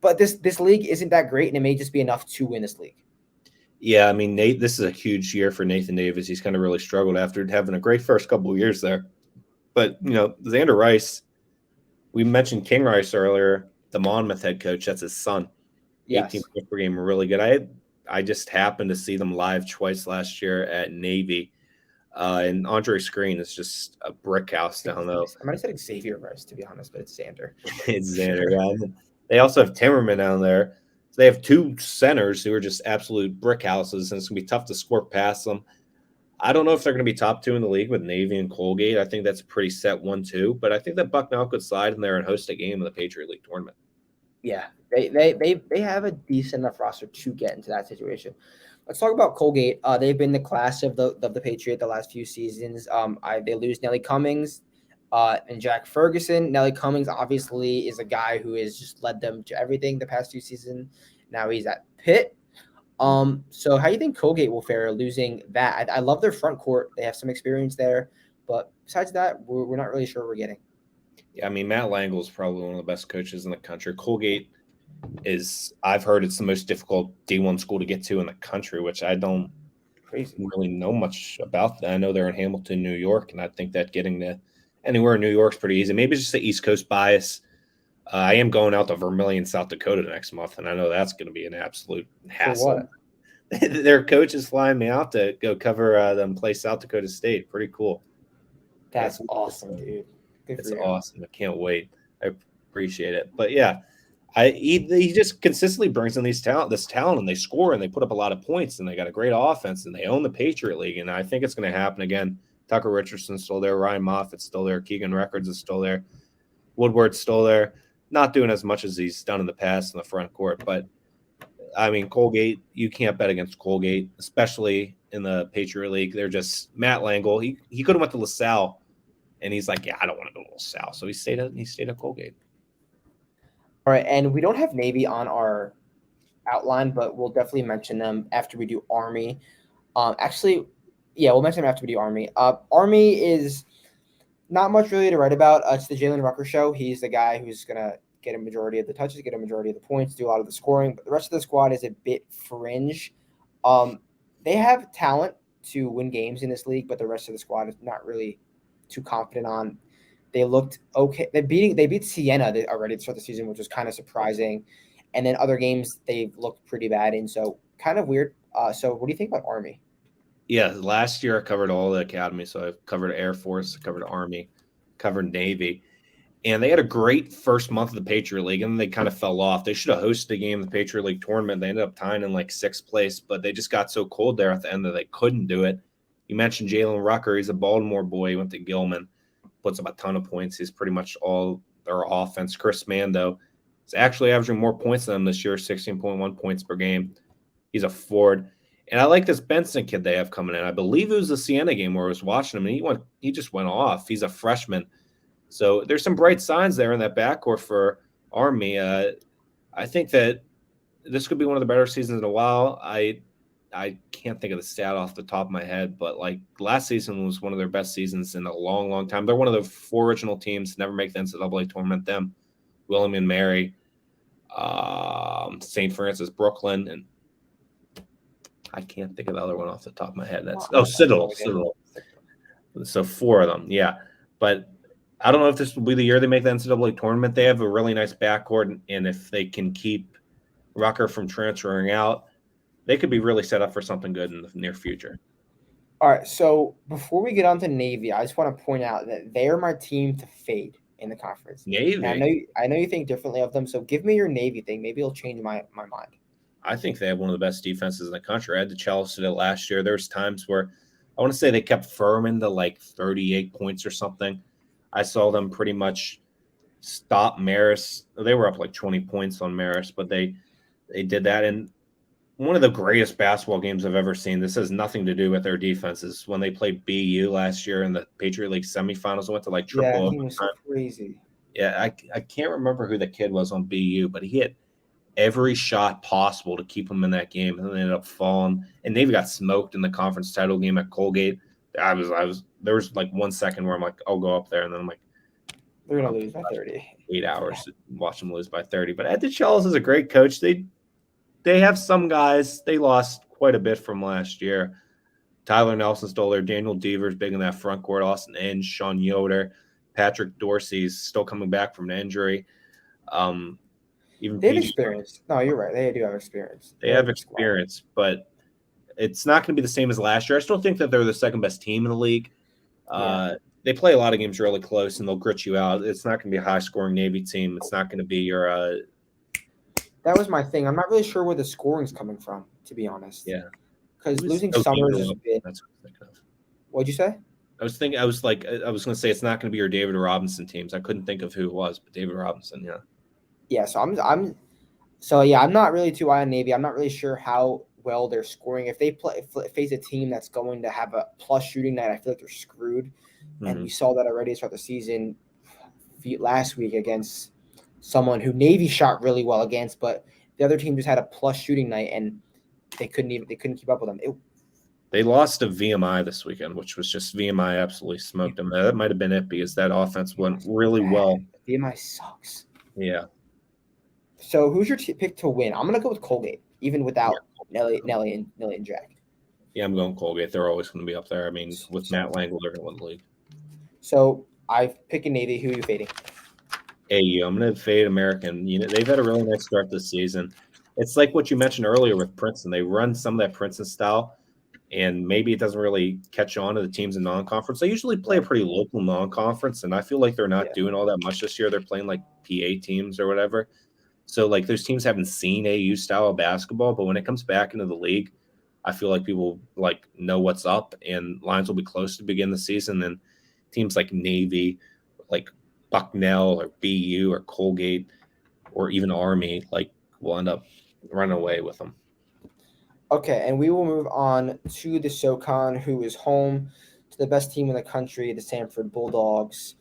But this league isn't that great, and it may just be enough to win this league. Yeah, I mean, this is a huge year for Nathan Davis. He's kind of really struggled after having a great first couple of years there. But, Xander Rice, we mentioned King Rice earlier, the Monmouth head coach. That's his son. Yes. 18 points per game, really good. I just happened to see them live twice last year at Navy. And Andre Screen is just a brick house down there. I might have said Xavier Rice, to be honest, but it's Xander. It's Xander. Yeah. They also have Timmerman down there. So they have 2 centers who are just absolute brick houses, and it's going to be tough to score past them. I don't know if they're going to be top 2 in the league with Navy and Colgate. I think that's a pretty set 1-2, but I think that Bucknell could slide in there and host a game in the Patriot League tournament. Yeah, they have a decent enough roster to get into that situation. Let's talk about Colgate. They've been the class of the Patriot the last few seasons. They lose Nelly Cummings and Jack Ferguson. Nelly Cummings obviously is a guy who has just led them to everything the past 2 seasons. Now he's at Pitt. So how do you think Colgate will fare losing that? I love their front court. They have some experience there, but besides that, we're not really sure what we're getting. Yeah, I mean, Matt Langle is probably one of the best coaches in the country. Colgate I've heard it's the most difficult D1 school to get to in the country, which I don't really know much about that. I know they're in Hamilton, New York, and I think that getting to anywhere in New York is pretty easy. Maybe it's just the East Coast bias. I am going out to Vermillion, South Dakota next month, and I know that's going to be an absolute hassle. For what? Their coach is flying me out to go cover them play South Dakota State. Pretty cool. That's awesome, dude. Good It's for you. awesome. I can't wait. I appreciate it. But yeah, he just consistently brings in this talent, and they score and they put up a lot of points, and they got a great offense, and they own the Patriot League. And I think it's going to happen again. Tucker Richardson's still there. Ryan Moffitt's still there. Keegan Records is still there. Woodward's still there. Not doing as much as he's done in the past in the front court, but I mean, Colgate, you can't bet against Colgate, especially in the Patriot League. They're just Matt Langle. He could have went to LaSalle, and he's like, yeah, I don't want to go to LaSalle, so he stayed at Colgate. All right, and we don't have Navy on our outline, but we'll definitely mention them after we do Army. Actually, yeah, we'll mention them after we do Army. Army is not much really to write about. It's the Jalen Rucker show. He's the guy who's gonna get a majority of the touches, get a majority of the points, do a lot of the scoring. But the rest of the squad is a bit fringe. They have talent to win games in this league, but the rest of the squad is not really too confident on. They looked okay. They beat Siena already to start the season, which was kind of surprising. And then other games they've looked pretty bad in, so kind of weird. So what do you think about Army? Yeah, last year I covered all the academies. So I covered Air Force, I covered Army, covered Navy. And they had a great first month of the Patriot League, and then they kind of fell off. They should have hosted a game in the Patriot League tournament. They ended up tying in like sixth place, but they just got so cold there at the end that they couldn't do it. You mentioned Jalen Rucker. He's a Baltimore boy. He went to Gilman, puts up a ton of points. He's pretty much all their offense. Chris Mando is actually averaging more points than them this year, 16.1 points per game. He's a forward. And I like this Benson kid they have coming in. I believe it was the Siena game where I was watching him, and he just went off. He's a freshman. So there's some bright signs there in that backcourt for Army. I think that this could be one of the better seasons in a while. I can't think of the stat off the top of my head, but like last season was one of their best seasons in a long, long time. They're one of the four original teams to never make the NCAA tournament. Them, William and Mary, St. Francis, Brooklyn, and I can't think of the other one off the top of my head. Citadel. So four of them, yeah. But I don't know if this will be the year they make the NCAA tournament. They have a really nice backcourt, and if they can keep Rucker from transferring out, they could be really set up for something good in the near future. All right, so before we get on to Navy, I just want to point out that they're my team to fade in the conference. Navy. And I know you think differently of them, so give me your Navy thing. Maybe it'll change my mind. I think they have one of the best defenses in the country. I had to challenge it last year. There's times where I want to say they kept Furman to like 38 points or something. I saw them pretty much stop Marist. They were up like 20 points on Marist, but they did that. And one of the greatest basketball games I've ever seen, this has nothing to do with their defenses, when they played BU last year in the Patriot League semifinals. Went to like triple. Yeah, he was crazy. Yeah, I can't remember who the kid was on BU, but he hit every shot possible to keep them in that game, and they ended up falling. And Navy got smoked in the conference title game at Colgate. There was like 1 second where I'm like, I'll go up there, and then I'm like, they're gonna lose by 30. 8 hours to watch them lose by 30. But Ed DeChellis is a great coach. They have some guys. They lost quite a bit from last year. Tyler Nelson still there. Daniel Devers big in that front court. Austin Inge, Sean Yoder, Patrick Dorsey's still coming back from an injury. Even they have experience. No, you're right. They do have experience. They have experience, but it's not going to be the same as last year. I still think that they're the second best team in the league. They play a lot of games really close, and they'll grit you out. It's not going to be a high-scoring Navy team. It's not going to be your that was my thing. I'm not really sure where the scoring's coming from, to be honest. Yeah. Because losing Summers is a bit. That's what I was thinking of. What'd you say? I was going to say it's not going to be your David Robinson teams. I couldn't think of who it was, but David Robinson, yeah. Yeah, so I'm not really too high on Navy. I'm not really sure how well they're scoring. If they face a team that's going to have a plus shooting night, I feel like they're screwed. Mm-hmm. And we saw that already to start the season last week against someone who Navy shot really well against, but the other team just had a plus shooting night, and they couldn't keep up with them. They lost to VMI this weekend, which was just VMI absolutely smoked them. That might have been it because that offense went really well. VMI sucks. Yeah. So who's your pick to win? I'm gonna go with Colgate, even without Nelly and Jack. Yeah, I'm going Colgate. They're always going to be up there. I mean, with Matt Langle, they're going to win the league. So I've picked a Navy. Who are you fading? AU. I'm going to fade American. They've had a really nice start this season. It's like what you mentioned earlier with Princeton. They run some of that Princeton style, and maybe it doesn't really catch on to the teams in non-conference. They usually play a pretty local non-conference, and I feel like they're not doing all that much this year. They're playing like PA teams or whatever. So like those teams haven't seen AU style of basketball, but when it comes back into the league, I feel like people like know what's up, and lines will be close to begin the season. And teams like Navy, like Bucknell or BU or Colgate or even Army, like will end up running away with them. Okay, and we will move on to the SOCON, who is home to the best team in the country, the Sanford Bulldogs,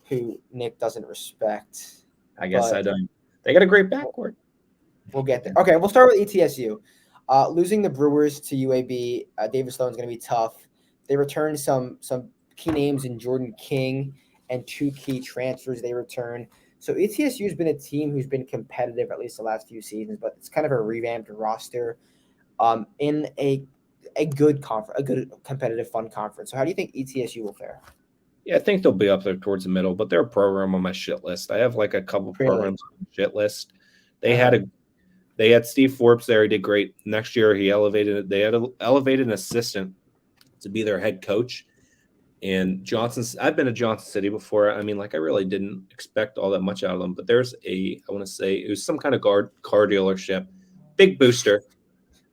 who Nick doesn't respect. I guess I don't. They got a great backcourt. We'll get there. Okay, we'll start with ETSU. Losing the Brewers to UAB, David Sloan's going to be tough. They returned some key names in Jordan King and 2 key transfers they returned. So ETSU has been a team who's been competitive at least the last few seasons, but it's kind of a revamped roster in a good conference, a good competitive fun conference. So how do you think ETSU will fare? Yeah, I think they'll be up there towards the middle, but they're a program on my shit list. I have like a couple programs on the shit list. They had Steve Forbes there. He did great. Next year, they had elevated an assistant to be their head coach. And I've been to Johnson City before. I mean, like I really didn't expect all that much out of them, but there's I want to say it was some kind of car dealership, big booster.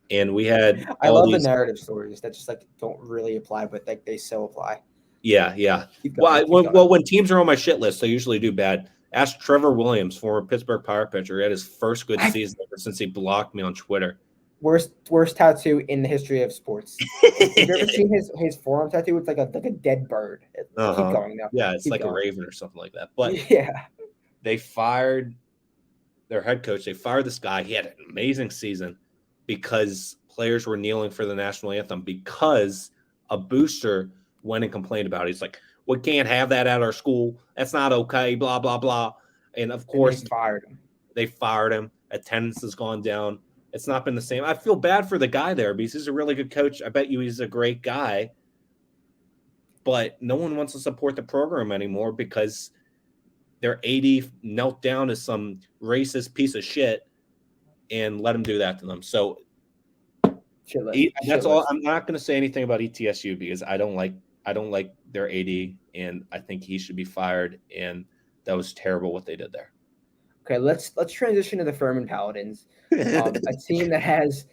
And we had I love the narrative stories that just like don't really apply, but like they so apply. Yeah. When teams are on my shit list, they usually do bad. Ask Trevor Williams, former Pittsburgh Pirate pitcher. He had his first good season ever since he blocked me on Twitter. Worst tattoo in the history of sports. Have you ever seen his forearm tattoo? It's like a dead bird. Keep going now. Yeah, it's like a raven or something like that. But yeah, they fired their head coach. They fired this guy. He had an amazing season because players were kneeling for the national anthem because a booster went and complained about it. He's like, we can't have that at our school. That's not okay, blah, blah, blah. And of course, they fired him. Attendance has gone down. It's not been the same. I feel bad for the guy there because he's a really good coach. I bet you he's a great guy. But no one wants to support the program anymore because their AD knelt down as some racist piece of shit and let him do that to them. So that's all. I'm not going to say anything about ETSU because I don't like their AD, and I think he should be fired. And that was terrible what they did there. Okay, let's transition to the Furman Paladins, a team that has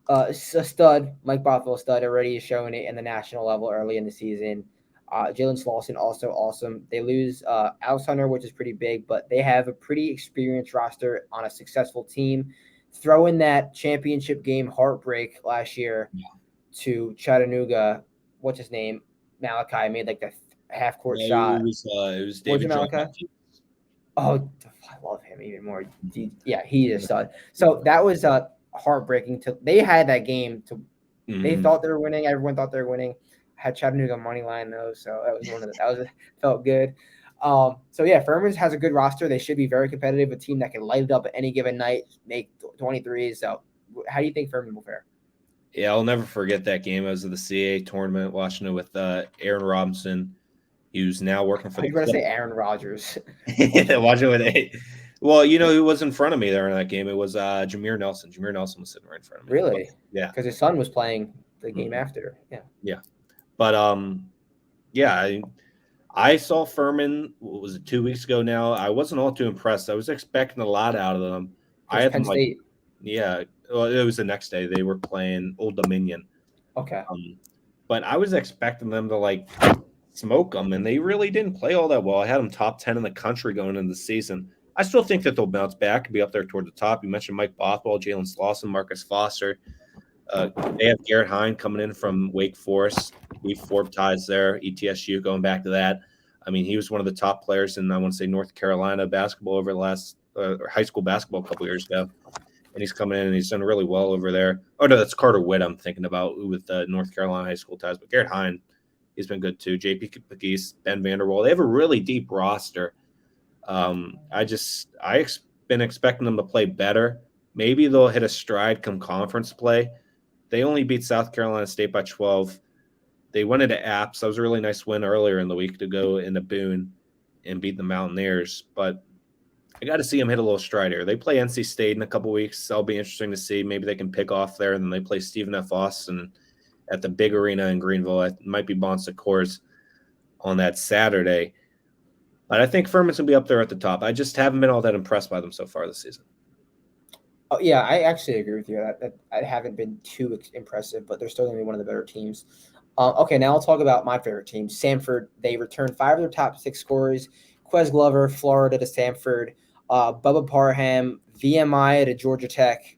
a stud, Mike Bothwell stud, already showing it in the national level early in the season. Jalen Slauson also awesome. They lose Alex Hunter, which is pretty big, but they have a pretty experienced roster on a successful team. Throw in that championship game heartbreak last year to Chattanooga. What's his name? Malachi made like the half-court shot. It was David Malachi. Oh, I love him even more. Yeah, he is a stud. So that was heartbreaking. They had that game. They thought they were winning. Everyone thought they were winning. Had Chattanooga money line though, so that was felt good. So yeah, Furman has a good roster. They should be very competitive. A team that can light it up at any given night, make 23s. So, how do you think Furman will fare? Yeah, I'll never forget that game. I was at the CAA tournament watching it with Aaron Robinson. He was now working for. I was going to say Aaron Rodgers. Watching with Well, you know who was in front of me there in that game? It was Jameer Nelson. Jameer Nelson was sitting right in front of me. Really? But, yeah. Because his son was playing the game after. Yeah. Yeah. But I saw Furman. What was it, 2 weeks ago now? I wasn't all too impressed. I was expecting a lot out of them. I had Penn State. Yeah. Well, it was the next day. They were playing Old Dominion. Okay. But I was expecting them to smoke them, and they really didn't play all that well. I had them top 10 in the country going into the season. I still think that they'll bounce back and be up there toward the top. You mentioned Mike Bothwell, Jalen Slauson, Marcus Foster. They have Garrett Hine coming in from Wake Forest. We Forbes ties there. ETSU going back to that. I mean, he was one of the top players in, I want to say, North Carolina basketball over the last high school basketball a couple years ago. And he's coming in and he's done really well over there. Oh, no, that's Carter Witt I'm thinking about with North Carolina high school ties. But Garrett Hine, he's been good too. JP Pegues, Ben Vanderwall. They have a really deep roster. I've been expecting them to play better. Maybe they'll hit a stride come conference play. They only beat South Carolina State by 12. They went into Apps. That was a really nice win earlier in the week to go into Boone and beat the Mountaineers. But I got to see them hit a little stride here. They play NC State in a couple weeks. That'll be interesting to see. Maybe they can pick off there, and then they play Stephen F. Austin at the big arena in Greenville. It might be Bon Secours on that Saturday. But I think Furman's going to be up there at the top. I just haven't been all that impressed by them so far this season. Oh, yeah, I actually agree with you. That I haven't been too impressive, but they're still going to be one of the better teams. Okay, now I'll talk about my favorite team, Samford. They returned 5 of their top 6 scorers. Quez Glover, Florida to Samford. Bubba Parham, VMI to Georgia Tech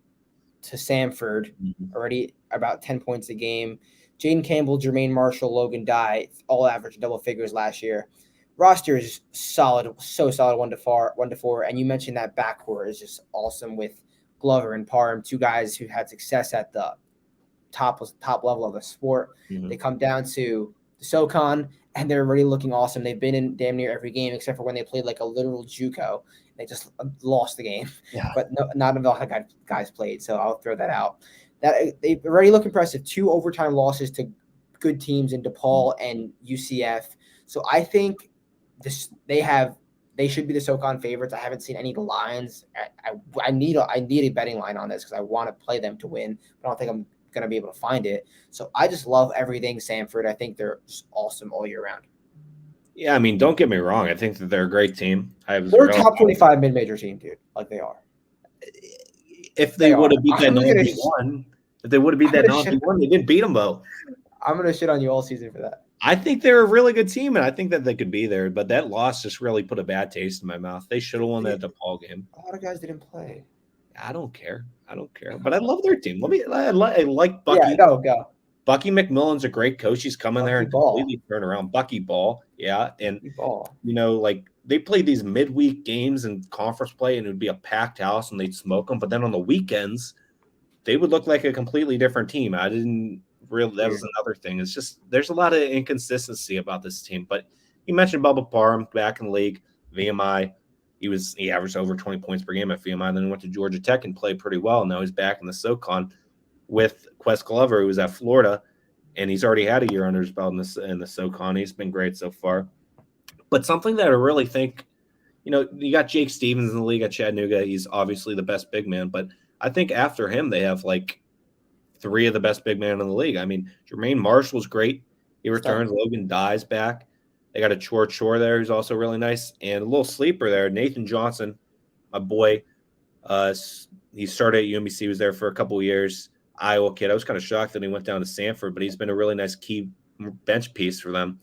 to Samford, already about 10 points a game. Jaden Campbell, Jermaine Marshall, Logan Dye, all averaged double figures last year. Roster is solid, so solid, 1 to 4. And you mentioned that backcourt is just awesome with Glover and Parham, 2 guys who had success at the top level of the sport. Mm-hmm. They come down to the SOCON, and they're already looking awesome. They've been in damn near every game except for when they played like a literal JUCO. They just lost the game. Yeah. But not enough guys played, so I'll throw that out. That they already look impressive. 2 overtime losses to good teams in DePaul and UCF. So I think they should be the SOCON favorites. I haven't seen any lines. I need a betting line on this because I want to play them to win, but I don't think I'm going to be able to find it. So I just love everything Samford. I think they're just awesome all year round. Yeah, I mean, don't get me wrong. I think that they're a great team. They're a top 25 mid-major team, dude. Like they are. If they would have beat that 91, if they would have beat that 91, they didn't beat them though. I'm going to shit on you all season for that. I think they're a really good team, and I think that they could be there. But that loss just really put a bad taste in my mouth. They should have won that DePaul game. A lot of guys didn't play. I don't care. But I love their team. I like Bucky. Yeah, go. Bucky McMillan's a great coach. He's coming there and completely turn around. Bucky Ball, yeah. And, like they played these midweek games in conference play, and it would be a packed house, and they'd smoke them. But then on the weekends, they would look like a completely different team. That was another thing. It's just there's a lot of inconsistency about this team. But you mentioned Bubba Parham back in the league, VMI. He averaged over 20 points per game at VMI. Then he went to Georgia Tech and played pretty well. Now he's back in the SOCON with Quez Glover, who was at Florida, and he's already had a year under his belt in the SOCON. He's been great so far. But something that I really think, you got Jake Stevens in the league at Chattanooga. He's obviously the best big man, but I think after him they have like 3 of the best big men in the league. I mean, Jermaine Marshall's great. He returns. Logan Dye's back. They got a Chore there who's also really nice. And a little sleeper there, Nathan Johnson, my boy. He started at UMBC, was there for a couple of years. Iowa kid. I was kind of shocked that he went down to Samford, but he's been a really nice key bench piece for them.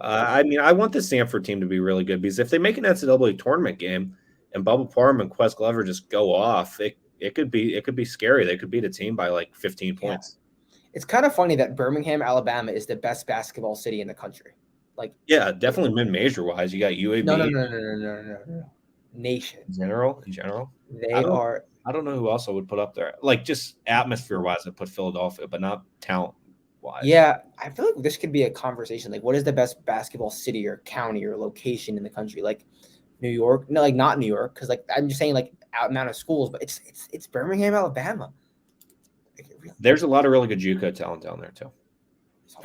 I want the Samford team to be really good because if they make an NCAA tournament game and Bubba Parham and Quez Glover just go off, it could be scary. They could beat a team by like 15 points. It's kind of funny that Birmingham, Alabama is the best basketball city in the country. Yeah, definitely mid-major wise. You got UAB. No. Nation. In general. I don't know who else I would put up there. Like just atmosphere-wise, I put Philadelphia, but not talent-wise. Yeah, I feel like this could be a conversation. Like, what is the best basketball city or county or location in the country? Like New York? No, like not New York, because like I'm just saying like amount of schools, but it's Birmingham, Alabama. There's a lot of really good JUCO talent down there too.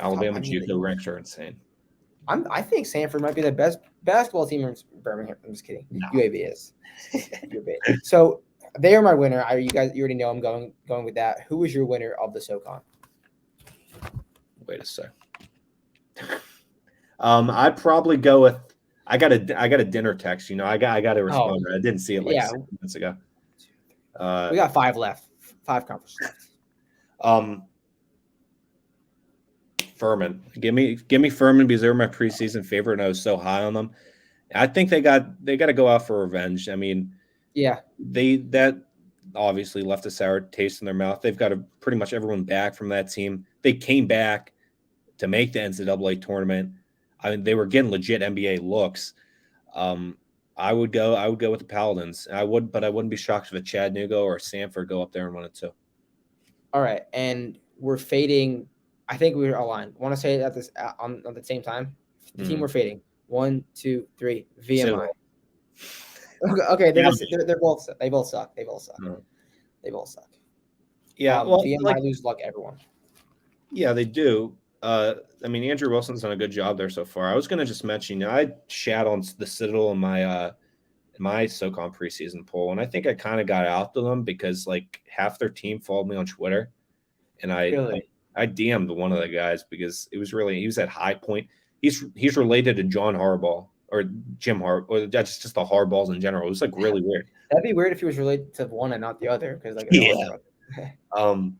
Alabama JUCO ranks are insane. I think Samford might be the best basketball team in Birmingham. I'm just kidding. No. UAB is. So they are my winner. You already know I'm going with that. Who is your winner of the SOCON? Wait a sec. I'd probably go with. I got a dinner text. I got to respond. I didn't see it 6 minutes ago. We got 5 left. 5 conferences left. Furman. Give me Furman because they were my preseason favorite and I was so high on them. I think they got to go out for revenge. I mean, yeah. That obviously left a sour taste in their mouth. They've got pretty much everyone back from that team. They came back to make the NCAA tournament. I mean, they were getting legit NBA looks. I would go with the Paladins. But I wouldn't be shocked if a Chattanooga or a Samford go up there and win it too. All right, and we're fading. I think we're aligned. Want to say it at this on the same time? The team we're fading. 1, 2, 3. VMI. Okay. They're both. They both suck. They both suck. Mm. They both suck. Yeah. VMI lose luck. Everyone. Yeah, they do. Andrew Wilson's done a good job there so far. I was going to just mention, I shat on the Citadel in my my SOCON preseason poll, and I think I kind of got out to them because like half their team followed me on Twitter, and Really? I DM'd one of the guys because he was at High Point. He's related to John Harbaugh or Jim Harbaugh, or that's just the Harbaughs in general. It was like really weird. That'd be weird if he was related to one and not the other, because like they're all Yeah. his brothers.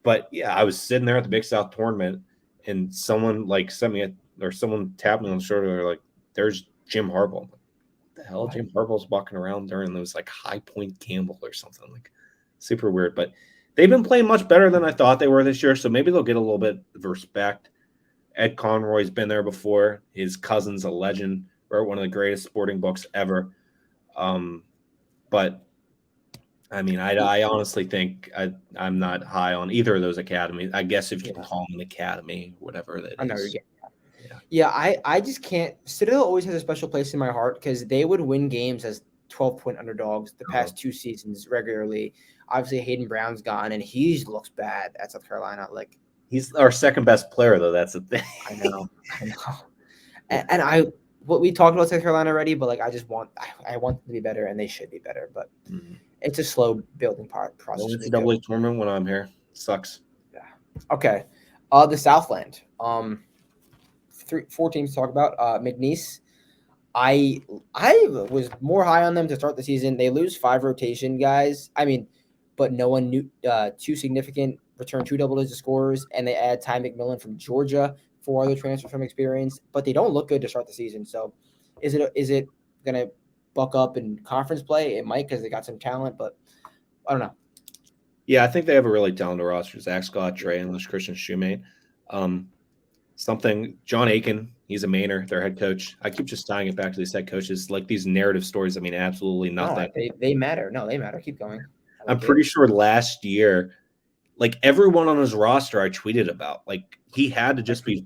But yeah, I was sitting there at the Big South tournament, and someone like someone tapped me on the shoulder. They're like, "There's Jim Harbaugh." I'm like, what the hell? What? Jim Harbaugh's walking around during those like High Point Campbell or something, like super weird. But they've been playing much better than I thought they were this year, so maybe they'll get a little bit of respect. Ed Conroy's been there before. His cousin's a legend, wrote one of the greatest sporting books ever. But I mean, I honestly think I'm not high on either of those academies. I guess if you can call them an academy, whatever that I know you're is. getting that. Yeah, I just can't. Citadel always has a special place in my heart because they would win games as 12-point underdogs the past 2 seasons regularly. Obviously, Hayden Brown's gone, and he looks bad at South Carolina. Like, he's our second best player, though. That's the thing. I know. And what we talked about South Carolina already, but like I want them to be better, and they should be better. But it's a slow building process. The NCAA tournament when I'm here sucks. Yeah. Okay. The Southland. 4 teams to talk about. McNeese. I was more high on them to start the season. They lose 5 rotation guys. I mean, but no one knew 2 significant return 2 double-digit scorers, and they add Ty McMillan from Georgia, 4 other transfers from experience. But they don't look good to start the season. So, is it gonna buck up in conference play? It might because they got some talent, but I don't know. Yeah, I think they have a really talented roster. Zach Scott, Trey English, Christian Shoemate. John Aiken, he's a Mainer, their head coach. I keep just tying it back to these head coaches, like these narrative stories. I mean, absolutely nothing. No, they matter. No, they matter. Keep going. I'm pretty sure last year, like everyone on his roster I tweeted about, like he had to just be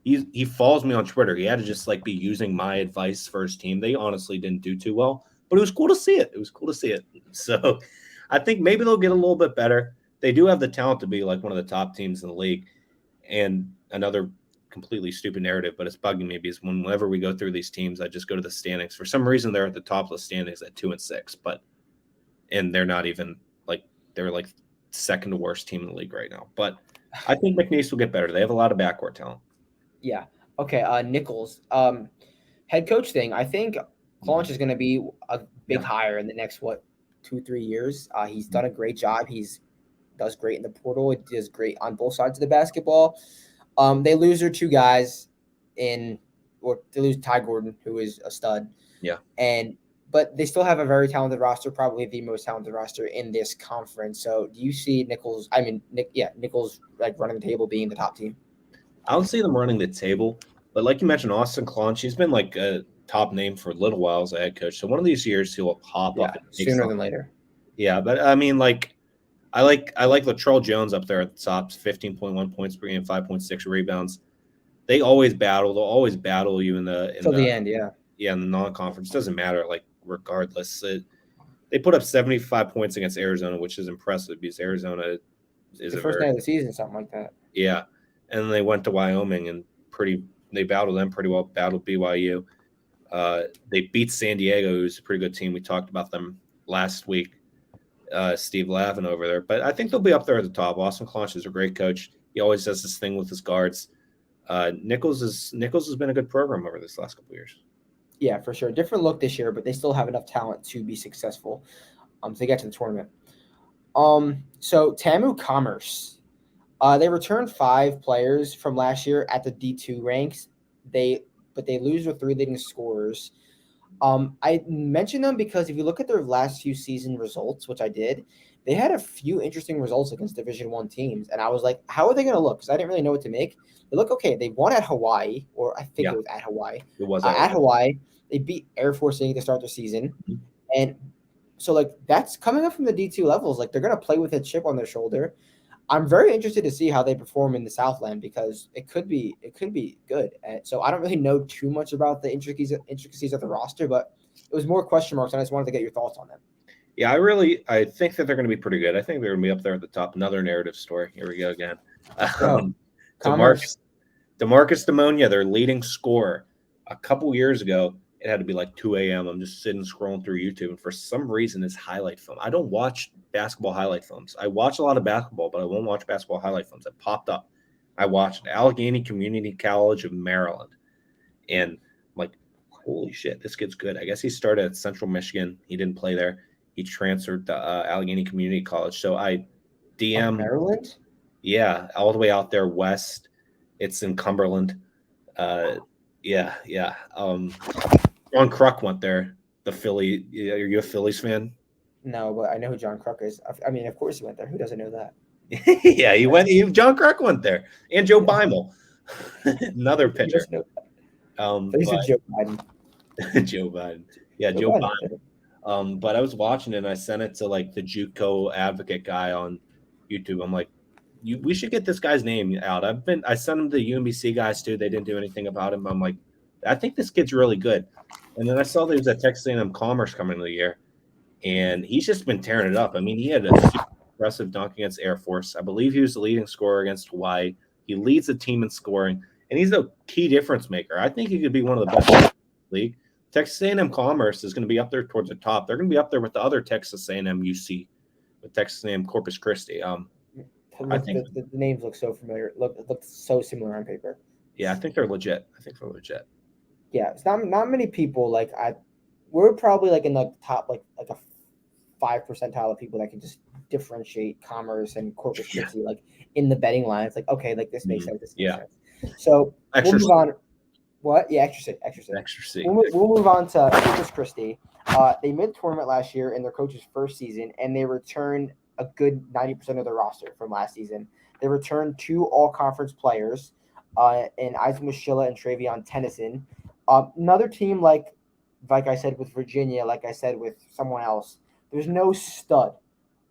he follows me on Twitter. He had to just like be using my advice for his team. They honestly didn't do too well, but it was cool to see it. So I think maybe they'll get a little bit better. They do have the talent to be like one of the top teams in the league. And another completely stupid narrative, but it's bugging me because whenever we go through these teams, I just go to the standings. For some reason, they're at the top of the standings at 2 and 6, and they're not even like they're like second to worst team in the league right now. But I think McNeese will get better. They have a lot of backcourt talent. Yeah. Okay. Nichols, head coach thing. I think Claunch is going to be a big hire in the next 2-3 years. He's done a great job. Does great in the portal. It does great on both sides of the basketball. They lose their 2 guys they lose Ty Gordon, who is a stud. Yeah. But they still have a very talented roster, probably the most talented roster in this conference. So do you see Nichols like running the table being the top team? I don't see them running the table, but like you mentioned, Austin Claunch, he's been like a top name for a little while as a head coach. So one of these years he'll pop up sooner than later. Yeah, but I mean, like I like Latrell Jones up there at the top, 15.1 points per game, 5.6 rebounds. They always battle. They'll always battle you in the end. Yeah. Yeah, in the non-conference. Doesn't matter. Like regardless, they put up 75 points against Arizona, which is impressive because Arizona is the first night of the season, something like that. Yeah, and then they went to Wyoming and they battled them pretty well. Battled BYU. They beat San Diego, who's a pretty good team. We talked about them last week. Steve Lavin over there, but I think they'll be up there at the top. Austin Claunch is a great coach. He always does this thing with his guards. Nichols has been a good program over this last couple of years. Yeah, for sure. Different look this year, but they still have enough talent to be successful to get to the tournament. So Tamu Commerce, they returned 5 players from last year at the D2 ranks. But they lose their 3 leading scorers. I mentioned them because if you look at their last few season results, which I did, they had a few interesting results against Division I teams. And I was like, how are they going to look? Because I didn't really know what to make. They look okay. They won at Hawaii, or I think it was at Hawaii. It was at Hawaii. They beat Air Force A to start their season. Mm-hmm. And so, like, that's coming up from the D2 levels. Like, they're going to play with a chip on their shoulder. I'm very interested to see how they perform in the Southland because it could be good. And so I don't really know too much about the intricacies of the roster, but it was more question marks, and I just wanted to get your thoughts on them. Yeah, I think that they're going to be pretty good. I think they're going to be up there at the top. Another narrative story. Here we go again. DeMarcus Demonia, their leading scorer, a couple years ago, It had to be like 2 a.m. I'm just sitting scrolling through YouTube, and for some reason, it's highlight film. I don't watch basketball highlight films. I watch a lot of basketball, but I won't watch basketball highlight films. It popped up. I watched Allegheny Community College of Maryland, and I'm like, holy shit, this kid's good. I guess he started at Central Michigan. He didn't play there. He transferred to Allegheny Community College. So I DM, Maryland? yeah, all the way out there west. It's in Cumberland. Yeah. John Kruk went there. The Philly. Are you a Phillies fan? No, but I know who John Kruk is. I mean, of course he went there. Who doesn't know that? Yeah, he went. John Kruk went there, and Joe Beimel, another Who pitcher. doesn't know that? They said Joe Biden. Joe Biden. Yeah, Joe Biden. But I was watching it, and I sent it to like the JUCO advocate guy on YouTube. I'm like, we should get this guy's name out. I sent him to UMBC guys too. They didn't do anything about him. But I'm like, I think this kid's really good. And then I saw there was at Texas A&M Commerce coming into the year, and he's just been tearing it up. I mean, he had a super impressive dunk against Air Force. I believe he was the leading scorer against Hawaii. He leads the team in scoring, and he's a key difference maker. I think he could be one of the best in the league. Texas A&M Commerce is going to be up there towards the top. They're going to be up there with the other Texas A&M UC, with Texas A&M Corpus Christi. I think the names look so familiar. Look so similar on paper. Yeah, I think they're legit. Yeah, it's not many people we're probably like in the top like a 5% of people that can just differentiate Commerce and Corpus Christi like in the betting line. It's like, okay, like this makes sense. This makes sense. So we'll move on. What? Yeah, extra C. We'll move on to Corpus Christi. They made the tournament last year in their coach's first season, and they returned a good 90% of their roster from last season. They returned 2 all-conference players in Isaac Moschilla and Travion Tennyson. Another team like I said with Virginia, like I said with someone else, there's no stud,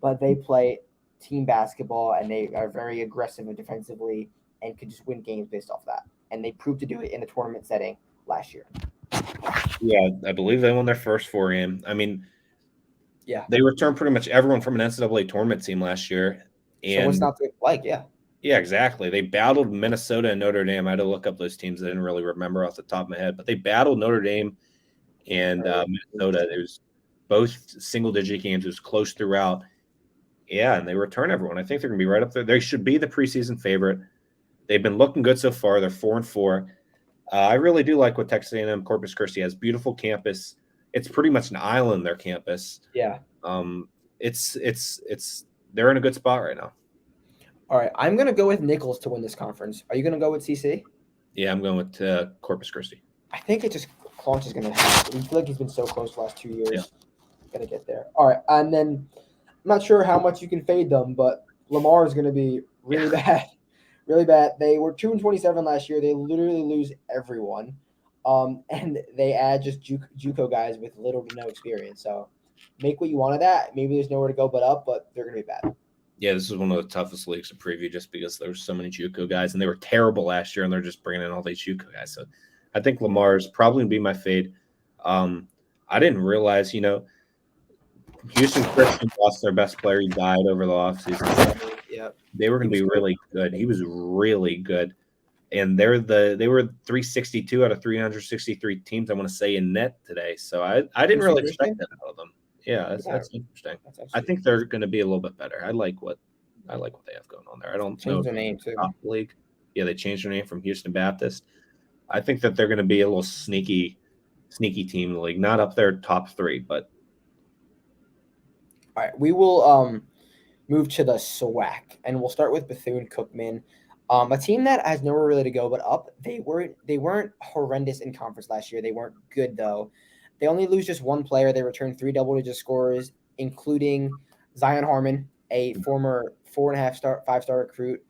but they play team basketball, and they are very aggressive and defensively and could just win games based off that. And they proved to do it in a tournament setting last year. Yeah, I believe they won their first 4 game. I mean, yeah, they returned pretty much everyone from an NCAA tournament team last year. And so what's not to like? Yeah, exactly. They battled Minnesota and Notre Dame. I had to look up those teams. I didn't really remember off the top of my head, but they battled Notre Dame and Minnesota. It was both single-digit games. It was close throughout. Yeah, and they return everyone. I think they're going to be right up there. They should be the preseason favorite. They've been looking good so far. They're 4-4. I really do like what Texas A&M Corpus Christi has. Beautiful campus. It's pretty much an island, their campus. Yeah. It's they're in a good spot right now. All right, I'm going to go with Nichols to win this conference. Are you going to go with CC? Yeah, I'm going with Corpus Christi. I think it just Clonch is going to happen. I feel like he's been so close the last 2 years. Yeah. Going to get there. All right, and then I'm not sure how much you can fade them, but Lamar is going to be really bad. Really bad. They were 2-27 last year. They literally lose everyone. And they add just JUCO guys with little to no experience. So make what you want of that. Maybe there's nowhere to go but up, but they're going to be bad. Yeah, this is one of the toughest leagues to preview just because there's so many JUCO guys, and they were terrible last year, and they're just bringing in all these JUCO guys. So I think Lamar's probably going to be my fade. I didn't realize, Houston Christian lost their best player. He died over the offseason. Yeah, they were going to be really good. He was really good, and they were 362 out of 363 teams, I want to say, in net today. So I didn't really expect that out of them. Yeah, that's interesting. I think they're going to be a little bit better. I like what they have going on there. I don't know their name too. Top league. Yeah, they changed their name from Houston Baptist. I think that they're going to be a little sneaky team in the league. Not up there top 3, but all right. We will move to the SWAC, and we'll start with Bethune-Cookman, a team that has nowhere really to go but up. They weren't horrendous in conference last year. They weren't good though. They only lose just one player. They returned 3 double-digit scorers, including Zion Harmon, a former 5-star recruit.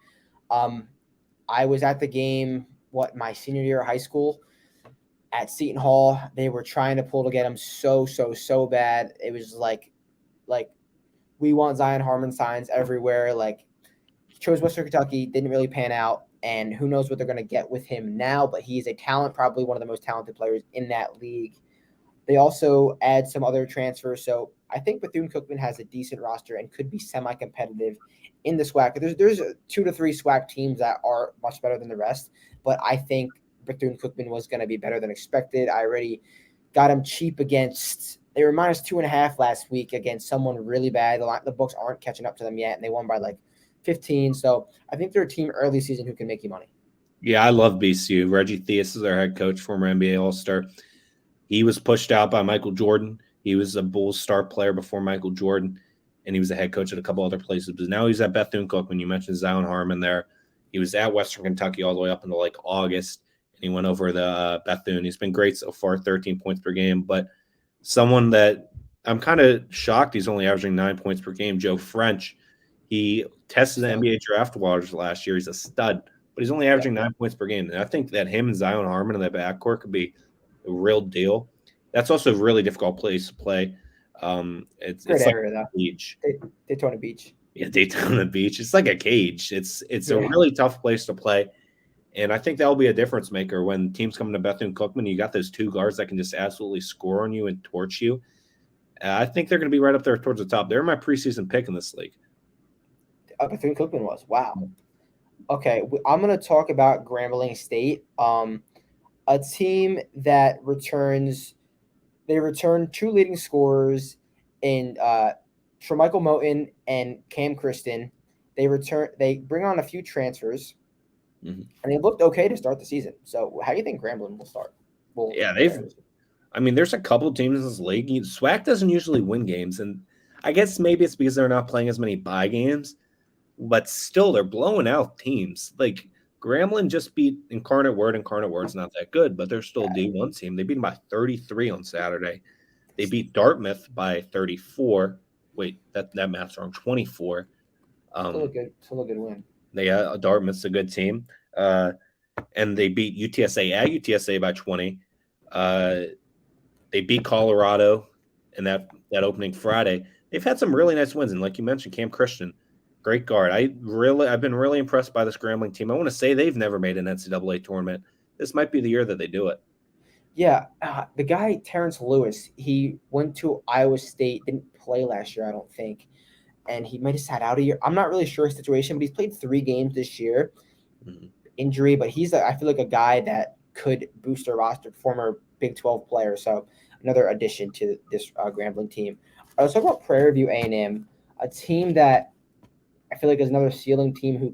I was at the game, my senior year of high school at Seton Hall. They were trying to pull to get him so bad. It was like we want Zion Harmon signs everywhere. Like, he chose Western Kentucky, didn't really pan out, and who knows what they're going to get with him now, but he's a talent, probably one of the most talented players in that league. They also add some other transfers, so I think Bethune-Cookman has a decent roster and could be semi-competitive in the SWAC. There's 2 to 3 SWAC teams that are much better than the rest, but I think Bethune-Cookman was going to be better than expected. I already got them cheap against. They were -2.5 last week against someone really bad. The books aren't catching up to them yet, and they won by like 15. So I think they're a team early season who can make you money. Yeah, I love BCU. Reggie Theus is their head coach, former NBA All-Star. He was pushed out by Michael Jordan. He was a Bulls star player before Michael Jordan, and he was a head coach at a couple other places. But now he's at Bethune-Cookman. You mentioned Zion Harmon there. He was at Western Kentucky all the way up until like August, and he went over the Bethune. He's been great so far, 13 points per game. But someone that I'm kind of shocked he's only averaging 9 points per game, Joe French. He tested the NBA draft waters last year. He's a stud, but he's only averaging 9 points per game. And I think that him and Zion Harmon in that backcourt could be a real deal. That's also a really difficult place to play. It's Great like area, a cage. Daytona Beach. Yeah, Daytona Beach. It's like a cage. It's a really tough place to play. And I think that'll be a difference maker when teams come to Bethune-Cookman. You got those two guards that can just absolutely score on you and torch you. I think they're going to be right up there towards the top. They're my preseason pick in this league. Bethune-Cookman was. Wow. Okay, I'm going to talk about Grambling State, a team that returns – they return two leading scorers in Tremichael Moten and Cam Kristen. They bring on a few transfers, and they looked okay to start the season. So how do you think Grambling will start? There's a couple teams in this league. SWAC doesn't usually win games, and I guess maybe it's because they're not playing as many bye games, but still they're blowing out teams. Like Grambling just beat Incarnate Word. Incarnate Word's not that good, but they're still a D1 team. They beat them by 33 on Saturday. They beat Dartmouth by 34. Wait, that math's wrong. 24. Still a good win. Dartmouth's a good team. And they beat UTSA at UTSA by 20. They beat Colorado in that opening Friday. They've had some really nice wins, and like you mentioned, Cam Christian, great guard. I've been really impressed by this Grambling team. I want to say they've never made an NCAA tournament. This might be the year that they do it. Yeah, the guy Terrence Lewis, he went to Iowa State, didn't play last year, I don't think, and he might have sat out a year. I'm not really sure his situation, but he's played 3 games this year. Injury, but I feel like a guy that could boost their roster, former Big 12 player. So another addition to this Grambling team. Let's talk about Prairie View A&M, a team that I feel like is another ceiling team who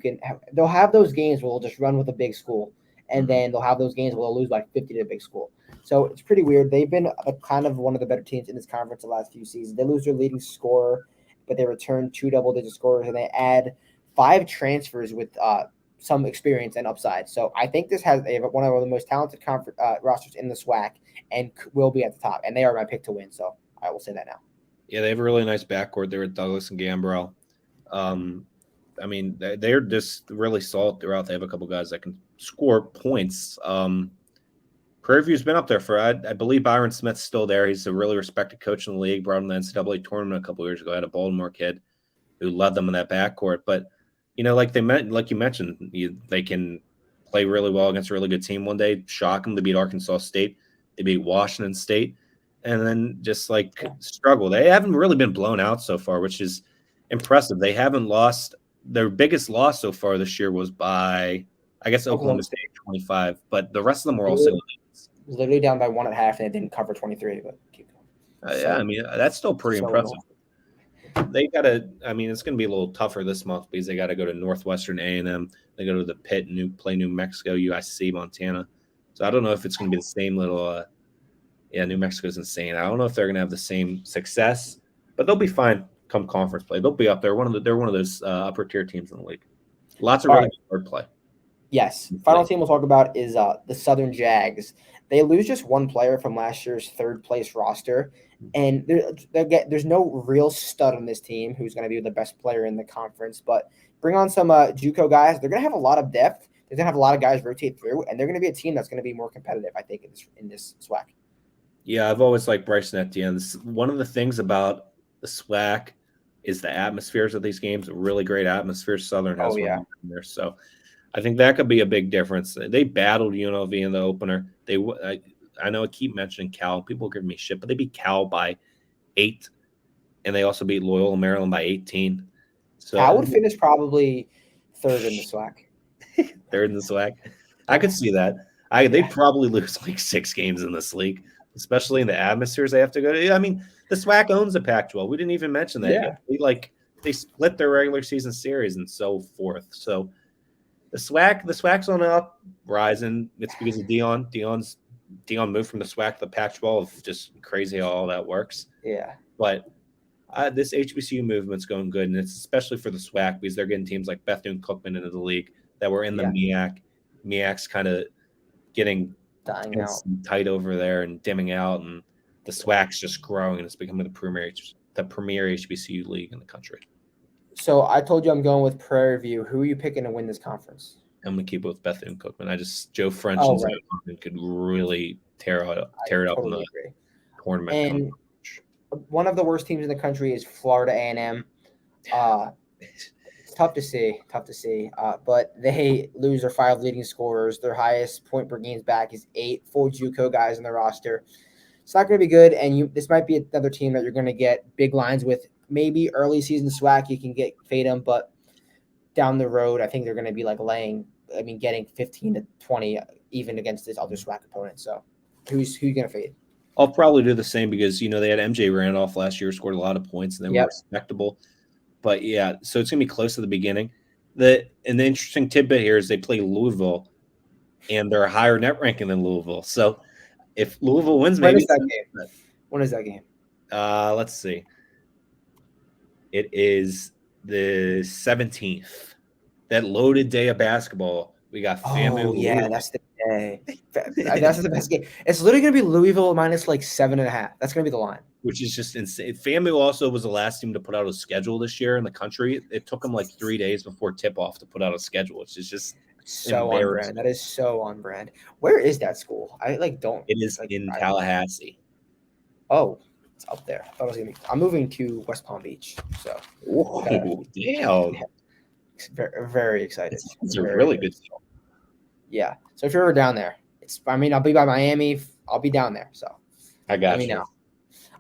they'll have those games where they'll just run with a big school, and then they'll have those games where they'll lose by 50 to a big school. So it's pretty weird. They've been kind of one of the better teams in this conference the last few seasons. They lose their leading scorer, but they return 2 double-digit scorers, and they add 5 transfers with some experience and upside. So I think they have one of the most talented rosters in the SWAC and will be at the top. And they are my pick to win. So I will say that now. Yeah, they have a really nice backcourt there with Douglas and Gambrell. They're just really solid throughout. They have a couple guys that can score points. Prairie View's been up there for, I believe Byron Smith's still there. He's a really respected coach in the league. Brought him to the NCAA tournament a couple years ago. Had a Baltimore kid who led them in that backcourt. But like you mentioned, they can play really well against a really good team one day, shock them. They beat Arkansas State. They beat Washington State. And then just struggle. They haven't really been blown out so far, which is impressive. They haven't lost. Their biggest loss so far this year was by, I guess, Oklahoma State 25. But the rest of them were also literally down by 1.5, and they didn't cover 23. But keep going. That's still pretty impressive. They got to. It's going to be a little tougher this month because they got to go to Northwestern A&M. They go to the Pitt, play New Mexico, UIC, Montana. So I don't know if it's going to be the same little. New Mexico's insane. I don't know if they're going to have the same success, but they'll be fine come conference play. They'll be up there. They're one of those upper tier teams in the league. Lots of really good hard play. Yes. Final team we'll talk about is the Southern Jags. They lose just one player from last year's third place roster, and there's no real stud on this team who's going to be the best player in the conference. But bring on some JUCO guys. They're going to have a lot of depth. They're going to have a lot of guys rotate through, and they're going to be a team that's going to be more competitive, I think, in this SWAC. Yeah, I've always liked Bryson Etienne. One of the things about the SWAC is the atmospheres of these games. A really great atmosphere. Southern has one in there, so I think that could be a big difference. They battled UNLV in the opener. I know I keep mentioning Cal. People give me shit, but they beat Cal by 8, and they also beat Loyola Maryland by 18. So Cal would finish probably third in the SWAC. Third in the SWAC. I could see that. They probably lose 6 games in this league. especially in the atmospheres they have to go to. I mean, the SWAC owns the Pac-12. We didn't even mention that yet. They split their regular season series and so forth. So the SWAC's on the uprising. It's because of Dion. Dion moved from the SWAC to the Pac-12. Just crazy how all that works. Yeah. But this HBCU movement's going good, and it's especially for the SWAC because they're getting teams like Bethune-Cookman into the league that were in the MEAC. MEAC's kind of getting dying out, tight over there and dimming out, and the SWAC's just growing, and it's becoming the premier HBCU league in the country. So I told you I'm going with Prairie View. Who are you picking to win this conference? I'm gonna keep it with Bethune-Cookman. Joe French and could really tear it up in the tournament. And one of the worst teams in the country is Florida A&M. It's tough to see, but they lose their 5 leading scorers. Their highest point per games back is 8 full JUCO guys in the roster. It's not going to be good, and this might be another team that you're going to get big lines with. Maybe early season SWAC you can fade them, but down the road I think they're going to be getting 15 to 20 even against this other SWAC opponent. So who you going to fade? I'll probably do the same because they had MJ Randolph last year, scored a lot of points, and they were respectable. But yeah, so it's gonna be close to the beginning. The interesting tidbit here is they play Louisville, and they're a higher net ranking than Louisville. So if Louisville wins, when is that game? Let's see. It is the 17th. That loaded day of basketball. We got FAMU. Oh yeah, that's the day. That's the best game. It's literally gonna be Louisville minus 7.5. That's gonna be the line. Which is just insane. FAMU also was the last team to put out a schedule this year in the country. It took them 3 days before tip-off to put out a schedule, which is just so on brand. That is so on brand. Where is that school? I don't. It is in Tallahassee. Oh, it's up there. I thought it was gonna be. I'm moving to West Palm Beach, so. Whoa, damn! Yeah, very, very excited. It's a really good deal. Yeah. So if you're ever down there, I'll be by Miami. I'll be down there. So I got you. Know.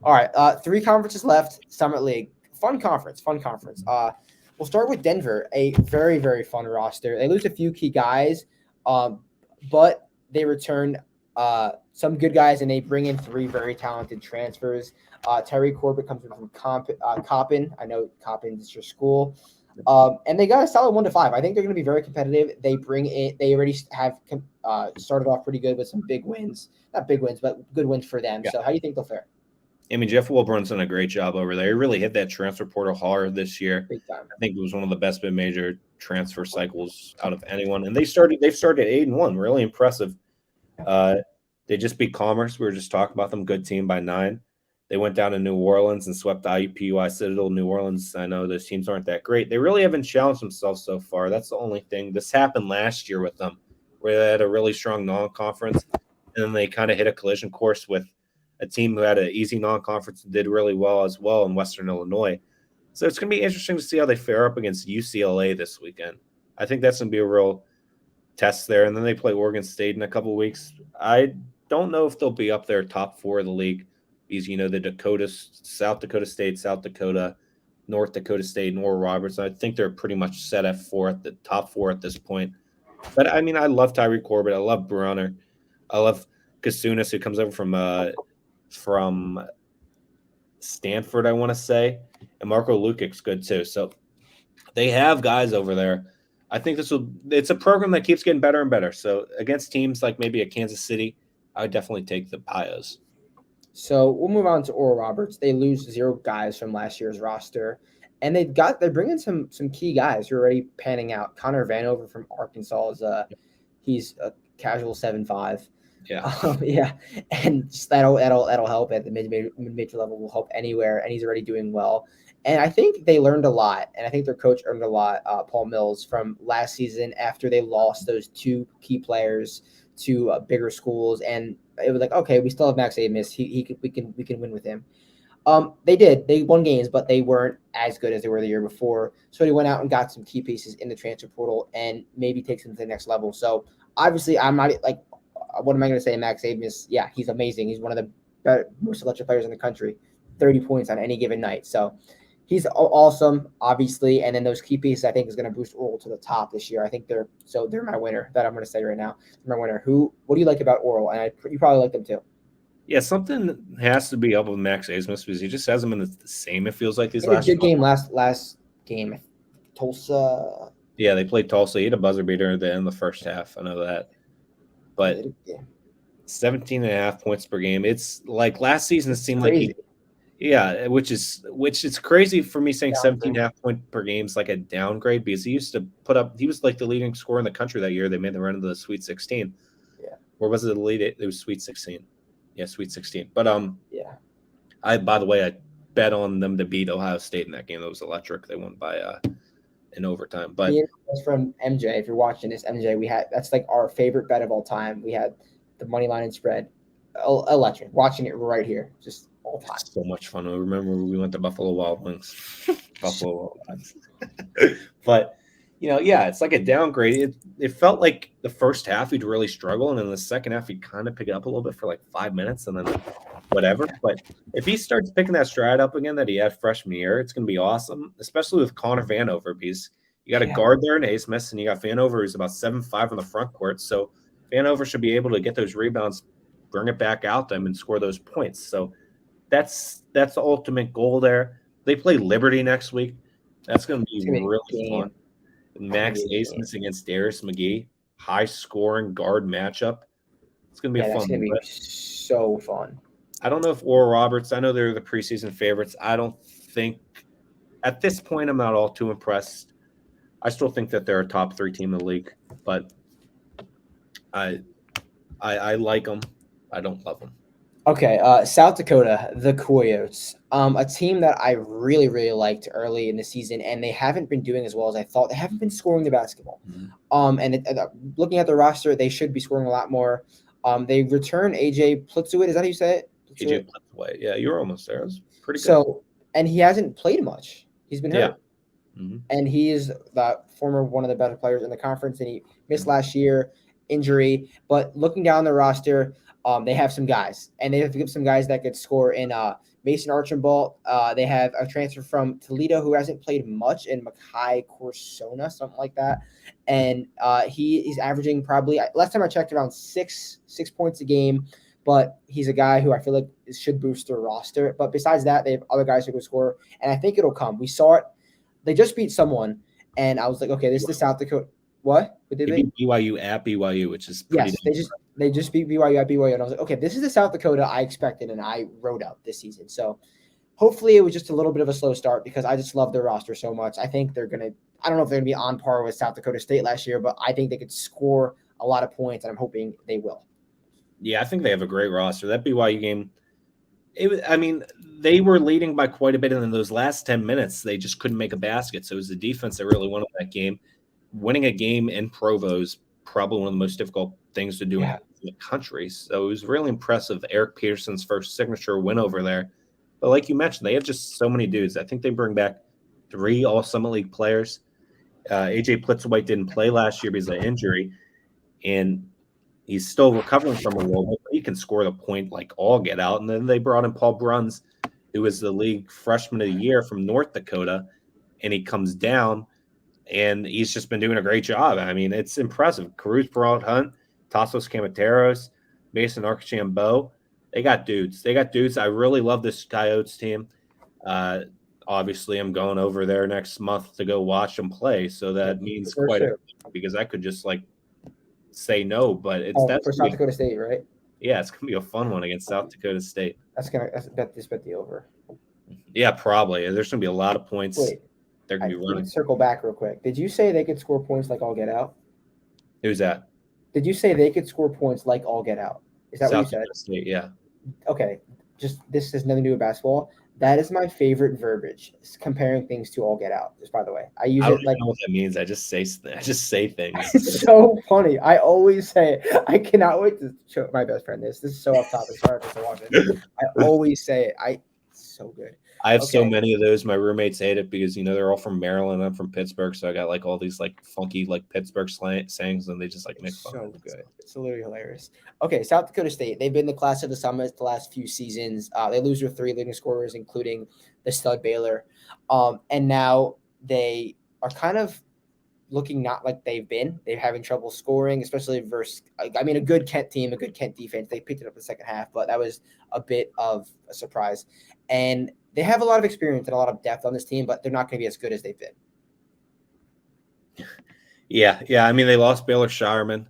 All right. 3 conferences left. Summit League. Fun conference. We'll start with Denver, a very, very fun roster. They lose a few key guys, but they return some good guys, and they bring in 3 very talented transfers. Tyree Corbett comes in from Coppin. I know Coppin is your school. And they got a solid 1 to 5. I think they're going to be very competitive. They already have started off pretty good with some big wins. Not big wins, but good wins for them. Yeah. So how do you think they'll fare? I mean, Jeff Wilburn's done a great job over there. He really hit that transfer portal hard this year. Big time. I think it was one of the best mid-major transfer cycles out of anyone. And they've started 8-1. Really impressive. They just beat Commerce. We were just talking about them. Good team by 9. They went down to New Orleans and swept the IUPUI Citadel. New Orleans, I know those teams aren't that great. They really haven't challenged themselves so far. That's the only thing. This happened last year with them, where they had a really strong non-conference, and then they kind of hit a collision course with a team who had an easy non-conference and did really well as well in Western Illinois. So it's going to be interesting to see how they fare up against UCLA this weekend. I think that's going to be a real test there. And then they play Oregon State in a couple of weeks. I don't know if they'll be up there top 4 of the league. Because, the Dakotas, South Dakota State, South Dakota, North Dakota State, and Oral Roberts. I think they're pretty much set at 4 at the top 4 at this point. But, I mean, I love Tyree Corbett. I love Brunner. I love Kasunas, who comes over from Stanford, I want to say. And Marco Lukic's good, too. So they have guys over there. I think it's a program that keeps getting better and better. So against teams like maybe a Kansas City, I would definitely take the Pios. So we'll move on to Oral Roberts. They lose 0 guys from last year's roster, and they're bringing some key guys who are already panning out. Connor Vanover from Arkansas he's a casual 7'5". Yeah, and just that'll help at the mid-major level. Will help anywhere, and he's already doing well. And I think they learned a lot, and I think their coach earned a lot. Paul Mills from last season after they lost those 2 key players to bigger schools, and it was okay, we still have Max Amos. We can win with him. They did. They won games, but they weren't as good as they were the year before. So he went out and got some key pieces in the transfer portal and maybe takes them to the next level. So obviously, I'm not what am I going to say? Max Amos, yeah, he's amazing. He's one of the most electric players in the country. 30 points on any given night. So he's awesome, obviously. And then those key pieces, I think, is going to boost Oral to the top this year. I think they're my winner that I'm going to say right now. They're my winner. What do you like about Oral? And you probably like them too. Yeah, something has to be up with Max Asmus because he just hasn't been the same. It feels like these He had a last. good game last game. Tulsa. Yeah, they played Tulsa. He had a buzzer beater at the end of the first half. I know that. But Yeah, 17 and a half points per game. It's like last season it it's seemed like crazy. which is crazy for me saying 17 Downgrade. and a half point per game is like a downgrade because he was like the leading scorer in the country that year. They made the run into the Sweet 16. Yeah. Or was it the lead? It was Sweet 16. Yeah, Sweet 16. But Yeah. by the way, I bet on them to beat Ohio State in that game. That was electric. They won by in overtime. But Me and that's from MJ. If you're watching this, MJ, that's like our favorite bet of all time. We had the money line and spread. Electric. Watching it right here, just all time. it's so much fun. I remember we went to Buffalo Wild Wings. Buffalo Wild Wings. But yeah, it's like a downgrade. It felt like the first half he'd really struggle, and in the second half he'd kind of pick it up a little bit for like 5 minutes, and then whatever. But if he starts picking that stride up again that he had freshman year, it's going to be awesome, especially with Connor Vanover, because you got a guard there in Asmus, and you got Vanover who's about 7'5" on the front court. So Vanover should be able to get those rebounds, bring it back out them, and score those points. So that's the ultimate goal there. They play Liberty next week. That's going to be really fun. Max Asmus against Darius McGee, high scoring guard matchup. It's going to be a fun one. It's going to be so fun. I don't know if Oral Roberts, I know they're the preseason favorites. I don't think at this point I'm not all too impressed. I still think that they're a top 3 team in the league, but I like them. I don't love them. Okay, South Dakota, the Coyotes, a team that I really, really liked early in the season, and they haven't been doing as well as I thought. They haven't been scoring the basketball. And looking at the roster, they should be scoring a lot more. They return AJ Plitzuit. Is that how you say it? AJ Plitzuit. Yeah, you were almost there. It was pretty good. So, and he hasn't played much. He's been hurt. Yeah. Mm-hmm. And he is the former one of the better players in the conference, and he missed last year, injury. But looking down the roster, they have some guys, and they have some guys that could score in Mason Archibald. They have a transfer from Toledo who hasn't played much in Makai Corsona, something like that. And he's averaging probably, last time I checked, around six points a game. But he's a guy who I feel like should boost their roster. But besides that, they have other guys who can score, and I think it'll come. We saw it. They just beat someone, and I was like, okay, this is the South Dakota. What? They beat BYU at BYU, which is pretty they just beat BYU at BYU, and I was like, okay, this is the South Dakota I expected, and I wrote up this season. So hopefully it was just a little bit of a slow start because I just love their roster so much. I think they're gonna. I don't know if they're gonna be on par with South Dakota State last year, but I think they could score a lot of points, and I'm hoping they will. Yeah, I think they have a great roster. That BYU game, they were leading by quite a bit, and in those last 10 minutes, they just couldn't make a basket. So it was the defense that really won that game. Winning a game in Provo is probably one of the most difficult things to do in the country. So it was really impressive. Eric Peterson's first signature win over there. But like you mentioned, they have just so many dudes. I think they bring back 3 All-Summit League players. AJ Plitzuit didn't play last year because of injury, and he's still recovering from a little bit, but he can score the point like all get out. And then they brought in Paul Bruns, who was the league freshman of the year from North Dakota, and he comes down, and he's just been doing a great job. I mean, it's impressive. Cruz Peralt Hunt, Tassos Camateros, Mason Archambault. They got dudes. I really love this Coyotes team. Obviously, I'm going over there next month to go watch them play, so that means quite a bit because I could just say no, but it's for South Dakota State, right? Yeah, it's gonna be a fun one against South Dakota State. That's bet the over. Yeah, probably. There's gonna be a lot of points. Wait, they're gonna be running. Circle back real quick. Did you say they could score points like all get out? Who's that? Did you say they could score points like all get out? Is that South what you said? Dakota State, yeah. Okay, this has nothing to do with basketball. That is my favorite verbiage. Comparing things to all get out. Just by the way, I use I don't it like know what that means. I just say things. It's so funny. I always say it. I cannot wait to show my best friend this. This is so off topic. Sorry for watching. I always say it. It's so good. I have so many of those. My roommates hate it because they're all from Maryland. I'm from Pittsburgh, so I got all these funky Pittsburgh sayings, and they just make fun. So good. It's literally hilarious. Okay, South Dakota State. They've been the class of the Summit the last few seasons. They lose their 3 leading scorers, including the stud Baylor, and now they are kind of looking not like they've been. They're having trouble scoring, especially versus, I mean, a good Kent team, a good Kent defense. They picked it up in the second half, but that was a bit of a surprise. And they have a lot of experience and a lot of depth on this team, but they're not going to be as good as they've been. Yeah. I mean, they lost Baylor Shireman.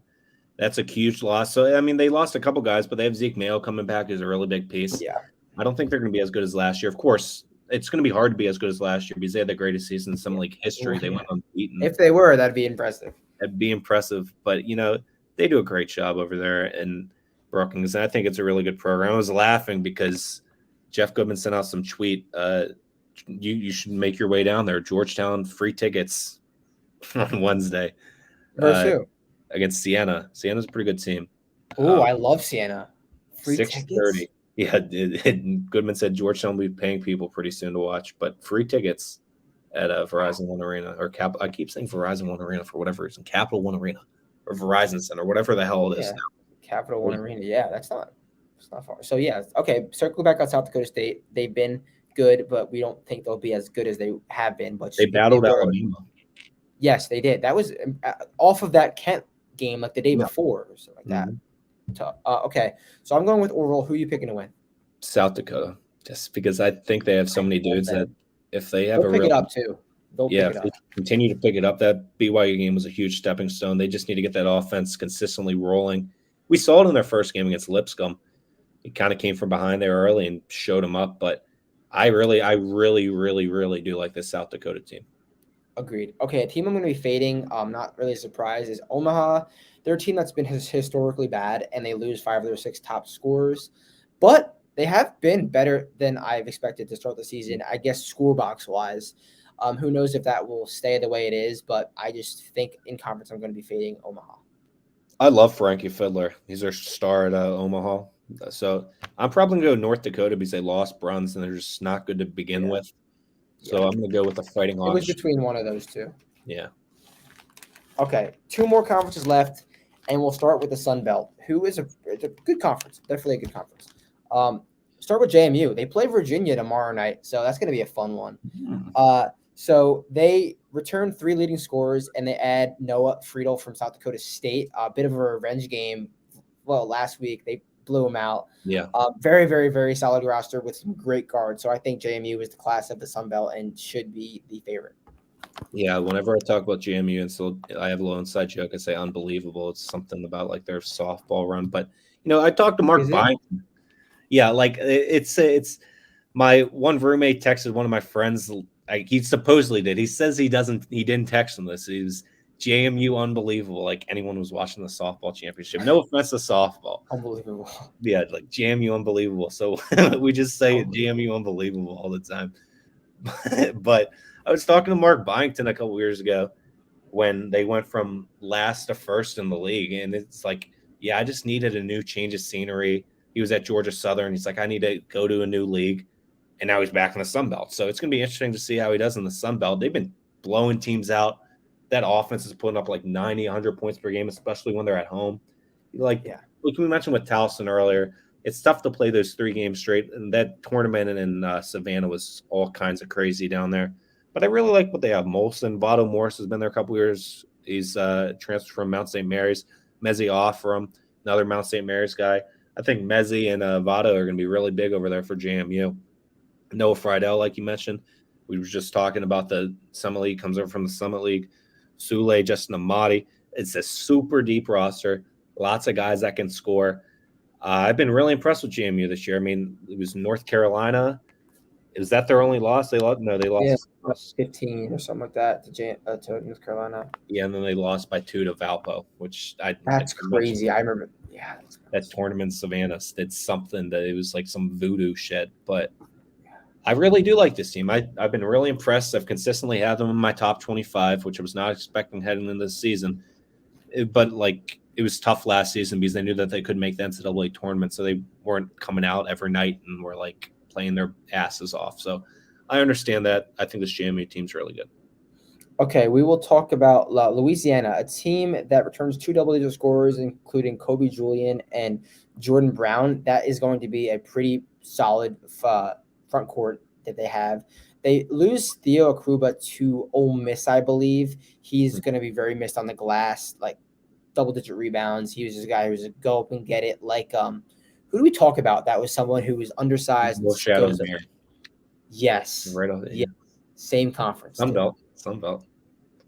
That's a huge loss. So, I mean, they lost a couple guys, but they have Zeke Mayo coming back is a really big piece. Yeah. I don't think they're going to be as good as last year. Of course, it's going to be hard to be as good as last year because they had the greatest season in some league history. They went unbeaten. If they were, that'd be impressive. That'd be impressive. But, they do a great job over there in Brookings. And I think it's a really good program. I was laughing because Jeff Goodman sent out some tweet. You should make your way down there. Georgetown, free tickets on Wednesday. Versus who? Against Siena. Siena's a pretty good team. Oh, I love Siena. Free 6:30. tickets? Yeah, Goodman said Georgetown will be paying people pretty soon to watch, but free tickets at Verizon One Arena or I keep saying Verizon One Arena for whatever reason. Capital One Arena or Verizon Center, whatever the hell it is now. Capital One Arena. Yeah, it's not far. So yeah, okay. Circle back on South Dakota State. They've been good, but we don't think they'll be as good as they have been. But they battled Alabama. Yes, they did. That was off of that Kent game like the day before or something like that. Okay, so I'm going with Orville. Who are you picking to win? South Dakota, just because I think they have so many dudes that if they have they'll pick it up too. If they continue to pick it up, that BYU game was a huge stepping stone. They just need to get that offense consistently rolling. We saw it in their first game against Lipscomb. It kind of came from behind there early and showed them up. But I really do like this South Dakota team. Agreed. Okay, a team I'm going to be fading, not really a surprise, is Omaha. They're a team that's been historically bad, and they lose 5 of their 6 top scorers. But they have been better than I've expected to start the season, I guess, scorebox-wise. Who knows if that will stay the way it is, but I just think in conference I'm going to be fading Omaha. I love Frankie Fiddler. He's their star at Omaha. So I'm probably going to go North Dakota because they lost Bruns, and they're just not good to begin with. So I'm going to go with the Fighting Hawks. It was between one of those two. Yeah. Okay, 2 more conferences left, and we'll start with the Sun Belt, who is it's a good conference, definitely a good conference. Start with JMU. They play Virginia tomorrow night, so that's going to be a fun one. So they return 3 leading scorers, and they add Noah Friedel from South Dakota State. A bit of a revenge game. Well, last week they blew him out. Yeah. Very, very, very solid roster with some great guards. So I think JMU is the class of the Sun Belt and should be the favorite. Yeah, whenever I talk about JMU, and so I have a little inside joke, I say unbelievable. It's something about like their softball run. But I talked to Mark Byington. Yeah, like it's my one roommate texted one of my friends. He supposedly did. He says he didn't text him this. He was JMU unbelievable. Like anyone was watching the softball championship. No offense to softball. Unbelievable. Yeah, like JMU unbelievable. So we just say JMU unbelievable all the time. But I was talking to Mark Byington a couple years ago when they went from last to first in the league. And it's like, yeah, I just needed a new change of scenery. He was at Georgia Southern. He's like, I need to go to a new league. And now he's back in the Sun Belt. So it's going to be interesting to see how he does in the Sun Belt. They've been blowing teams out. That offense is putting up like 90, 100 points per game, especially when they're at home. Like we mentioned with Towson earlier, it's tough to play those 3 games straight. And that tournament in Savannah was all kinds of crazy down there. But I really like what they have. Molson, Votto Morris has been there a couple years. He's transferred from Mount St. Mary's. Mezzi off from another Mount St. Mary's guy. I think Mezzi and Votto are going to be really big over there for JMU. Noah Friedel, like you mentioned. We were just talking about the Summit League, comes over from the Summit League. Sule, Justin Amati. It's a super deep roster. Lots of guys that can score. I've been really impressed with JMU this year. I mean, it was North Carolina. Is that their only loss? They lost 15 or something like that to North Carolina. Yeah, and then they lost by 2 to Valpo, which that's crazy. I remember. Yeah, that tournament in Savannah did something that it was like some voodoo shit. But I really do like this team. I've been really impressed. I've consistently had them in my top 25, which I was not expecting heading into the season. But like it was tough last season because they knew that they could make the NCAA tournament, so they weren't coming out every night and were like playing their asses off. So I understand that. I think this JMU team's really good. Okay, we will talk about Louisiana, a team that returns 2 double-digit scorers, including Kobe Julian and Jordan Brown. That is going to be a pretty solid front court that they have. They lose Theo Akuba to Ole Miss, I believe. He's going to be very missed on the glass, like double-digit rebounds. He was this guy who was a go up and get it. Like, who do we talk about? That was someone who was undersized. Will Shadow Goes up. Man. Yes. Right off the Same conference. Sunbelt.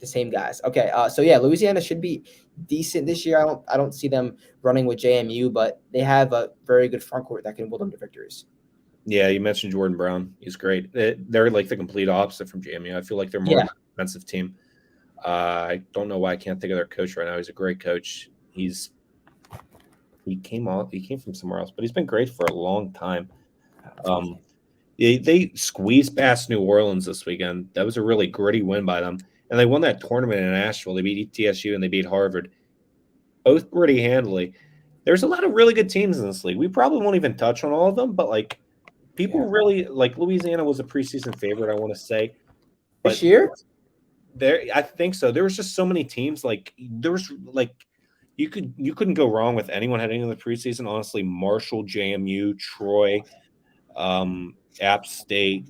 The same guys. Okay. So yeah, Louisiana should be decent this year. I don't see them running with JMU, but they have a very good front court that can will them to victories. Yeah, you mentioned Jordan Brown. He's great. They're like the complete opposite from JMU. I feel like they're more of a defensive team. I don't know why I can't think of their coach right now. He's a great coach. He came from somewhere else, but he's been great for a long time. They squeezed past New Orleans this weekend. That was a really gritty win by them. And they won that tournament in Nashville. They beat TSU and they beat Harvard. Both pretty handily. There's a lot of really good teams in this league. We probably won't even touch on all of them, but like people really like Louisiana was a preseason favorite, I want to say. But this year? I think so. There was just so many teams. Like there was like you couldn't go wrong with anyone heading into the preseason. Honestly, Marshall, JMU, Troy, App State,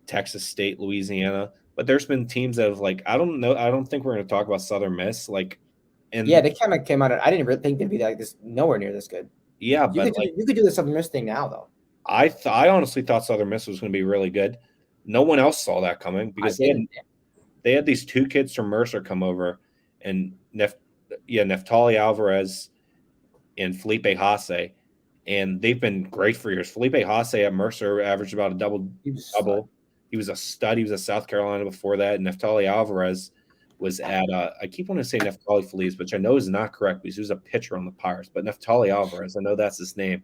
Texas State, Louisiana. But there's been teams that have like I don't know. I don't think we're going to talk about Southern Miss. Like, and yeah, they kind of came out. I didn't really think they'd be like this. Nowhere near this good. Yeah, you could do the Southern Miss thing now though. I honestly thought Southern Miss was going to be really good. No one else saw that coming because they had these two kids from Mercer come over, and Neftali Alvarez and Felipe Haase, and they've been great for years. Felipe Haase at Mercer averaged about a double. He was a stud. He was at South Carolina before that. And Neftali Alvarez was at I keep wanting to say Neftali Feliz, which I know is not correct because he was a pitcher on the Pirates. But Neftali Alvarez, I know that's his name.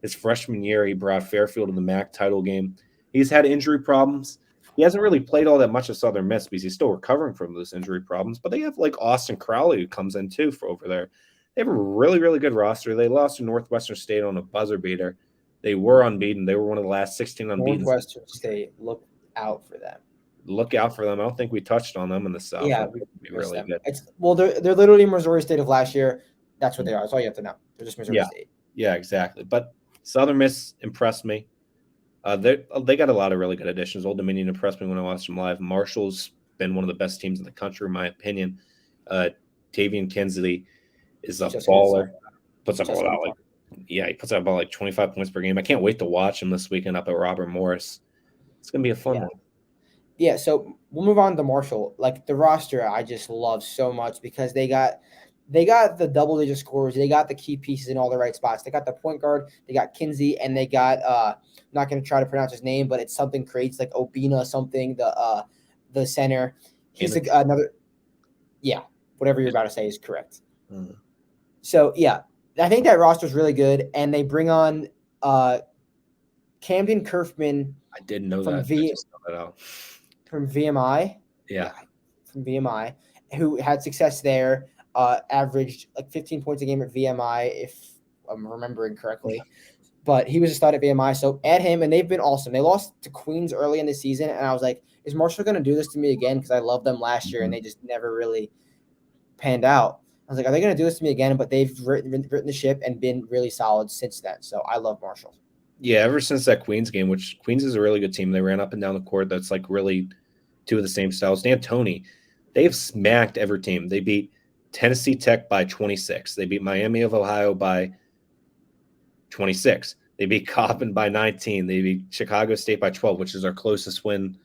His freshman year, he brought Fairfield to the MAAC title game. He's had injury problems. He hasn't really played all that much at Southern Miss because he's still recovering from those injury problems. But they have like Austin Crowley who comes in too for over there. They have a really, really good roster. They lost to Northwestern State on a buzzer beater. They were unbeaten. They were one of the last 16 unbeaten. Northwestern State, look out for them. Look out for them. I don't think we touched on them in the South. Yeah, be really good. They're literally Missouri State of last year. That's what they are. That's all you have to know. They're just Missouri State. Yeah, exactly. But Southern Miss impressed me. They got a lot of really good additions. Old Dominion impressed me when I watched them live. Marshall's been one of the best teams in the country, in my opinion. Tavian Kinsley is a baller. Puts up he puts up about like 25 points per game. I can't wait to watch him this weekend up at Robert Morris. It's gonna be a fun one. Yeah, so we'll move on to Marshall. Like the roster, I just love so much because they got the double-digit scores. They got the key pieces in all the right spots. They got the point guard. They got Kinsey, and they got I'm not going to try to pronounce his name, but it's something creates like Obina something. The center. He's another. Yeah, whatever you're about to say is correct. Mm. So yeah, I think that roster is really good, and they bring on Camden Kerfman. I didn't know from that. From VMI. Yeah, from VMI, who had success there. Averaged like 15 points a game at VMI, if I'm remembering correctly. But he was a stud at VMI, so add him, and they've been awesome. They lost to Queens early in the season, and I was like, is Marshall going to do this to me again? Because I loved them last year, and they just never really panned out. I was like, are they going to do this to me again? But they've written the ship and been really solid since then, so I love Marshall. Yeah, ever since that Queens game, which Queens is a really good team. They ran up and down the court. That's like really two of the same styles. D'Antoni, they've smacked every team. They beat Tennessee Tech by 26. They beat Miami of Ohio by 26. They beat Coppin by 19. They beat Chicago State by 12, which is our closest win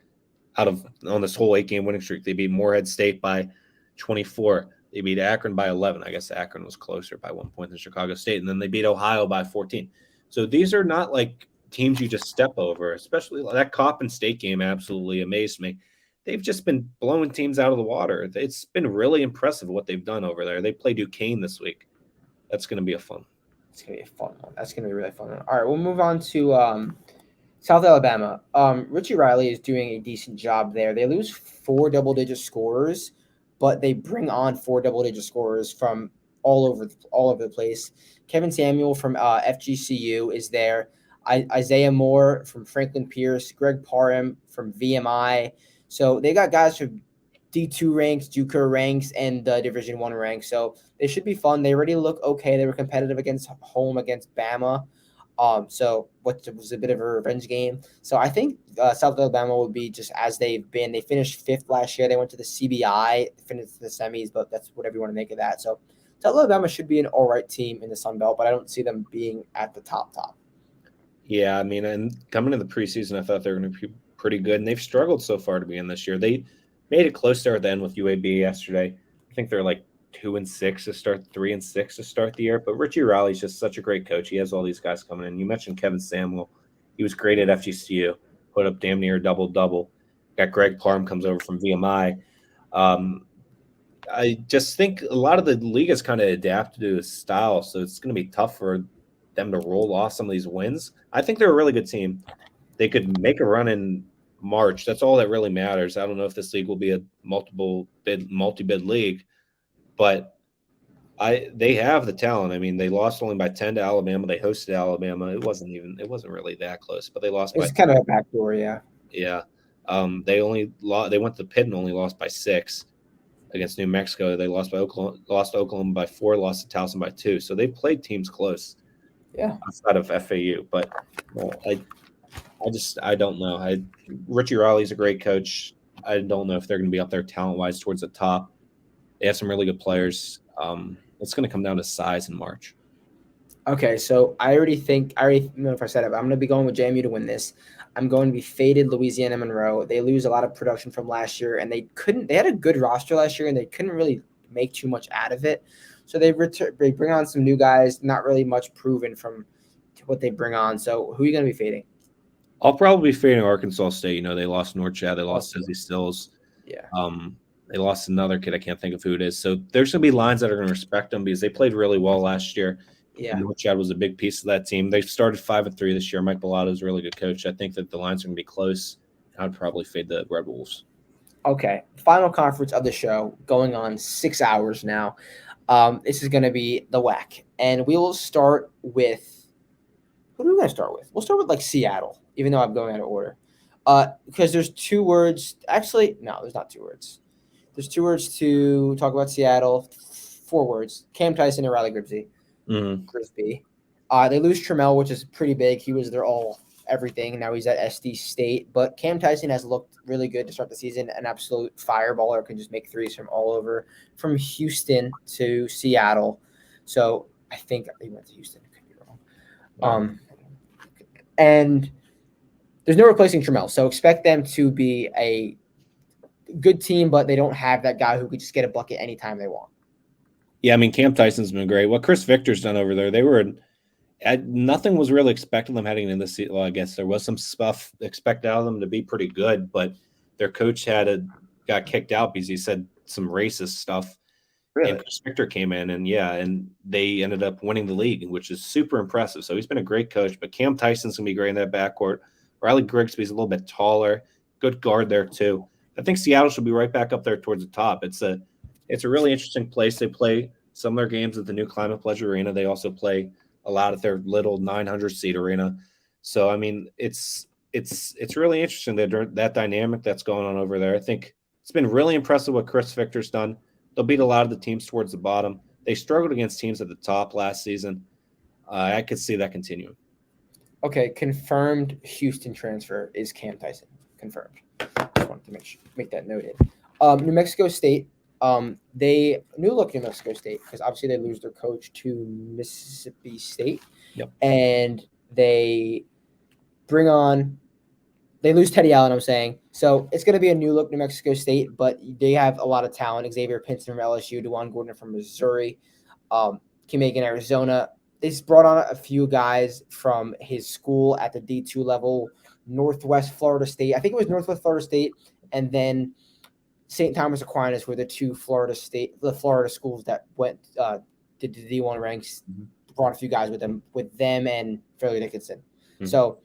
on this whole 8-game winning streak. They beat Morehead State by 24. They beat Akron by 11. I guess Akron was closer by 1 point than Chicago State. And then they beat Ohio by 14. So these are not like teams you just step over, especially that Coppin State game absolutely amazed me. They've just been blowing teams out of the water. It's been really impressive what they've done over there. They play Duquesne this week. That's going to be a fun. It's going to be a fun one. That's going to be a really fun one. All right, we'll move on to South Alabama. Richie Riley is doing a decent job there. They lose 4 double-digit scorers, but they bring on 4 double-digit scorers from all over the place. Kevin Samuel from FGCU is there. Isaiah Moore from Franklin Pierce. Greg Parham from VMI. So they got guys from D2 ranks, JUCO ranks, and Division I ranks. So they should be fun. They already look okay. They were competitive against Bama. So what was a bit of a revenge game. So I think South Alabama would be just as they've been. They finished fifth last year. They went to the CBI, finished the semis, but that's whatever you want to make of that. So South Alabama should be an all right team in the Sun Belt, but I don't see them being at the top. Yeah, I mean, and coming to the preseason, I thought they were going to be pretty good, and they've struggled so far to be in this year. They made it close there at the end with UAB yesterday. I think they're like 2-6 to start, 3-6 to start the year. But Richie Riley's just such a great coach. He has all these guys coming in. You mentioned Kevin Samuel. He was great at FGCU, put up damn near a double-double. Got Greg Parham comes over from VMI. I just think a lot of the league has kind of adapted to his style, so it's going to be tough for them to roll off some of these wins. I think they're a really good team. They could make a run in March. That's all that really matters. I don't know if this league will be a multi-bid league, but they have the talent. I mean, they lost only by 10 to Alabama. They hosted Alabama. It wasn't really that close, but they lost It's by kind of a backdoor, yeah. Yeah. They went to the pit and only lost by 6 against New Mexico. They lost to Oklahoma by 4, lost to Towson by 2. So they played teams close. Yeah. Outside of FAU, but I don't know. Richie Riley's a great coach. I don't know if they're going to be up there talent-wise towards the top. They have some really good players. It's going to come down to size in March. Okay, so I already know if I said it, but I'm going to be going with JMU to win this. I'm going to be faded Louisiana Monroe. They lose a lot of production from last year, and they had a good roster last year, and they couldn't really make too much out of it. So they bring on some new guys, not really much proven from what they bring on. So who are you going to be fading? I'll probably be fading Arkansas State. They lost Norchad. They lost Izzy Stills. Yeah. They lost another kid. I can't think of who it is. So there's going to be lines that are going to respect them because they played really well last year. Yeah. Norchad was a big piece of that team. They've started 5-3 this year. Mike Bellato is a really good coach. I think that the lines are going to be close. I'd probably fade the Red Wolves. Okay. Final conference of the show, going on 6 hours now. This is going to be the WAC. And we will start with – who are we going to start with? We'll start with, Seattle, even though I'm going out of order. Because there's 2 words – actually, no, there's not 2 words. There's 2 words to talk about Seattle. 4 words. Cam Tyson and Riley Grisby. Grisby. They lose Trammell, which is pretty big. He was their everything. Now he's at SD State. But Cam Tyson has looked really good to start the season. An absolute fireballer, can just make threes from all over, from Houston to Seattle. So I think he went to Houston. I could be wrong. And there's no replacing Trammell. So expect them to be a good team, but they don't have that guy who could just get a bucket anytime they want. Yeah, I mean, Cam Tyson's been great. What Chris Victor's done over there, nothing was really expecting them heading into the season. Well, I guess there was some stuff expected out of them to be pretty good, but their coach got kicked out because he said some racist stuff. Really? And Chris Victor came in, and they ended up winning the league, which is super impressive. So he's been a great coach, but Cam Tyson's going to be great in that backcourt. Riley Grigsby's a little bit taller, good guard there too. I think Seattle should be right back up there towards the top. It's a really interesting place. They play some of their games at the new Climate Pledge Arena. They also play a lot at their little 900-seat arena. So, I mean, it's really interesting that dynamic that's going on over there. I think it's been really impressive what Chris Victor's done. They'll beat a lot of the teams towards the bottom. They struggled against teams at the top last season. I could see that continuing. Okay, confirmed Houston transfer is Cam Tyson. Confirmed. Just wanted to make that noted. New Mexico State. They new look New Mexico State because obviously they lose their coach to Mississippi State. Yep. And they lose Teddy Allen, I'm saying. So it's going to be a new look New Mexico State, but they have a lot of talent. Xavier Pinson from LSU, DeJuan Gordon from Missouri, Kim Aiken, Arizona. They just brought on a few guys from his school at the D2 level, Northwest Florida State. I think it was Northwest Florida State, and then St. Thomas Aquinas were the 2 Florida schools that went did the D1 ranks. Brought a few guys with them and Fairleigh Dickinson. So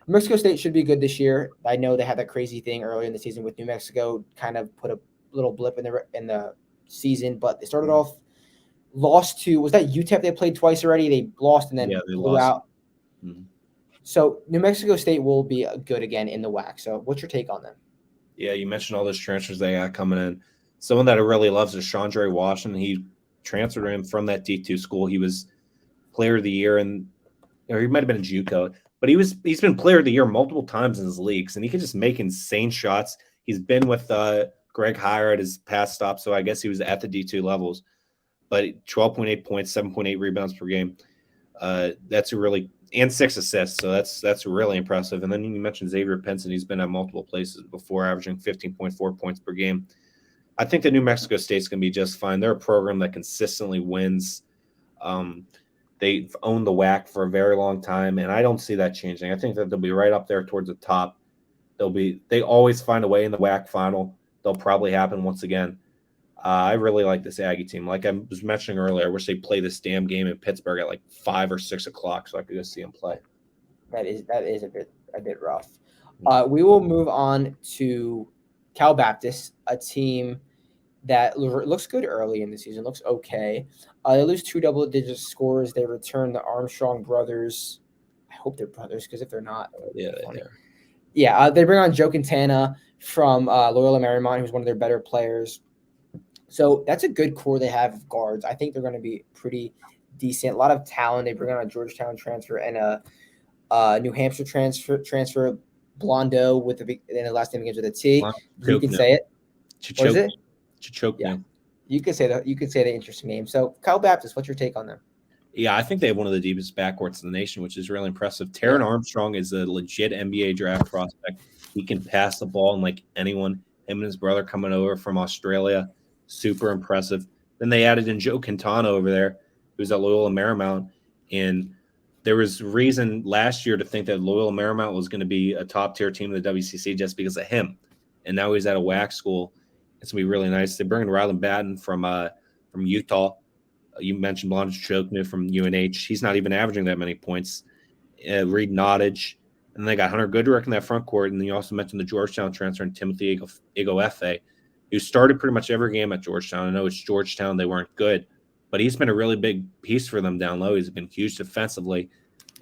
New Mexico State should be good this year. I know they had that crazy thing early in the season with New Mexico, kind of put a little blip in the season, but they started off lost to, was that UTEP they played twice already? They lost and then blew out. So New Mexico State will be good again in the WAC. So what's your take on them? Yeah, you mentioned all those transfers they got coming in. Someone that I really loves is Chandre Washington. He transferred him from that D2 school. He was player of the year in or he might have been in JUCO, but he's been player of the year multiple times in his leagues, and he can just make insane shots. He's been with Greg Heyer at his past stop, so I guess he was at the D2 levels. But 12.8 points, 7.8 rebounds per game. That's a really and 6 assists, so that's really impressive. And then you mentioned Xavier Pinson. He's been at multiple places before, averaging 15.4 points per game. I think that New Mexico State's going to be just fine. They're a program that consistently wins. They've owned the WAC for a very long time, and I don't see that changing. I think that they'll be right up there towards the top. They always find a way in the WAC final. They'll probably happen once again. I really like this Aggie team. Like I was mentioning earlier, I wish they play this damn game in Pittsburgh at like 5 or 6 o'clock so I could go see them play. That is a bit rough. We will move on to Cal Baptist, a team that looks good early in the season, looks okay. They lose 2 double-digit scores. They return the Armstrong brothers. I hope they're brothers, because if they're not, yeah, they are. Yeah, they bring on Joe Quintana from Loyola Marymount, who's one of their better players. So that's a good core they have of guards. I think they're going to be pretty decent. A lot of talent. They bring on a Georgetown transfer and a New Hampshire transfer Blondo with the last name begins with a T. You can say it. What is it? Chichoke. Yeah. You could say the interesting name. So Cal Baptist, what's your take on them? Yeah, I think they have one of the deepest backcourts in the nation, which is really impressive. Taron Armstrong is a legit NBA draft prospect. He can pass the ball and like anyone. Him and his brother coming over from Australia, super impressive. Then they added in Joe Quintana over there, who's at Loyola Marymount, and there was reason last year to think that Loyola Marymount was going to be a top-tier team in the WCC just because of him. And now he's at a WAC school. It's going to be really nice. They bring in Rylan Batten from Utah. You mentioned Blonde Choknu from UNH. He's not even averaging that many points. Reed Nottage. And they got Hunter Goodrick in that front court. And then you also mentioned the Georgetown transfer and Timothy Igoefe, who started pretty much every game at Georgetown. I know it's Georgetown. They weren't good. But he's been a really big piece for them down low. He's been huge defensively.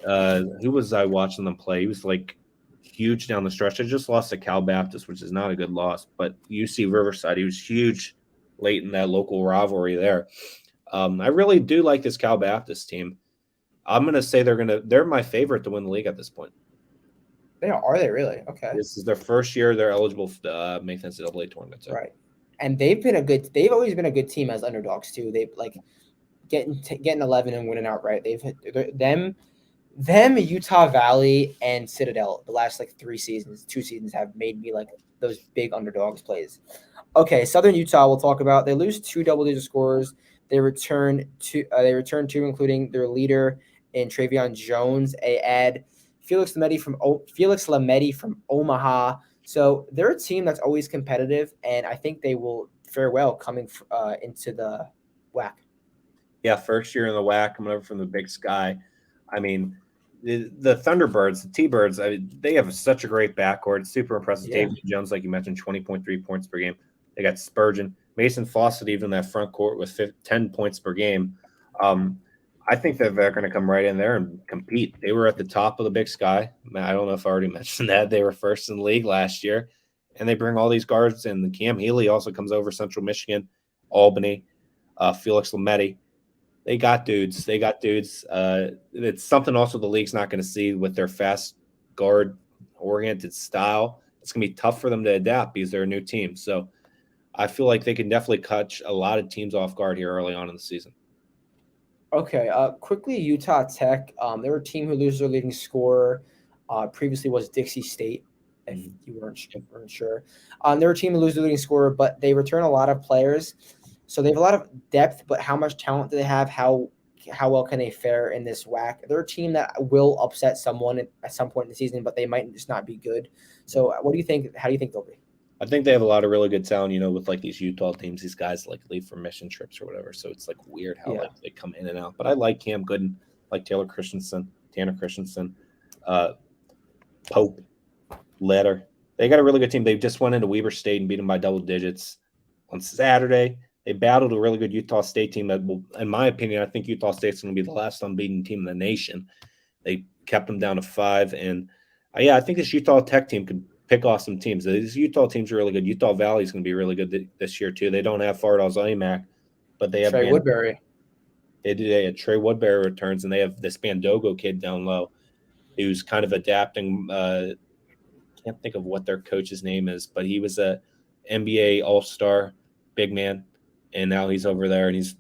Who was I watching them play? He was like huge down the stretch. I just lost to Cal Baptist, which is not a good loss. But UC Riverside, he was huge late in that local rivalry there. I really do like this Cal Baptist team. I'm going to say they're my favorite to win the league at this point. Are they really? Okay. This is their first year they're eligible to make the NCAA tournament. So. Right. And they've always been a good team as underdogs too. They've like getting 11 and winning outright. Them, Utah Valley and Citadel the last like 2 seasons have made me like those big underdogs plays. Okay, Southern Utah we'll talk about. They lose 2 double-digit scorers. They return 2, including their leader in Travion Jones. They add Felix Lametti from Omaha. So they're a team that's always competitive, and I think they will fare well coming into the WAC. Yeah, first year in the WAC, coming over from the Big Sky. I mean, the Thunderbirds, the T-Birds, they have such a great backcourt. It's super impressive. Yeah. David Jones, like you mentioned, 20.3 points per game. They got Spurgeon. Mason Fawcett, even that front court with 10 points per game. I think that they're going to come right in there and compete. They were at the top of the Big Sky. I don't know if I already mentioned that. They were first in the league last year. And they bring all these guards in. Cam Healy also comes over Central Michigan, Albany, Felix Lametti. They got dudes. It's something also the league's not going to see with their fast guard-oriented style. It's going to be tough for them to adapt because they're a new team. So I feel like they can definitely catch a lot of teams off guard here early on in the season. Okay, quickly, Utah Tech. They were a team who loses their leading scorer. Previously was Dixie State, if you weren't sure. They were a team who loses their leading scorer, but they return a lot of players. So they have a lot of depth, but how much talent do they have? How well can they fare in this WAC? They're a team that will upset someone at some point in the season, but they might just not be good. So what do you think? How do you think they'll be? I think they have a lot of really good talent, with like these Utah teams, these guys like leave for mission trips or whatever. So it's like weird how like they come in and out. But I like Cam Gooden, like Tanner Christensen, Pope, Letter. They got a really good team. They just went into Weber State and beat them by double digits on Saturday. They battled a really good Utah State team that will, in my opinion, I think Utah State's going to be the last unbeaten team in the nation. They kept them down to 5. And, I think this Utah Tech team could pick off some teams. These Utah teams are really good. Utah Valley is going to be really good this year, too. They don't have Fardal's MEAC, but they have Trey Woodbury. They did a Trey Woodbury returns, and they have this Bandogo kid down low who's kind of adapting. Can't think of what their coach's name is, but he was a NBA All-Star big man, and now he's over there, and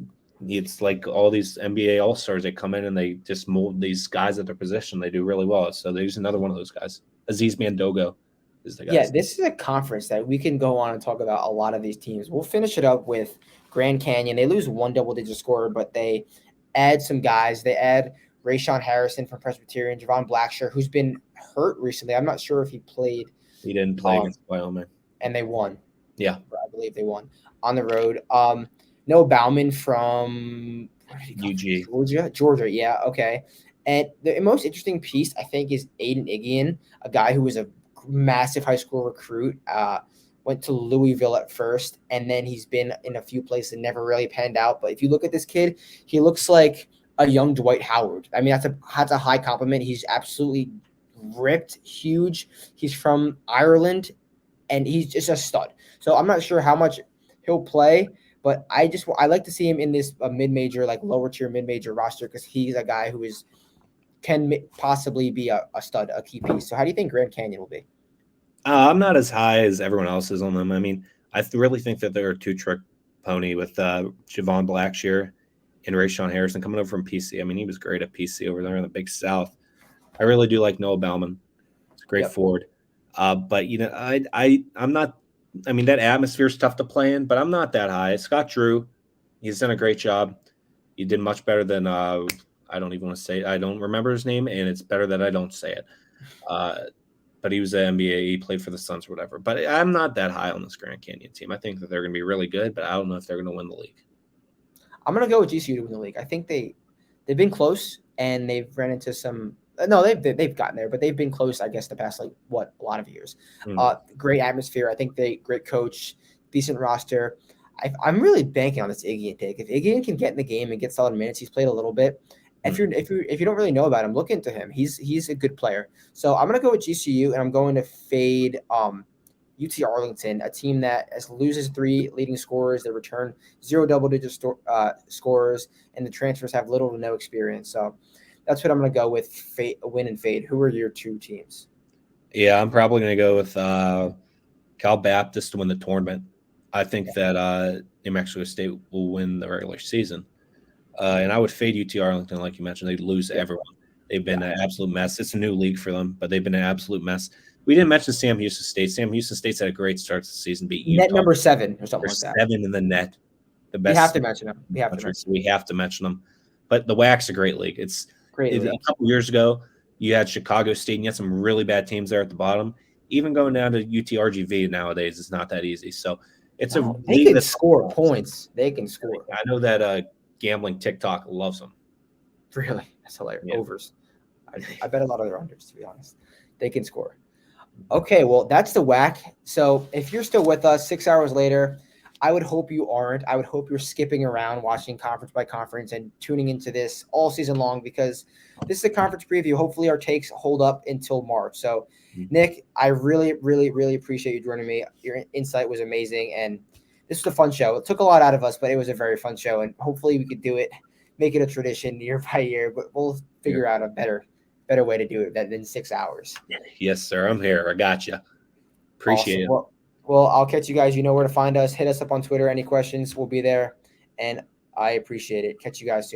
it's like all these NBA All-Stars. They come in and they just mold these guys at their position. They do really well. So there's another one of those guys. Aziz Bandogo is the guy. Yeah, this is a conference that we can go on and talk about a lot of these teams. We'll finish it up with Grand Canyon. They lose one double-digit scorer, but they add some guys. They add Rayshawn Harrison from Presbyterian, Javon Blackshear, who's been hurt recently. I'm not sure if he played. He didn't play against Wyoming. And they won. Yeah. I believe they won on the road. Noah Bauman from UG. Georgia, yeah, okay. And the most interesting piece, I think, is Aiden Igian, a guy who was a massive high school recruit, went to Louisville at first, and then he's been in a few places and never really panned out. But if you look at this kid, he looks like a young Dwight Howard. I mean, that's a high compliment. He's absolutely ripped, huge. He's from Ireland, and he's just a stud. So I'm not sure how much he'll play, but I like to see him in this mid-major, like lower tier mid-major roster, because he's a guy who can possibly be a stud, a key piece. So how do you think Grand Canyon will be? I'm not as high as everyone else is on them. I mean, I really think that they're a two-trick pony with Javon Blackshear and Rayshawn Harrison coming over from PC. I mean, he was great at PC over there in the Big South. I really do like Noah Bauman. It's a great forward. But, I'm not – I mean, that atmosphere is tough to play in, but I'm not that high. Scott Drew, he's done a great job. He did much better than I don't even want to say it. I don't remember his name, and it's better that I don't say it. But he was an NBA. He played for the Suns or whatever. But I'm not that high on this Grand Canyon team. I think that they're going to be really good, but I don't know if they're going to win the league. I'm going to go with GCU to win the league. I think they've been close, and they've ran into some – no, they've gotten there, but they've been close, I guess, the past, a lot of years. Great atmosphere. I think great coach, decent roster. I'm really banking on this Iggy pick. If Iggy can get in the game and get solid minutes, he's played a little bit. If you don't really know about him, look into him. He's a good player. So I'm gonna go with GCU, and I'm going to fade UT Arlington, a team that loses 3 leading scorers, they return 0 double-digit scorers, and the transfers have little to no experience. So that's what I'm gonna go with. Win and fade. Who are your 2 teams? Yeah, I'm probably gonna go with Cal Baptist to win the tournament. I think that New Mexico State will win the regular season. And I would fade UT Arlington, like you mentioned. They'd lose everyone. They've been an absolute mess. It's a new league for them, but they've been an absolute mess. We didn't mention Sam Houston State. Sam Houston State's had a great start to the season. Beat Utah. Net number 7 or something like that. 7 in the net. The best. We have to mention them. We have to mention them. But the WAC's a great league. It's great. A couple years ago, you had Chicago State, and you had some really bad teams there at the bottom. Even going down to UTRGV nowadays is not that easy. So it's they can score points. They can score. I know that gambling TikTok loves them. Really? That's hilarious. Yeah. Overs. I bet a lot of their unders, to be honest. They can score. Okay, well, that's the WAC. So if you're still with us 6 hours later, I would hope you aren't. I would hope you're skipping around, watching conference by conference and tuning into this all season long, because this is a conference preview. Hopefully our takes hold up until March. So, Nick, I really, really, really appreciate you joining me. Your insight was amazing, and this was a fun show. It took a lot out of us, but it was a very fun show, and hopefully we could do it, make it a tradition year by year, but we'll figure out a better way to do it than 6 hours. Yes, sir. I'm here. I got you. Appreciate it. Well, I'll catch you guys. You know where to find us. Hit us up on Twitter. Any questions, we'll be there. And I appreciate it. Catch you guys soon.